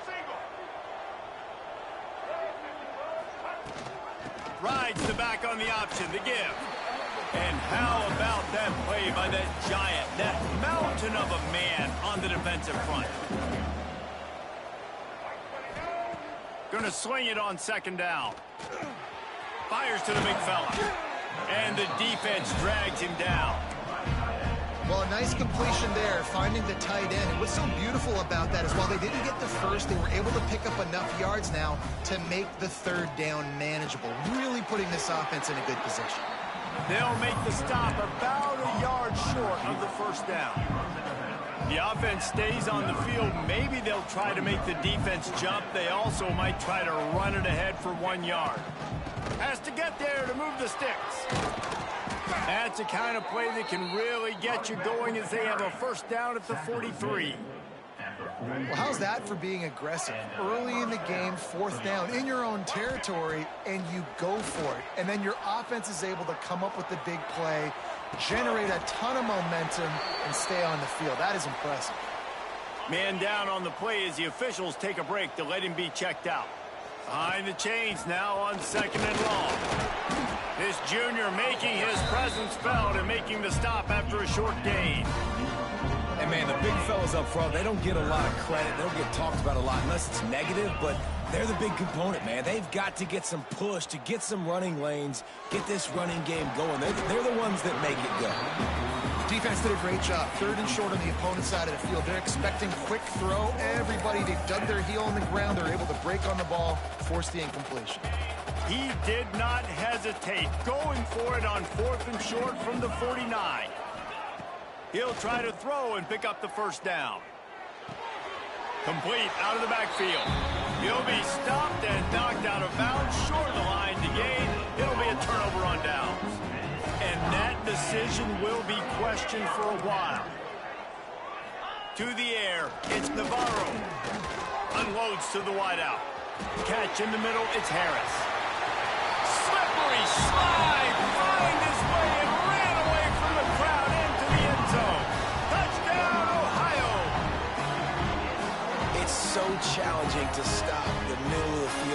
Rides the back on the option, the give. And how about that play by that giant, that mountain of a man on the defensive front? Gonna swing it on second down. Fires to the big fella. And the defense drags him down. Well, a nice completion there, finding the tight end. And what's so beautiful about that is while they didn't get the first, they were able to pick up enough yards now to make the third down manageable, really putting this offense in a good position. They'll make the stop about a yard short of the first down. The offense stays on the field. Maybe they'll try to make the defense jump. They also might try to run it ahead for 1 yard. Has to get there to move the sticks. That's the kind of play that can really get you going as they have a first down at the 43. Well, how's that for being aggressive? Early in the game, fourth down in your own territory, and you go for it. And then your offense is able to come up with the big play, generate a ton of momentum, and stay on the field. That is impressive. Man down on the play as the officials take a break to let him be checked out. Behind the chains now on second and long. This junior making his presence felt and making the stop after a short gain. And, man, the big fellas up front, they don't get a lot of credit. They don't get talked about a lot unless it's negative, but they're the big component, man. They've got to get some push, to get some running lanes, get this running game going. They're the ones that make it go. Defense did a great job. Third and short on the opponent's side of the field. They're expecting quick throw. Everybody, they dug their heel on the ground. They're able to break on the ball, force the incompletion. He did not hesitate, going for it on fourth and short from the 49. He'll try to throw and pick up the first down. Complete out of the backfield. He'll be stopped and knocked out of bounds short of the line to gain. It'll be a turnover on downs. And that decision will be questioned for a while. To the air, it's Navarro. Unloads to the wideout. Catch in the middle, it's Harris. Slippery slide, find his way and ran away from the crowd into the end zone. Touchdown, Ohio! It's so challenging to stop the middle of the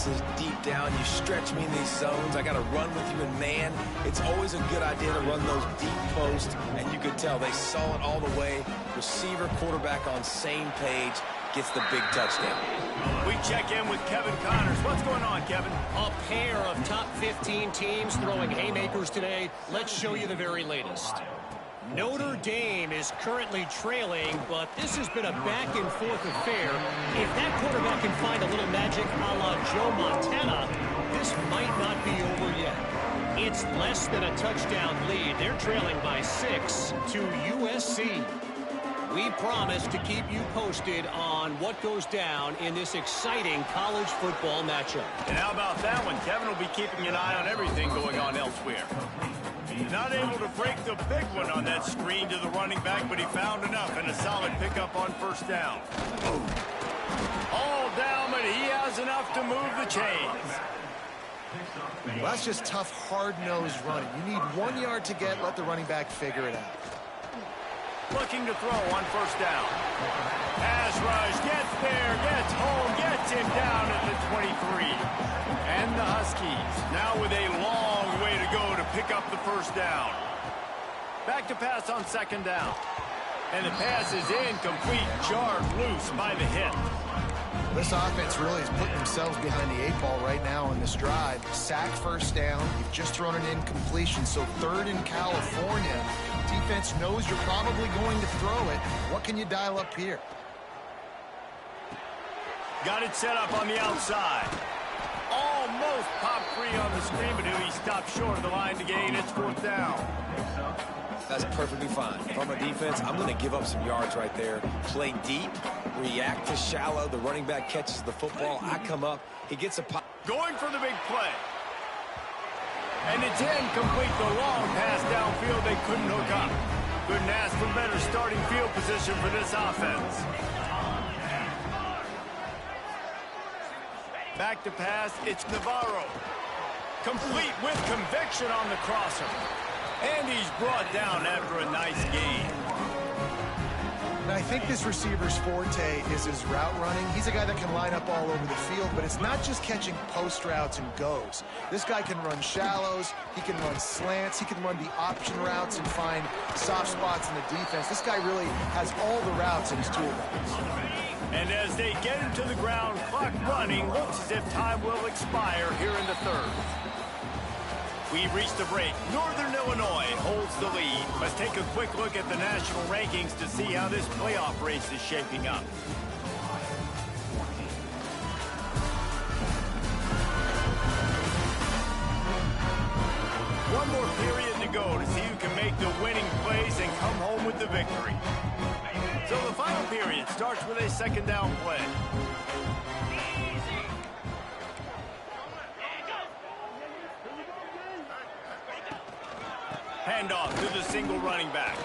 passes deep down. You stretch me in these zones. I got to run with you in man. It's always a good idea to run those deep posts, and you could tell they saw it all the way. Receiver, quarterback on same page, gets the big touchdown. We check in with Kevin Connors. What's going on, Kevin? A pair of top 15 teams throwing haymakers today. Let's show you the very latest. Notre Dame is currently trailing, but this has been a back-and-forth affair. If that quarterback can find a little magic a la Joe Montana, this might not be over yet. It's less than a touchdown lead. They're trailing by 6 to USC. We promise to keep you posted on what goes down in this exciting college football matchup. And how about that one? Kevin will be keeping an eye on everything going on elsewhere. Not able to break the big one on that screen to the running back, but he found enough and a solid pickup on first down. All down, but he has enough to move the chains. Well, that's just tough, hard-nosed running. You need 1 yard to get, let the running back figure it out. Looking to throw on first down. Pass rush, gets there, gets home, gets him down at the 23. And the Huskies now with a long way to go to pick up the first down. Back to pass on second down. And the pass is incomplete, jarred loose by the hit. This offense really is putting themselves behind the 8 ball right now on this drive. Sack first down. You've just thrown an incompletion, so third in California. Defense knows you're probably going to throw it. What can you dial up here? Got it set up on the outside. Almost popped free on the screen, but he stopped short of the line to gain. It's fourth down. That's perfectly fine. If I'm a defense, I'm going to give up some yards right there. Play deep, react to shallow. The running back catches the football. I come up. He gets a pop. Going for the big play. And it's incomplete. The long pass downfield they couldn't hook up. Couldn't ask for better starting field position for this offense. Back to pass. It's Navarro. Complete with conviction on the crosser. And he's brought down after a nice gain. Now, I think this receiver's forte is his route running. He's a guy that can line up all over the field, but it's not just catching post routes and goes. This guy can run shallows, he can run slants, he can run the option routes and find soft spots in the defense. This guy really has all the routes in his toolbox. And as they get him to the ground, clock running, looks as if time will expire here in the third. We've reached the break. Northern Illinois holds the lead. Let's take a quick look at the national rankings to see how this playoff race is shaping up. One more period to go to see who can make the winning plays and come home with the victory. So the final period starts with a second down play. Handoff to the single running back.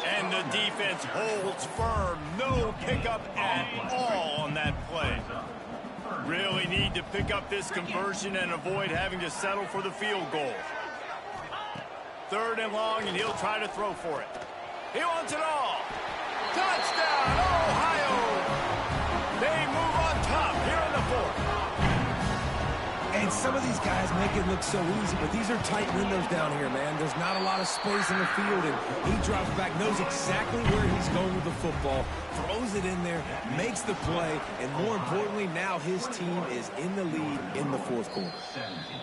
And the defense holds firm. No pickup at all on that play. Really need to pick up this conversion and avoid having to settle for the field goal. Third and long, and he'll try to throw for it. He wants it all. Touchdown, Ohio! They move on top here in the fourth. And some of these guys make it look so easy, but these are tight windows down here, man. There's not a lot of space in the field, and he drops back, knows exactly where he's going with the football, throws it in there, makes the play, and more importantly, now his team is in the lead in the fourth quarter.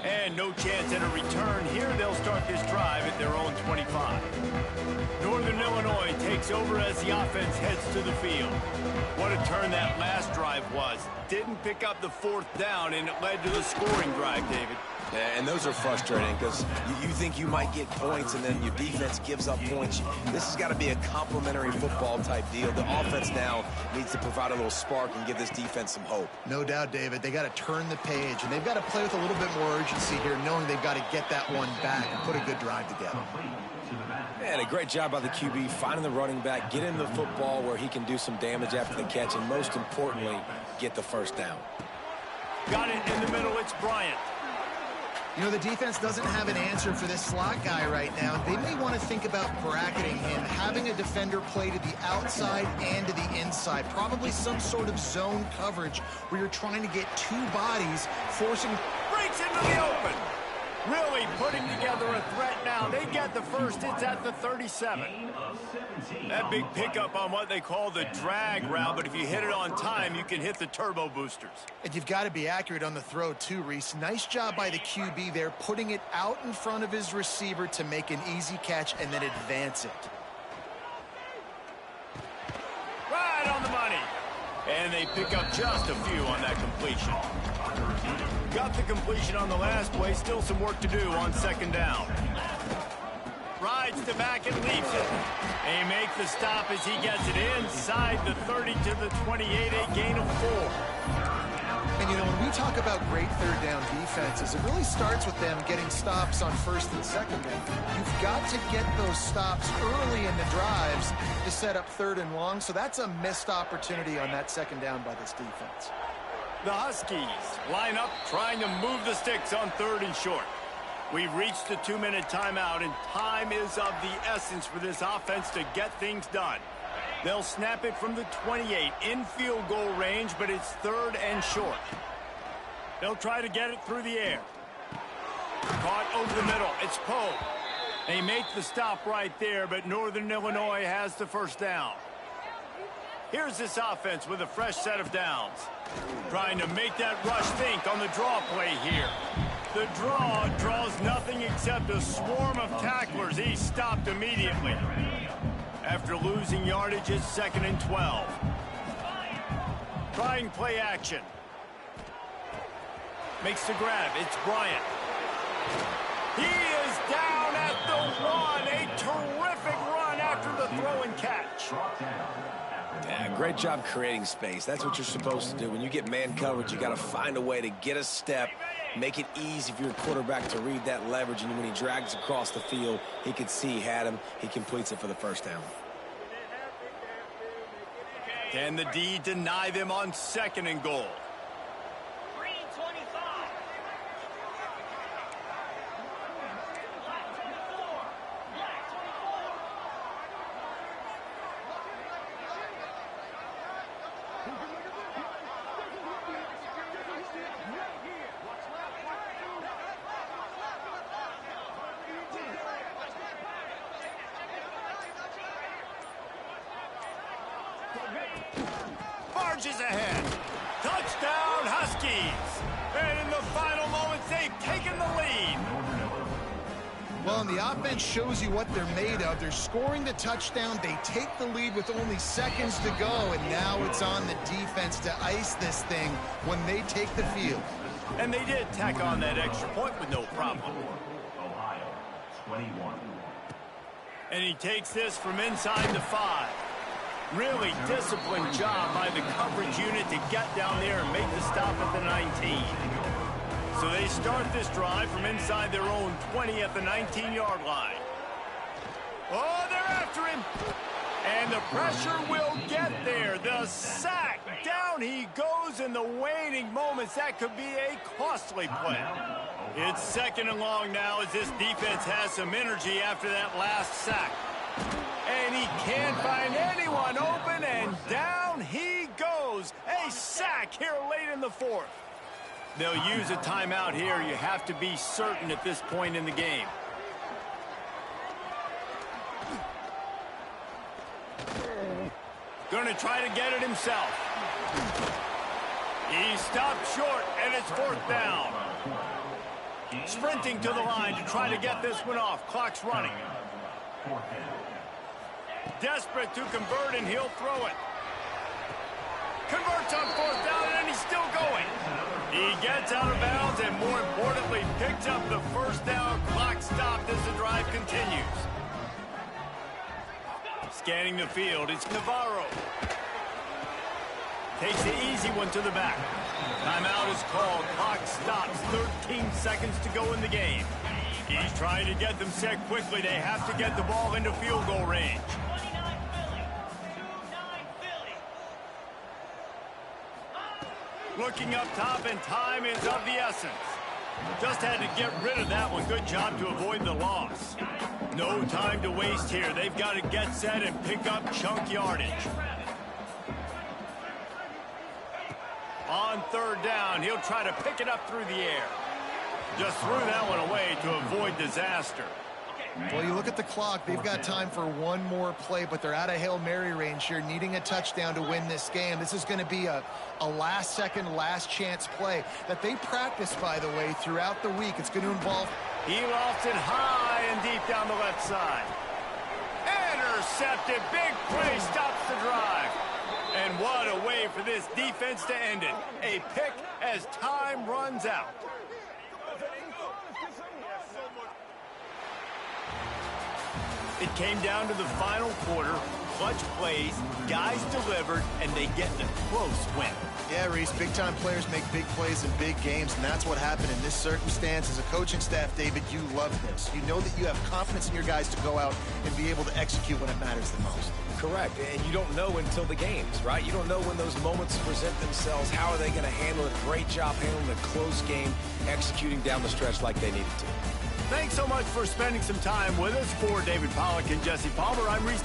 And no chance at a return here. They'll start this drive at their own 25. Northern Illinois takes over as the offense heads to the field. What a turn that last drive was. Didn't pick up the fourth down, and it led to the scoring drive, David. Yeah, and those are frustrating because you think you might get points and then your defense gives up points. This has got to be a complementary football type deal. The offense now needs to provide a little spark and give this defense some hope. No doubt, David. They got to turn the page, and they've got to play with a little bit more urgency here, knowing they've got to get that one back and put a good drive together. Man, a great job by the QB, finding the running back, getting the football where he can do some damage after the catch, and most importantly, get the first down. Got it in the middle. It's Bryant. You know, the defense doesn't have an answer for this slot guy right now. They may want to think about bracketing him, having a defender play to the outside and to the inside. Probably some sort of zone coverage where you're trying to get two bodies, forcing... Breaks into the open. Really putting together a threat now. They get the first. It's at the 37. That big pickup on what they call the drag route, but if you hit it on time, you can hit the turbo boosters. And you've got to be accurate on the throw too, Reese. Nice job by the QB there, putting it out in front of his receiver to make an easy catch and then advance it. Right on the money. And they pick up just a few on that completion. Got the completion on the last play. Still some work to do on second down. Rides to back and leaves it. They make the stop as he gets it inside the 30 to the 28, a gain of 4. And, you know, when we talk about great third down defenses, it really starts with them getting stops on first and second down. You've got to get those stops early in the drives to set up third and long, so that's a missed opportunity on that second down by this defense. The Huskies line up trying to move the sticks on third and short. We've reached the 2-minute timeout, and time is of the essence for this offense to get things done. They'll snap it from the 28 in field goal range, but it's third and short. They'll try to get it through the air. Caught over the middle. It's Poe. They make the stop right there, but Northern Illinois has the first down. Here's this offense with a fresh set of downs. Trying to make that rush think on the draw play here. The draw draws nothing except a swarm of tacklers. He's stopped immediately. After losing yardage, it's 2nd and 12. Trying play action. Makes the grab. It's Bryant. He is down at the 1. A terrific run after the throw and catch. Yeah, great job creating space. That's what you're supposed to do. When you get man coverage, you got to find a way to get a step, make it easy for your quarterback to read that leverage, and when he drags across the field, he can see he had him. He completes it for the first down. Can the D deny them on 2nd and goal? Green 25. Black 24. Black 24. Barges ahead. Touchdown, Huskies. And in the final moments, they've taken the lead. Well, and the offense shows you what they're made of. They're scoring the touchdown. They take the lead with only seconds to go, and now it's on the defense to ice this thing when they take the field. And they did tack on that extra point with no problem. Ohio, 21. And he takes this from inside the 5. Really disciplined job by the coverage unit to get down there and make the stop at the 19. So they start this drive from inside their own 20 at the 19-yard line. Oh, they're after him. And the pressure will get there. The sack. Down he goes in the waning moments. That could be a costly play. It's 2nd and long now as this defense has some energy after that last sack. And he can't find anyone open, and down he goes. A sack here late in the 4th. They'll use a timeout here. You have to be certain at this point in the game. Going to try to get it himself. He stopped short, and it's 4th down. Sprinting to the line to try to get this one off. Clock's running. Desperate to convert, and he'll throw it. Converts on 4th down, and he's still going. He gets out of bounds and, more importantly, picks up the first down. Clock stopped as the drive continues. Scanning the field, it's Navarro. Takes the easy one to the back. Timeout is called. Clock stops. 13 seconds to go in the game. He's trying to get them set quickly. They have to get the ball into field goal range. 29 Philly. 2-9 Philly. Looking up top, and time is of the essence. Just had to get rid of that one. Good job to avoid the loss. No time to waste here. They've got to get set and pick up chunk yardage. On third down, he'll try to pick it up through the air. Just threw that one away to avoid disaster. Well, you look at the clock. They've got time for one more play, but they're out of Hail Mary range here, needing a touchdown to win this game. This is going to be a last-second, last-chance play that they practice, by the way, throughout the week. It's going to involve... He lofts it high and deep down the left side. Intercepted. Big play stops the drive. And what a way for this defense to end it. A pick as time runs out. It came down to the final quarter. Clutch plays, guys delivered, and they get a close win. Yeah, Reese, big-time players make big plays in big games, and that's what happened in this circumstance. As a coaching staff, David, you love this. You know that you have confidence in your guys to go out and be able to execute when it matters the most. Correct, and you don't know until the games, right? You don't know when those moments present themselves. How are they going to handle it? Great job handling a close game, executing down the stretch like they needed to. Thanks so much for spending some time with us. For David Pollack and Jesse Palmer, I'm Reese.